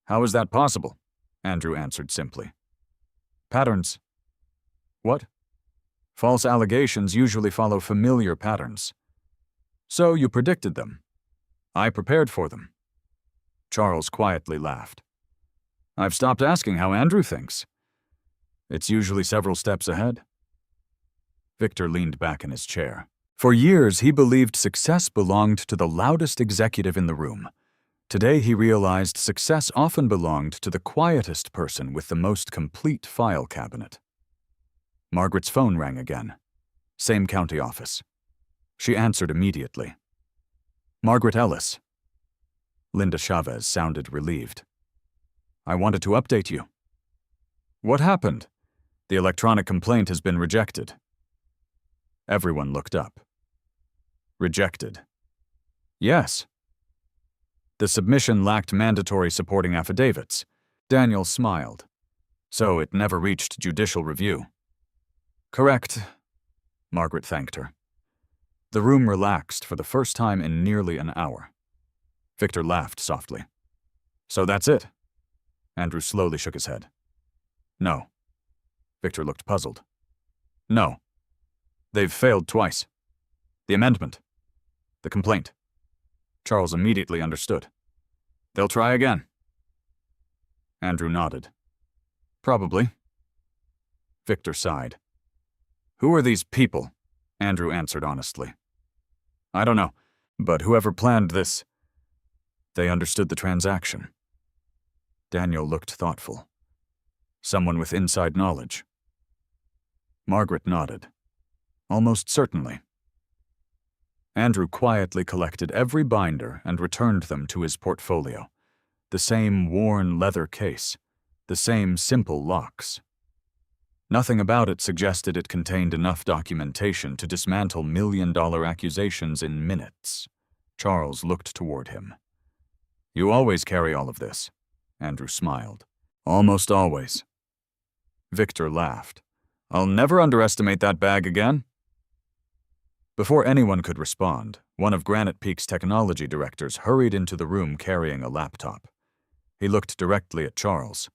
How is that possible? Andrew answered simply. Patterns. What? False allegations usually follow familiar patterns. So you predicted them. I prepared for them. Charles quietly laughed. I've stopped asking how Andrew thinks. It's usually several steps ahead. Victor leaned back in his chair. For years, he believed success belonged to the loudest executive in the room. Today, he realized success often belonged to the quietest person with the most complete file cabinet. Margaret's phone rang again. Same county office. She answered immediately. Margaret Ellis. Linda Chavez sounded relieved. I wanted to update you. What happened? The electronic complaint has been rejected. Everyone looked up. Rejected. Yes. The submission lacked mandatory supporting affidavits. Daniel smiled. So it never reached judicial review. Correct. Margaret thanked her. The room relaxed for the first time in nearly an hour. Victor laughed softly. So that's it? Andrew slowly shook his head. No. Victor looked puzzled. No. They've failed twice. The amendment. The complaint. Charles immediately understood. They'll try again. Andrew nodded. Probably. Victor sighed. Who are these people? Andrew answered honestly. I don't know, but whoever planned this, They understood the transaction. Daniel looked thoughtful. Someone with inside knowledge. Margaret nodded. Almost certainly. Andrew quietly collected every binder and returned them to his portfolio. The same worn leather case, the same simple locks. Nothing about it suggested it contained enough documentation to dismantle million-dollar accusations in minutes. Charles looked toward him. "You always carry all of this," Andrew smiled. "Almost always." Victor laughed. "I'll never underestimate that bag again." Before anyone could respond, one of Granite Peak's technology directors hurried into the room carrying a laptop. He looked directly at Charles.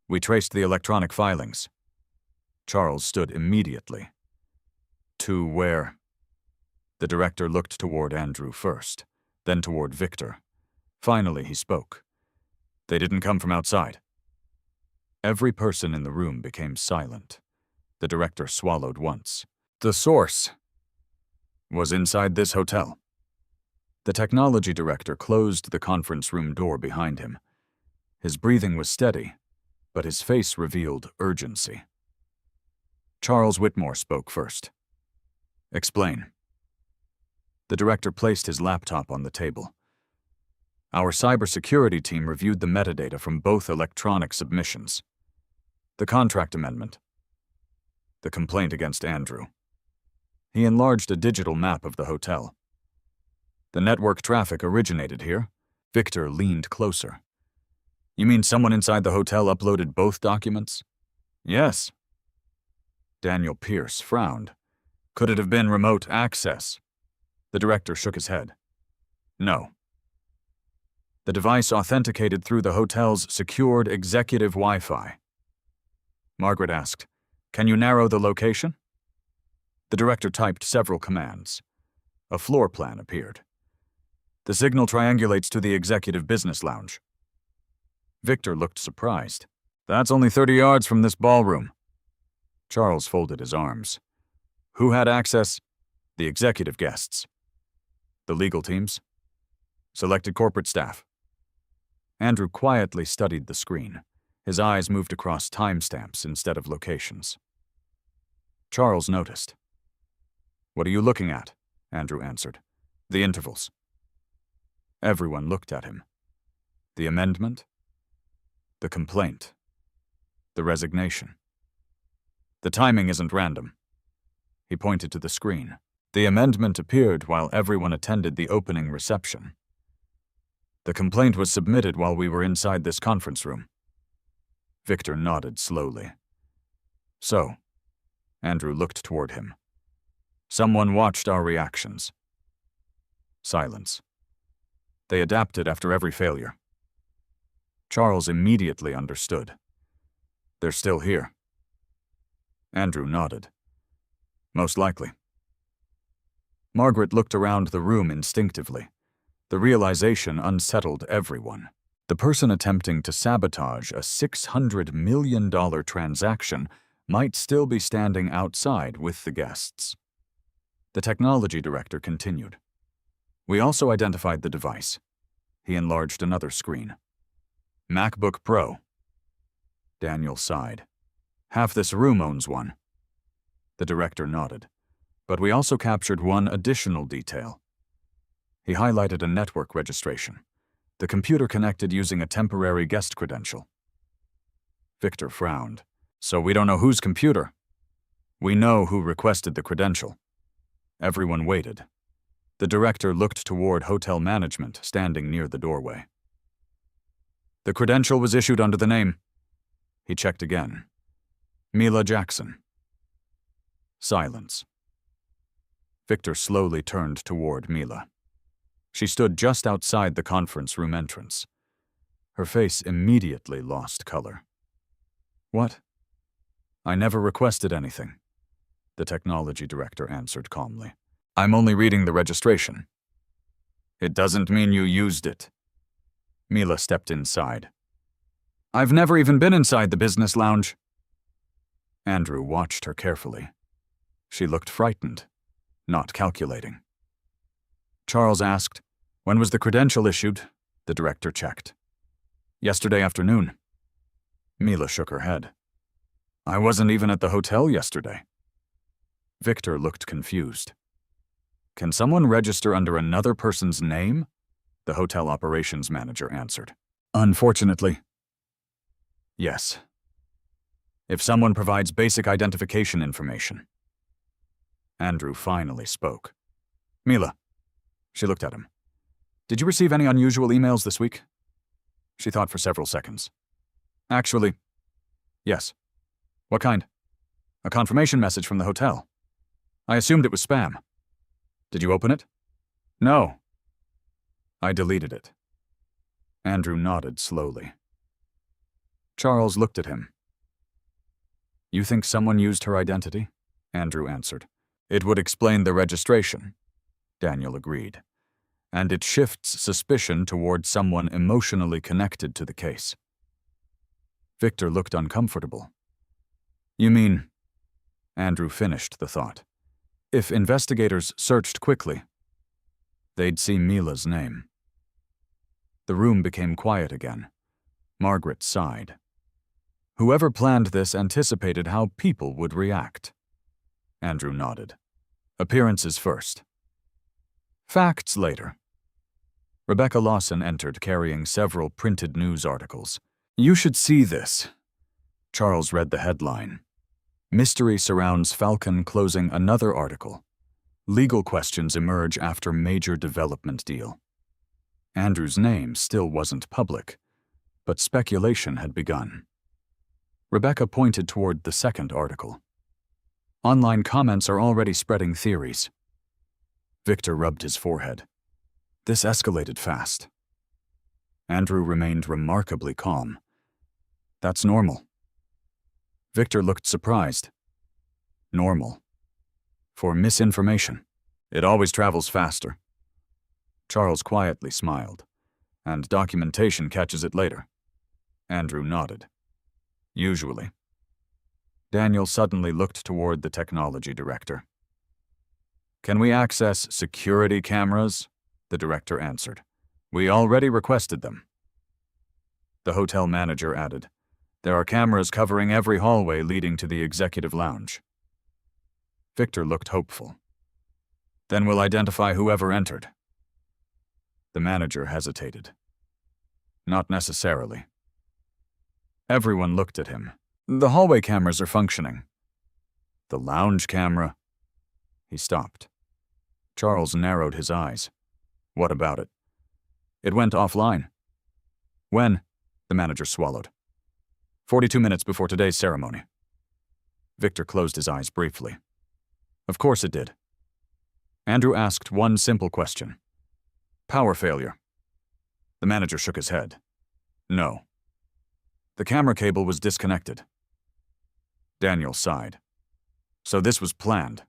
"We traced the electronic filings." Charles stood immediately. "To where?" The director looked toward Andrew first, then toward Victor. Finally, he spoke. "They didn't come from outside." Every person in the room became silent. The director swallowed once. "The source was inside this hotel." The technology director closed the conference room door behind him. His breathing was steady, but his face revealed urgency. Charles Whitmore spoke first. "Explain." The director placed his laptop on the table. "Our cybersecurity team reviewed the metadata from both electronic submissions. The contract amendment. The complaint against Andrew." He enlarged a digital map of the hotel. "The network traffic originated here." Victor leaned closer. "You mean someone inside the hotel uploaded both documents?" "Yes." Daniel Pierce frowned. "Could it have been remote access?" The director shook his head. "No." "The device authenticated through the hotel's secured executive Wi-Fi." Margaret asked, "Can you narrow the location?" The director typed several commands. A floor plan appeared. "The signal triangulates to the executive business lounge." Victor looked surprised. "That's only 30 yards from this ballroom." Charles folded his arms. "Who had access?" "The executive guests." "The legal teams?" "Selected corporate staff." Andrew quietly studied the screen. His eyes moved across timestamps instead of locations. Charles noticed. "What are you looking at?" Andrew answered. "The intervals." Everyone looked at him. The amendment? The complaint? The resignation? "The timing isn't random." He pointed to the screen. The amendment appeared while everyone attended the opening reception. "The complaint was submitted while we were inside this conference room." Victor nodded slowly. "So," Andrew looked toward him. "Someone watched our reactions." Silence. "They adapted after every failure." Charles immediately understood. "They're still here." Andrew nodded. "Most likely." Margaret looked around the room instinctively. The realization unsettled everyone. The person attempting to sabotage a $600 million transaction might still be standing outside with the guests. The technology director continued. "We also identified the device." He enlarged another screen. "MacBook Pro." Daniel sighed. "Half this room owns one." The director nodded. "But we also captured one additional detail." He highlighted a network registration. The computer connected using a temporary guest credential. Victor frowned. "So we don't know whose computer?" "We know who requested the credential." Everyone waited. The director looked toward hotel management standing near the doorway. "The credential was issued under the name." He checked again. "Mila Jackson." Silence. Victor slowly turned toward Mila. She stood just outside the conference room entrance. Her face immediately lost color. "What?" "I never requested anything," the technology director answered calmly. "I'm only reading the registration." "It doesn't mean you used it." Mila stepped inside. "I've never even been inside the business lounge." Andrew watched her carefully. She looked frightened, not calculating. Charles asked, "When was the credential issued? The director checked. Yesterday afternoon. Mila shook her head. I wasn't even at the hotel yesterday. Victor looked confused. Can someone register under another person's name? The hotel operations manager answered. Unfortunately, yes. If someone provides basic identification information. Andrew finally spoke. Mila. She looked at him. Did you receive any unusual emails this week? She thought for several seconds. Actually, yes. What kind? A confirmation message from the hotel. I assumed it was spam. Did you open it? No. I deleted it. Andrew nodded slowly. Charles looked at him. You think someone used her identity? Andrew answered. It would explain the registration. Daniel agreed. And it shifts suspicion toward someone emotionally connected to the case. Victor looked uncomfortable. You mean? Andrew finished the thought. If investigators searched quickly, they'd see Mila's name. The room became quiet again. Margaret sighed. Whoever planned this anticipated how people would react. Andrew nodded. Appearances first. Facts later. Rebecca Lawson entered carrying several printed news articles. You should see this. Charles read the headline. Mystery surrounds Falcon closing another article. Legal questions emerge after major development deal. Andrew's name still wasn't public, but speculation had begun. Rebecca pointed toward the second article. Online comments are already spreading theories. Victor rubbed his forehead. This escalated fast. Andrew remained remarkably calm. That's normal. Victor looked surprised. Normal. For misinformation, it always travels faster. Charles quietly smiled, and documentation catches it later. Andrew nodded. Usually. Daniel suddenly looked toward the technology director. Can we access security cameras? The director answered. We already requested them. The hotel manager added, there are cameras covering every hallway leading to the executive lounge. Victor looked hopeful. Then we'll identify whoever entered. The manager hesitated. Not necessarily. Everyone looked at him. The hallway cameras are functioning. The lounge camera? He stopped. Charles narrowed his eyes. What about it? It went offline. When? The manager swallowed. 42 minutes before today's ceremony. Victor closed his eyes briefly. Of course it did. Andrew asked one simple question. Power failure. The manager shook his head. No. The camera cable was disconnected. Daniel sighed. So this was planned.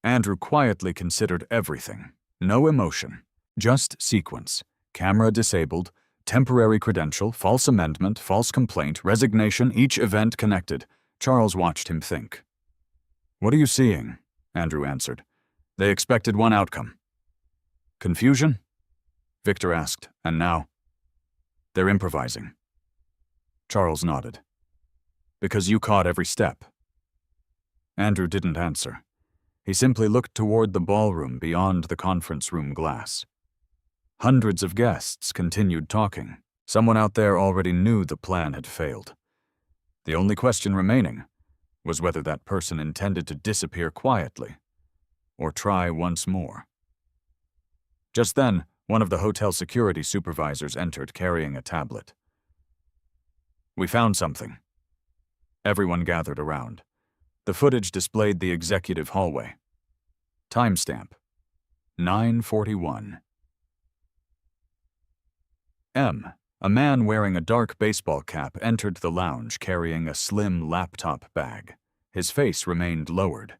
Andrew quietly considered everything. No emotion. Just sequence. Camera disabled. Temporary credential, false amendment, false complaint, resignation, each event connected. Charles watched him think. What are you seeing? Andrew answered. They expected one outcome. Confusion? Victor asked, and now? They're improvising. Charles nodded. Because you caught every step. Andrew didn't answer. He simply looked toward the ballroom beyond the conference room glass. Hundreds of guests continued talking. Someone out there already knew the plan had failed. The only question remaining was whether that person intended to disappear quietly or try once more. Just then, one of the hotel security supervisors entered carrying a tablet. We found something. Everyone gathered around. The footage displayed the executive hallway. Timestamp: 9:41. M. A man wearing a dark baseball cap entered the lounge carrying a slim laptop bag. His face remained lowered.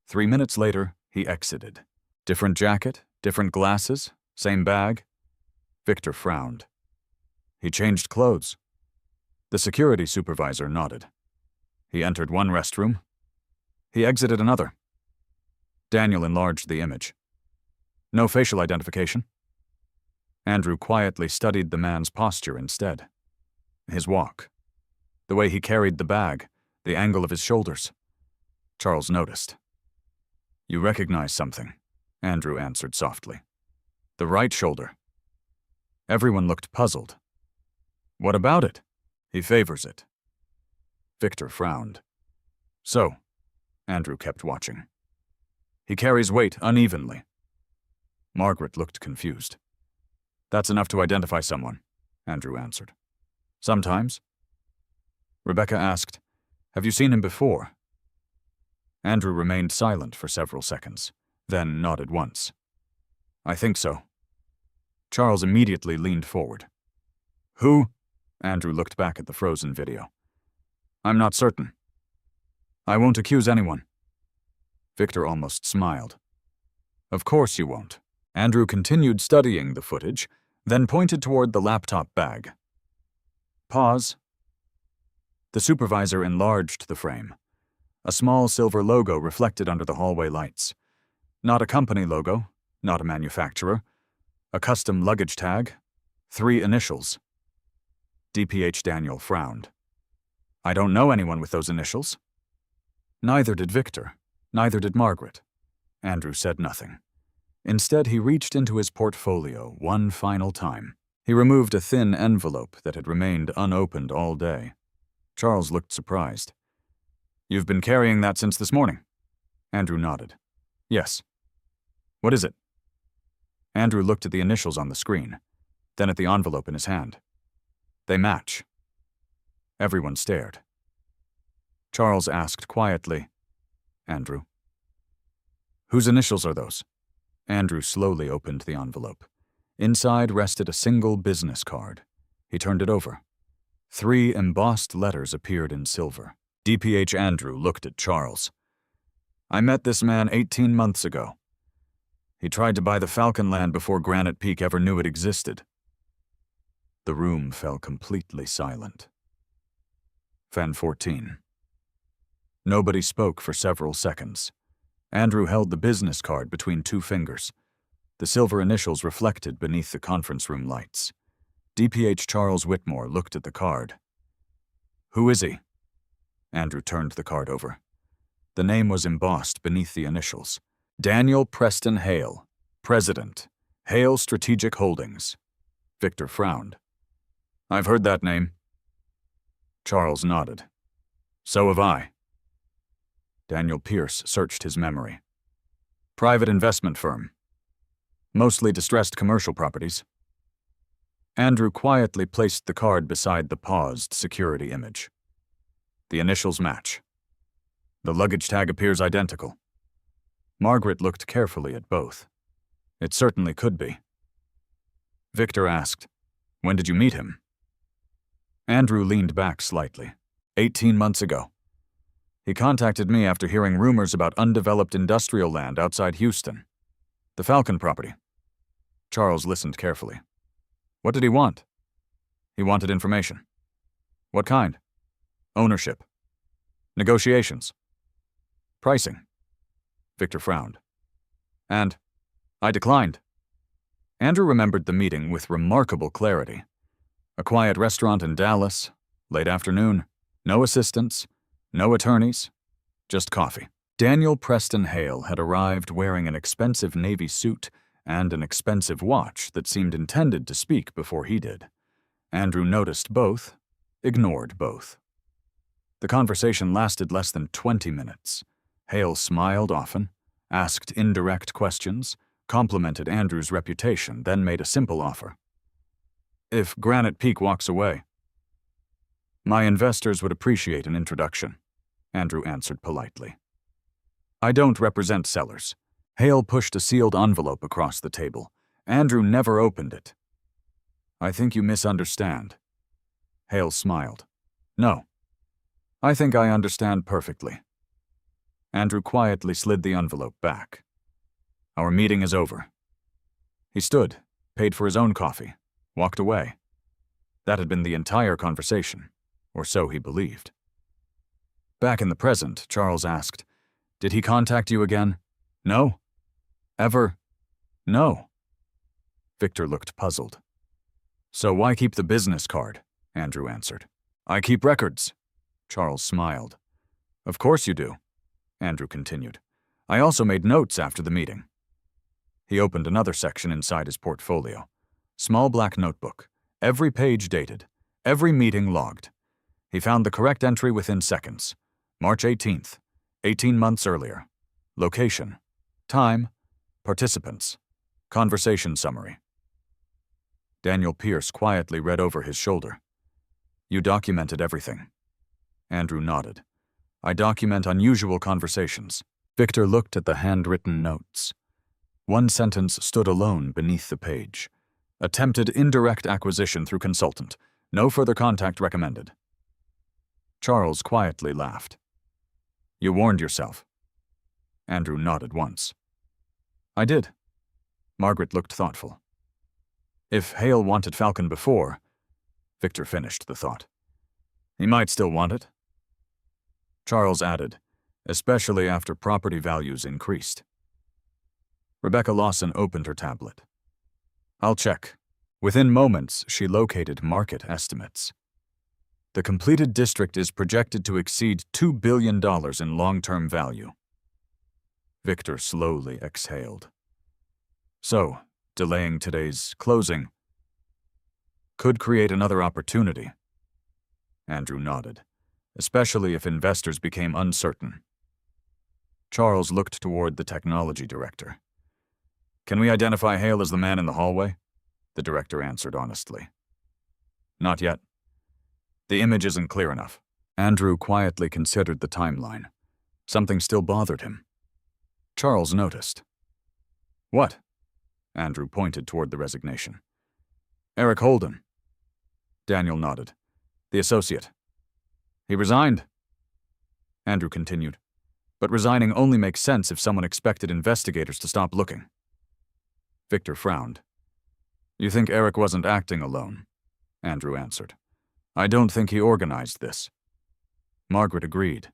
3 minutes later, he exited. Different jacket, different glasses, same bag. Victor frowned. He changed clothes. The security supervisor nodded. He entered one restroom. He exited another. Daniel enlarged the image. No facial identification. Andrew quietly studied the man's posture instead. His walk. The way he carried the bag, the angle of his shoulders. Charles noticed. "You recognize something," Andrew answered softly. "The right shoulder." Everyone looked puzzled. "What about it?" "He favors it." Victor frowned. "So," Andrew kept watching. "He carries weight unevenly." Margaret looked confused. "That's enough to identify someone," Andrew answered. "Sometimes." Rebecca asked, "Have you seen him before?" Andrew remained silent for several seconds, then nodded once. "I think so." Charles immediately leaned forward. "Who?" Andrew looked back at the frozen video. "I'm not certain." "I won't accuse anyone." Victor almost smiled. "Of course you won't." Andrew continued studying the footage, then pointed toward the laptop bag. "Pause." The supervisor enlarged the frame. A small silver logo reflected under the hallway lights. Not a company logo, not a manufacturer. A custom luggage tag. 3 initials. DPH Daniel frowned. "I don't know anyone with those initials." Neither did Victor. Neither did Margaret. Andrew said nothing. Instead, he reached into his portfolio one final time. He removed a thin envelope that had remained unopened all day. Charles looked surprised. "You've been carrying that since this morning?" Andrew nodded. "Yes." "What is it?" Andrew looked at the initials on the screen, then at the envelope in his hand. "They match." Everyone stared. Charles asked quietly, "Andrew?" "Whose initials are those?" Andrew slowly opened the envelope. Inside rested a single business card. He turned it over. 3 embossed letters appeared in silver. DPH Andrew looked at Charles. "I met this man 18 months ago. He tried to buy the Falcon land before Granite Peak ever knew it existed." The room fell completely silent. Fan 14. Nobody spoke for several seconds. Andrew held the business card between 2 fingers. The silver initials reflected beneath the conference room lights. DPH Charles Whitmore looked at the card. "Who is he?" Andrew turned the card over. The name was embossed beneath the initials. Daniel Preston Hale, President, Hale Strategic Holdings. Victor frowned. "I've heard that name." Charles nodded. "So have I." Daniel Pierce searched his memory. "Private investment firm. Mostly distressed commercial properties." Andrew quietly placed the card beside the paused security image. The initials match. The luggage tag appears identical. Margaret looked carefully at both. It certainly could be. Victor asked, "When did you meet him?" Andrew leaned back slightly. 18 months ago. He contacted me after hearing rumors about undeveloped industrial land outside Houston. The Falcon property. Charles listened carefully. "What did he want?" "He wanted information." "What kind?" "Ownership." "Negotiations." "Pricing." Victor frowned. "And I declined." Andrew remembered the meeting with remarkable clarity. A quiet restaurant in Dallas, late afternoon, no assistants, no attorneys, just coffee. Daniel Preston Hale had arrived wearing an expensive navy suit and an expensive watch that seemed intended to speak before he did. Andrew noticed both, ignored both. The conversation lasted less than 20 minutes. Hale smiled often, asked indirect questions, complimented Andrew's reputation, then made a simple offer. "If Granite Peak walks away." "My investors would appreciate an introduction," Andrew answered politely. "I don't represent sellers." Hale pushed a sealed envelope across the table. Andrew never opened it. "I think you misunderstand." Hale smiled. "No. I think I understand perfectly." Andrew quietly slid the envelope back. "Our meeting is over." He stood, paid for his own coffee, walked away. That had been the entire conversation, or so he believed. Back in the present, Charles asked, "Did he contact you again?" "No." "Ever?" "No." Victor looked puzzled. So why keep the business card? Andrew answered. I keep records. Charles smiled. Of course you do, Andrew continued. I also made notes after the meeting. He opened another section inside his portfolio. Small black notebook, every page dated, every meeting logged. He found the correct entry within seconds. March 18th, 18 months earlier. Location, time, participants, conversation summary. Daniel Pierce quietly read over his shoulder. You documented everything. Andrew nodded. I document unusual conversations. Victor looked at the handwritten notes. One sentence stood alone beneath the page. Attempted indirect acquisition through consultant. No further contact recommended. Charles quietly laughed. You warned yourself. Andrew nodded once. I did. Margaret looked thoughtful. If Hale wanted Falcon before, Victor finished the thought. He might still want it. Charles added, especially after property values increased. Rebecca Lawson opened her tablet. I'll check. Within moments, she located market estimates. The completed district is projected to exceed $2 billion in long-term value. Victor slowly exhaled. So, delaying today's closing could create another opportunity. Andrew nodded, especially if investors became uncertain. Charles looked toward the technology director. Can we identify Hale as the man in the hallway? The director answered honestly. Not yet. The image isn't clear enough. Andrew quietly considered the timeline. Something still bothered him. Charles noticed. What? Andrew pointed toward the resignation. Eric Holden. Daniel nodded. The associate. He resigned. Andrew continued. But resigning only makes sense if someone expected investigators to stop looking. Victor frowned. You think Eric wasn't acting alone? Andrew answered. I don't think he organized this. Margaret agreed.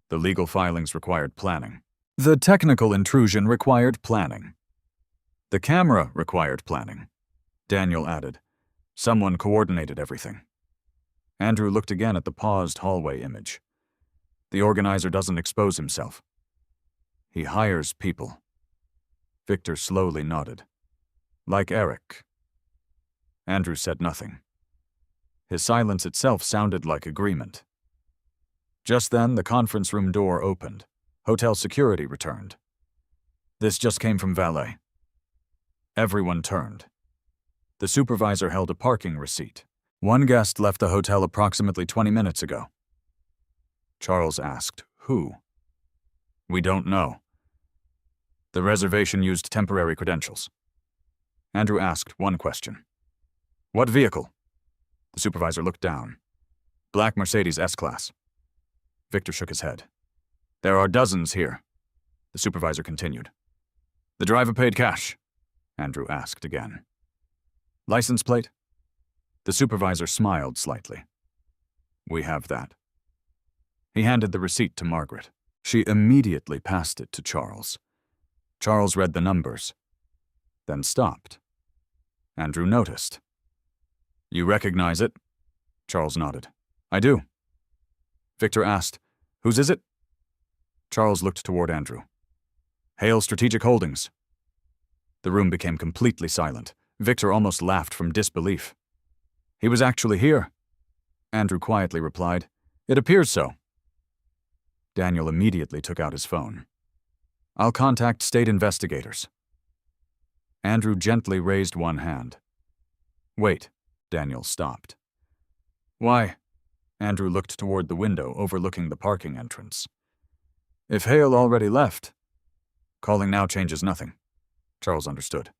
The legal filings required planning. The technical intrusion required planning. The camera required planning. Daniel added. Someone coordinated everything. Andrew looked again at the paused hallway image. The organizer doesn't expose himself. He hires people. Victor slowly nodded. Like Eric. Andrew said nothing. His silence itself sounded like agreement. Just then, the conference room door opened. Hotel security returned. This just came from valet. Everyone turned. The supervisor held a parking receipt. One guest left the hotel approximately 20 minutes ago. Charles asked, who? We don't know. The reservation used temporary credentials. Andrew asked one question. What vehicle? The supervisor looked down. Black Mercedes S-Class. Victor shook his head. There are dozens here. The supervisor continued. The driver paid cash? Andrew asked again. License plate? The supervisor smiled slightly. We have that. He handed the receipt to Margaret. She immediately passed it to Charles. Charles read the numbers, then stopped. Andrew noticed. You recognize it? Charles nodded. I do. Victor asked, whose is it? Charles looked toward Andrew. Hale Strategic Holdings. The room became completely silent. Victor almost laughed from disbelief. He was actually here. Andrew quietly replied, It appears so. Daniel immediately took out his phone. I'll contact state investigators. Andrew gently raised one hand. Wait, Daniel stopped. Why? Andrew looked toward the window overlooking the parking entrance. If Hale already left, calling now changes nothing. Charles understood.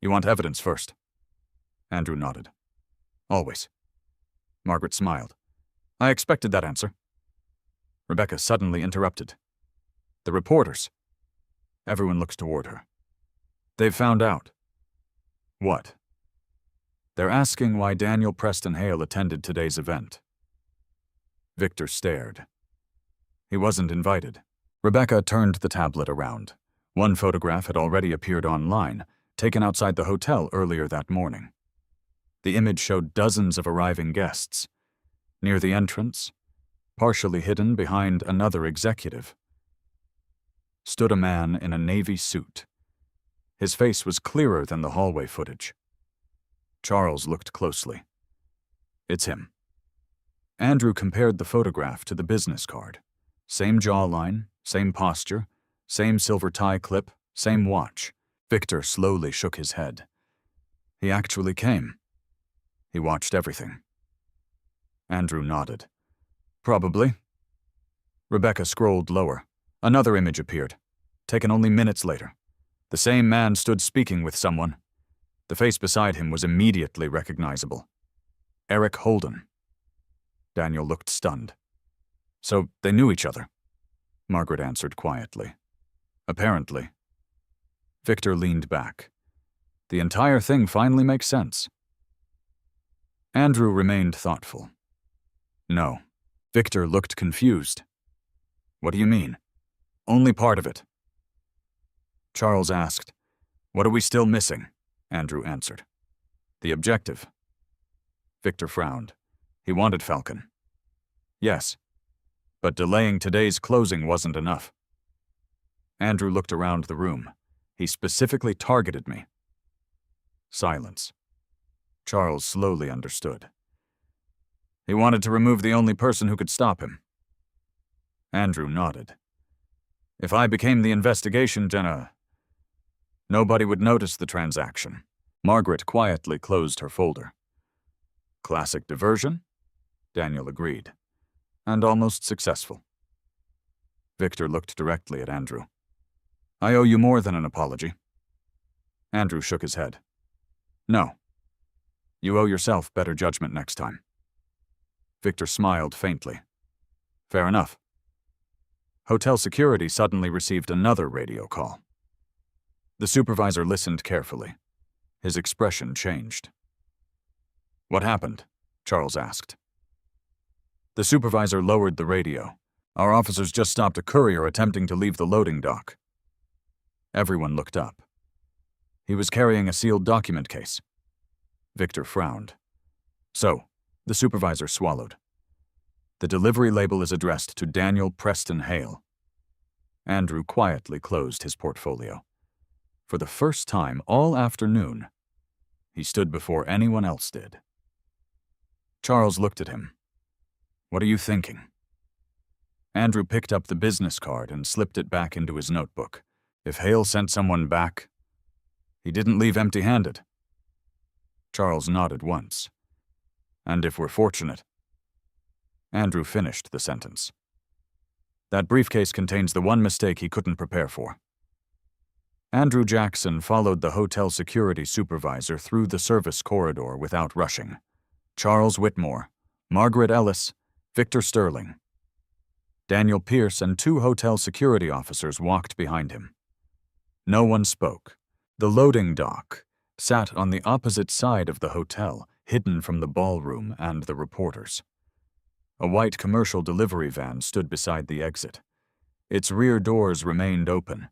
You want evidence first? Andrew nodded. Always. Margaret smiled. I expected that answer. Rebecca suddenly interrupted. The reporters. Everyone looks toward her. They've found out. What? They're asking why Daniel Preston Hale attended today's event. Victor stared. He wasn't invited. Rebecca turned the tablet around. One photograph had already appeared online. taken outside the hotel earlier that morning. The image showed dozens of arriving guests. Near the entrance, partially hidden behind another executive, stood a man in a navy suit. His face was clearer than the hallway footage. Charles looked closely. It's him. Andrew compared the photograph to the business card. Same jawline, same posture, same silver tie clip, same watch. Victor slowly shook his head. He actually came. He watched everything. Andrew nodded. Probably. Rebecca scrolled lower. Another image appeared, taken only minutes later. The same man stood speaking with someone. The face beside him was immediately recognizable. Eric Holden. Daniel looked stunned. So they knew each other, Margaret answered quietly. Apparently. Victor leaned back. The entire thing finally makes sense. Andrew remained thoughtful. No. Victor looked confused. What do you mean? Only part of it. Charles asked, What are we still missing? Andrew answered. The objective. Victor frowned. He wanted Falcon. Yes, but delaying today's closing wasn't enough. Andrew looked around the room. He specifically targeted me. Silence. Charles slowly understood. He wanted to remove the only person who could stop him. Andrew nodded. If I became the investigation, Jenna, nobody would notice the transaction. Margaret quietly closed her folder. Classic diversion? Daniel agreed. And almost successful. Victor looked directly at Andrew. I owe you more than an apology. Andrew shook his head. No. You owe yourself better judgment next time. Victor smiled faintly. Fair enough. Hotel security suddenly received another radio call. The supervisor listened carefully. His expression changed. What happened? Charles asked. The supervisor lowered the radio. Our officers just stopped a courier attempting to leave the loading dock. Everyone looked up. He was carrying a sealed document case. Victor frowned. So, the supervisor swallowed. The delivery label is addressed to Daniel Preston Hale. Andrew quietly closed his portfolio. For the first time all afternoon, he stood before anyone else did. Charles looked at him. What are you thinking? Andrew picked up the business card and slipped it back into his notebook. If Hale sent someone back, he didn't leave empty-handed. Charles nodded once. And if we're fortunate. Andrew finished the sentence. That briefcase contains the one mistake he couldn't prepare for. Andrew Jackson followed the hotel security supervisor through the service corridor without rushing. Charles Whitmore, Margaret Ellis, Victor Sterling. Daniel Pierce and 2 hotel security officers walked behind him. No one spoke. The loading dock sat on the opposite side of the hotel, hidden from the ballroom and the reporters. A white commercial delivery van stood beside the exit. Its rear doors remained open.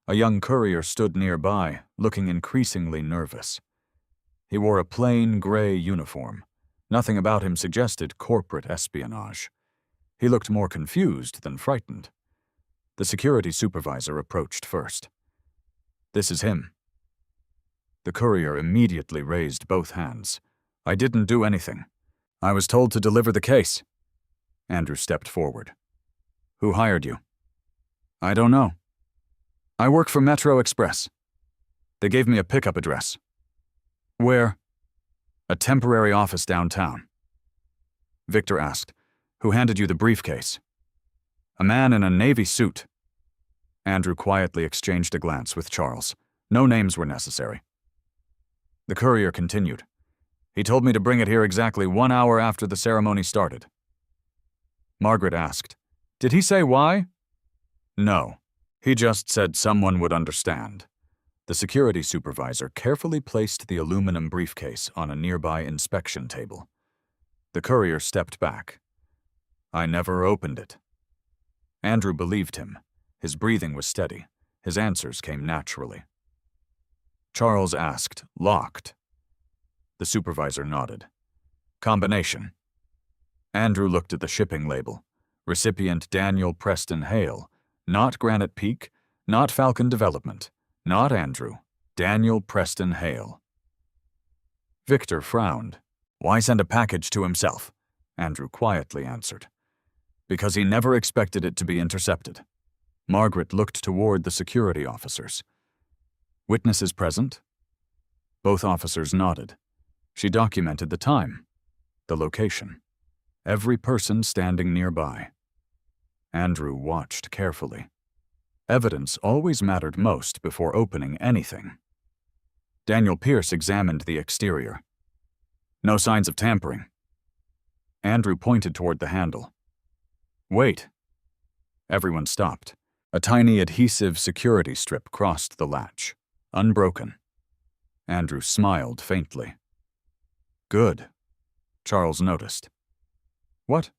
A young courier stood nearby, looking increasingly nervous. He wore a plain gray uniform. Nothing about him suggested corporate espionage. He looked more confused than frightened. The security supervisor approached first. This is him. The courier immediately raised both hands. I didn't do anything. I was told to deliver the case. Andrew stepped forward. Who hired you? I don't know. I work for Metro Express. They gave me a pickup address. Where? A temporary office downtown. Victor asked, Who handed you the briefcase? A man in a navy suit. Andrew quietly exchanged a glance with Charles. No names were necessary. The courier continued. He told me to bring it here exactly 1 hour after the ceremony started. Margaret asked, Did he say why? No. He just said someone would understand. The security supervisor carefully placed the aluminum briefcase on a nearby inspection table. The courier stepped back. I never opened it. Andrew believed him. His breathing was steady. His answers came naturally. Charles asked, locked. The supervisor nodded. Combination. Andrew looked at the shipping label. Recipient Daniel Preston Hale. Not Granite Peak, not Falcon Development, not Andrew. Daniel Preston Hale. Victor frowned. Why send a package to himself? Andrew quietly answered. Because he never expected it to be intercepted. Margaret looked toward the security officers. Witnesses present? Both officers nodded. She documented the time, the location, every person standing nearby. Andrew watched carefully. Evidence always mattered most before opening anything. Daniel Pierce examined the exterior. No signs of tampering. Andrew pointed toward the handle. Wait. Everyone stopped. A tiny adhesive security strip crossed the latch, unbroken. Andrew smiled faintly. Good, Charles noticed. What?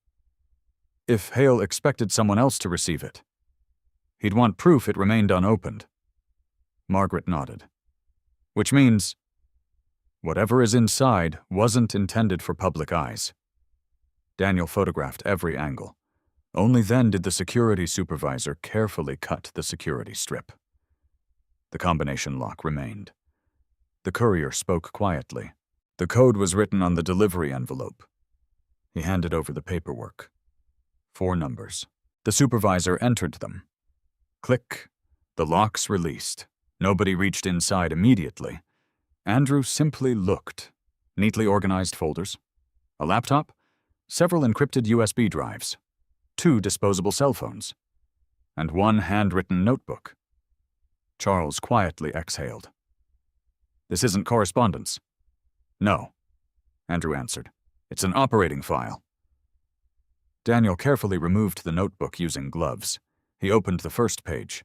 If Hale expected someone else to receive it, he'd want proof it remained unopened. Margaret nodded. Which means, whatever is inside wasn't intended for public eyes. Daniel photographed every angle. Only then did the security supervisor carefully cut the security strip. The combination lock remained. The courier spoke quietly. The code was written on the delivery envelope. He handed over the paperwork. 4 numbers. The supervisor entered them. Click. The locks released. Nobody reached inside immediately. Andrew simply looked. Neatly organized folders. A laptop. Several encrypted USB drives. 2 disposable cell phones. And 1 handwritten notebook. Charles quietly exhaled. This isn't correspondence. No, Andrew answered. It's an operating file. Daniel carefully removed the notebook using gloves. He opened the first page.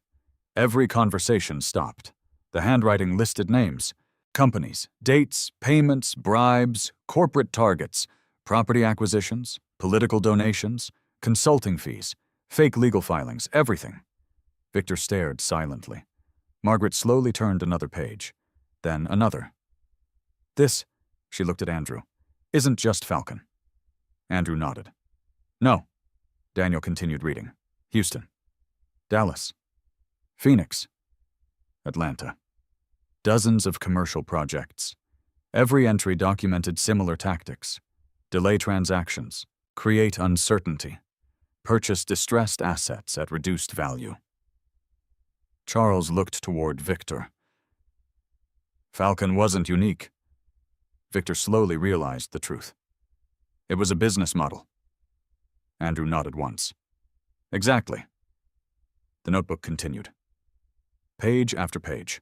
Every conversation stopped. The handwriting listed names, companies, dates, payments, bribes, corporate targets, property acquisitions, political donations, consulting fees, fake legal filings, everything. Victor stared silently. Margaret slowly turned another page, then another. This, she looked at Andrew, isn't just Falcon. Andrew nodded. No. Daniel continued reading. Houston. Dallas. Phoenix. Atlanta. Dozens of commercial projects. Every entry documented similar tactics. Delay transactions. Create uncertainty. Purchase distressed assets at reduced value. Charles looked toward Victor. Falcon wasn't unique. Victor slowly realized the truth. It was a business model. Andrew nodded once. Exactly. The notebook continued. Page after page.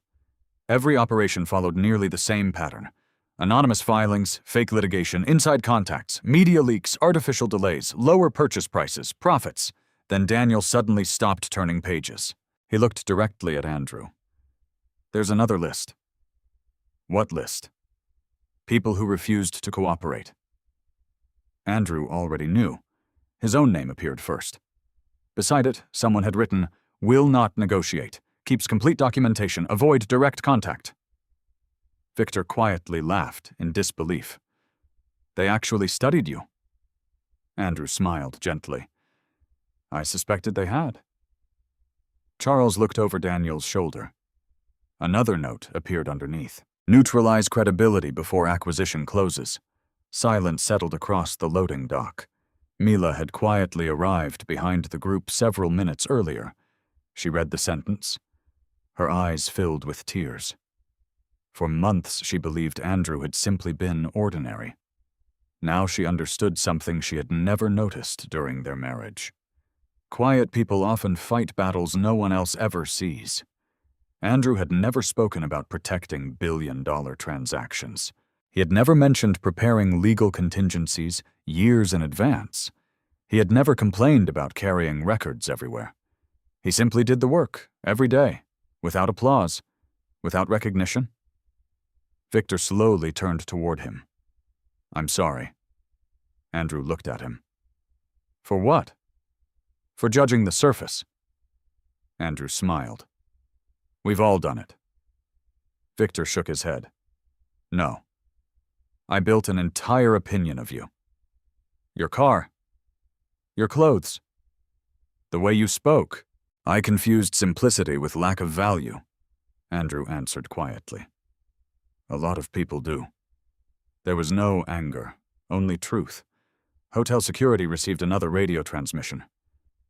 Every operation followed nearly the same pattern. Anonymous filings, fake litigation, inside contacts, media leaks, artificial delays, lower purchase prices, profits. Then Daniel suddenly stopped turning pages. He looked directly at Andrew. There's another list. What list? People who refused to cooperate. Andrew already knew. His own name appeared first. Beside it, someone had written, "Will not negotiate. Keeps complete documentation. Avoid direct contact." Victor quietly laughed in disbelief. They actually studied you. Andrew smiled gently. I suspected they had. Charles looked over Daniel's shoulder. Another note appeared underneath. Neutralize credibility before acquisition closes. Silence settled across the loading dock. Mila had quietly arrived behind the group several minutes earlier. She read the sentence. Her eyes filled with tears. For months she believed Andrew had simply been ordinary. Now she understood something she had never noticed during their marriage. Quiet people often fight battles no one else ever sees. Andrew had never spoken about protecting billion-dollar transactions. He had never mentioned preparing legal contingencies years in advance. He had never complained about carrying records everywhere. He simply did the work, every day, without applause, without recognition. Victor slowly turned toward him. I'm sorry. Andrew looked at him. For what? For judging the surface. Andrew smiled. We've all done it. Victor shook his head. No. I built an entire opinion of you. Your car. Your clothes. The way you spoke. I confused simplicity with lack of value, Andrew answered quietly. A lot of people do. There was no anger, only truth. Hotel security received another radio transmission.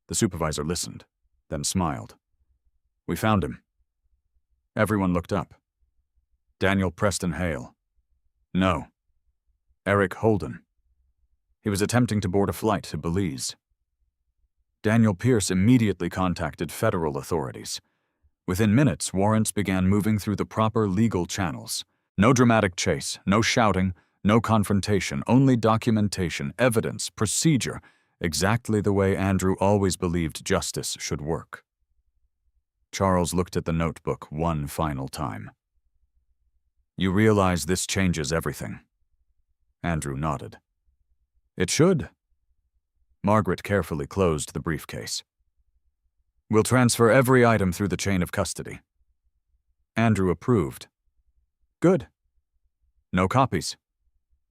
The supervisor listened, then smiled. We found him. Everyone looked up. Daniel Preston Hale. No. Eric Holden. He was attempting to board a flight to Belize. Daniel Pierce immediately contacted federal authorities. Within minutes, warrants began moving through the proper legal channels. No dramatic chase, no shouting, no confrontation, only documentation, evidence, procedure, exactly the way Andrew always believed justice should work. Charles looked at the notebook one final time. You realize this changes everything. Andrew nodded. It should. Margaret carefully closed the briefcase. We'll transfer every item through the chain of custody. Andrew approved. Good. No copies.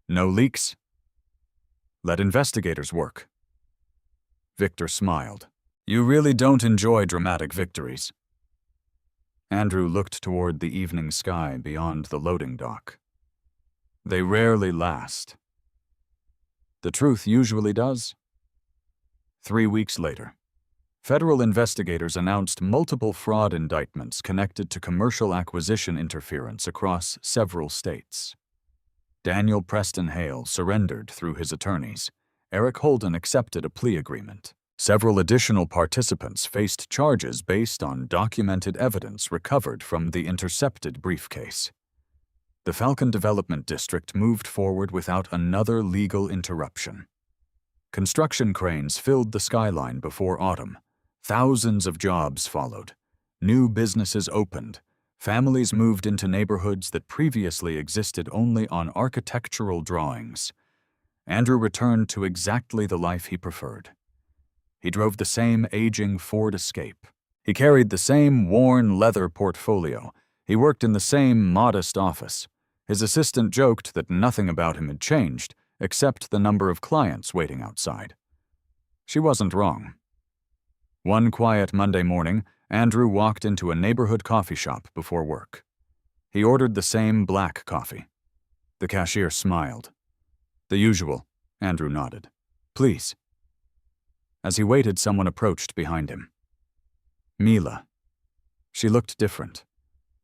No leaks. Let investigators work. Victor smiled. You really don't enjoy dramatic victories. Andrew looked toward the evening sky beyond the loading dock. They rarely last. The truth usually does. 3 weeks later, federal investigators announced multiple fraud indictments connected to commercial acquisition interference across several states. Daniel Preston Hale surrendered through his attorneys. Eric Holden accepted a plea agreement. Several additional participants faced charges based on documented evidence recovered from the intercepted briefcase. The Falcon Development District moved forward without another legal interruption. Construction cranes filled the skyline before autumn. Thousands of jobs followed. New businesses opened. Families moved into neighborhoods that previously existed only on architectural drawings. Andrew returned to exactly the life he preferred. He drove the same aging Ford Escape. He carried the same worn leather portfolio. He worked in the same modest office. His assistant joked that nothing about him had changed, except the number of clients waiting outside. She wasn't wrong. One quiet Monday morning, Andrew walked into a neighborhood coffee shop before work. He ordered the same black coffee. The cashier smiled. The usual, Andrew nodded. Please. As he waited, someone approached behind him. Mila. She looked different,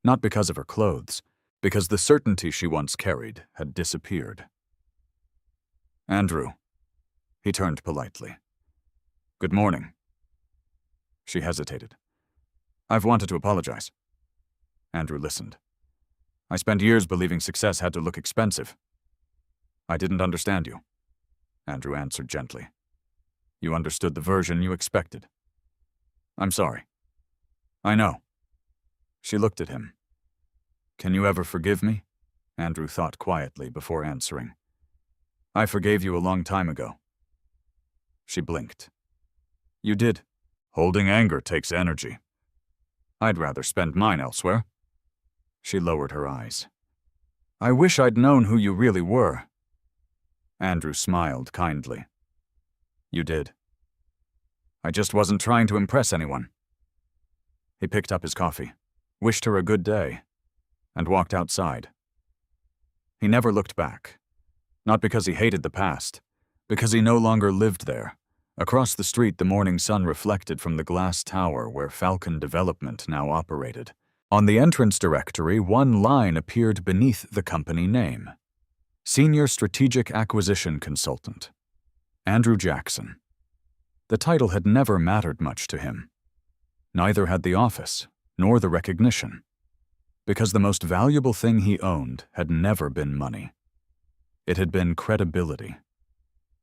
not because of her clothes, because the certainty she once carried had disappeared. Andrew. He turned politely. Good morning. She hesitated. I've wanted to apologize. Andrew listened. I spent years believing success had to look expensive. I didn't understand you, Andrew answered gently. You understood the version you expected. I'm sorry. I know. She looked at him. Can you ever forgive me? Andrew thought quietly before answering. I forgave you a long time ago. She blinked. You did. Holding anger takes energy. I'd rather spend mine elsewhere. She lowered her eyes. I wish I'd known who you really were. Andrew smiled kindly. You did. I just wasn't trying to impress anyone. He picked up his coffee, wished her a good day, and walked outside. He never looked back. Not because he hated the past, because he no longer lived there. Across the street, the morning sun reflected from the glass tower where Falcon Development now operated. On the entrance directory, one line appeared beneath the company name. Senior Strategic Acquisition Consultant. Andrew Jackson. The title had never mattered much to him. Neither had the office, nor the recognition. Because the most valuable thing he owned had never been money. It had been credibility.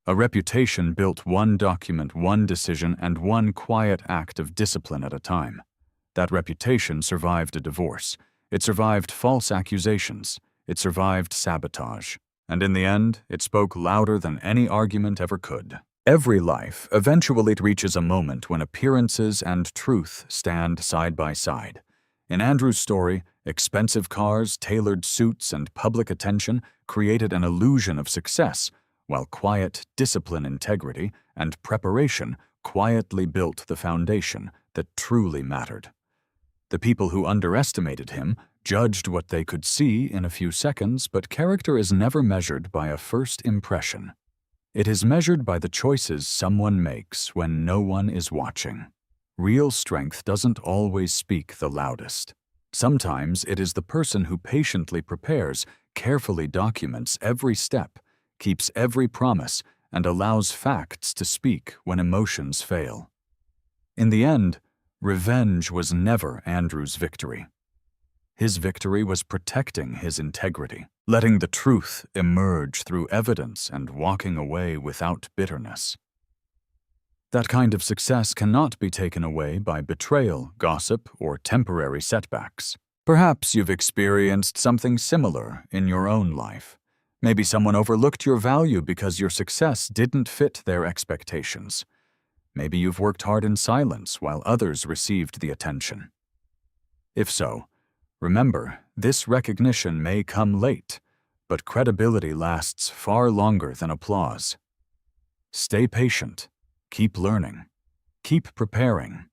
A reputation built one document, one decision, and one quiet act of discipline at a time. That reputation survived a divorce. It survived false accusations. It survived sabotage. And in the end, it spoke louder than any argument ever could. Every life eventually reaches a moment when appearances and truth stand side by side. In Andrew's story, expensive cars, tailored suits, and public attention created an illusion of success, while quiet discipline, integrity, and preparation quietly built the foundation that truly mattered. The people who underestimated him judged what they could see in a few seconds, but character is never measured by a first impression. It is measured by the choices someone makes when no one is watching. Real strength doesn't always speak the loudest. Sometimes it is the person who patiently prepares, carefully documents every step, keeps every promise, and allows facts to speak when emotions fail. In the end, revenge was never Andrew's victory. His victory was protecting his integrity, letting the truth emerge through evidence and walking away without bitterness. That kind of success cannot be taken away by betrayal, gossip, or temporary setbacks. Perhaps you've experienced something similar in your own life. Maybe someone overlooked your value because your success didn't fit their expectations. Maybe you've worked hard in silence while others received the attention. If so, remember, this recognition may come late, but credibility lasts far longer than applause. Stay patient, keep learning, keep preparing.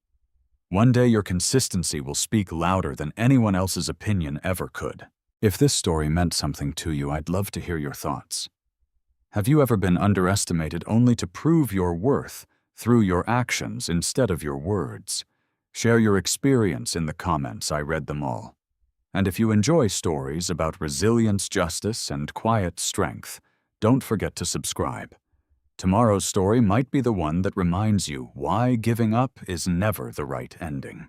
One day your consistency will speak louder than anyone else's opinion ever could. If this story meant something to you, I'd love to hear your thoughts. Have you ever been underestimated only to prove your worth through your actions instead of your words? Share your experience in the comments. I read them all. And if you enjoy stories about resilience, justice, and quiet strength, don't forget to subscribe. Tomorrow's story might be the one that reminds you why giving up is never the right ending.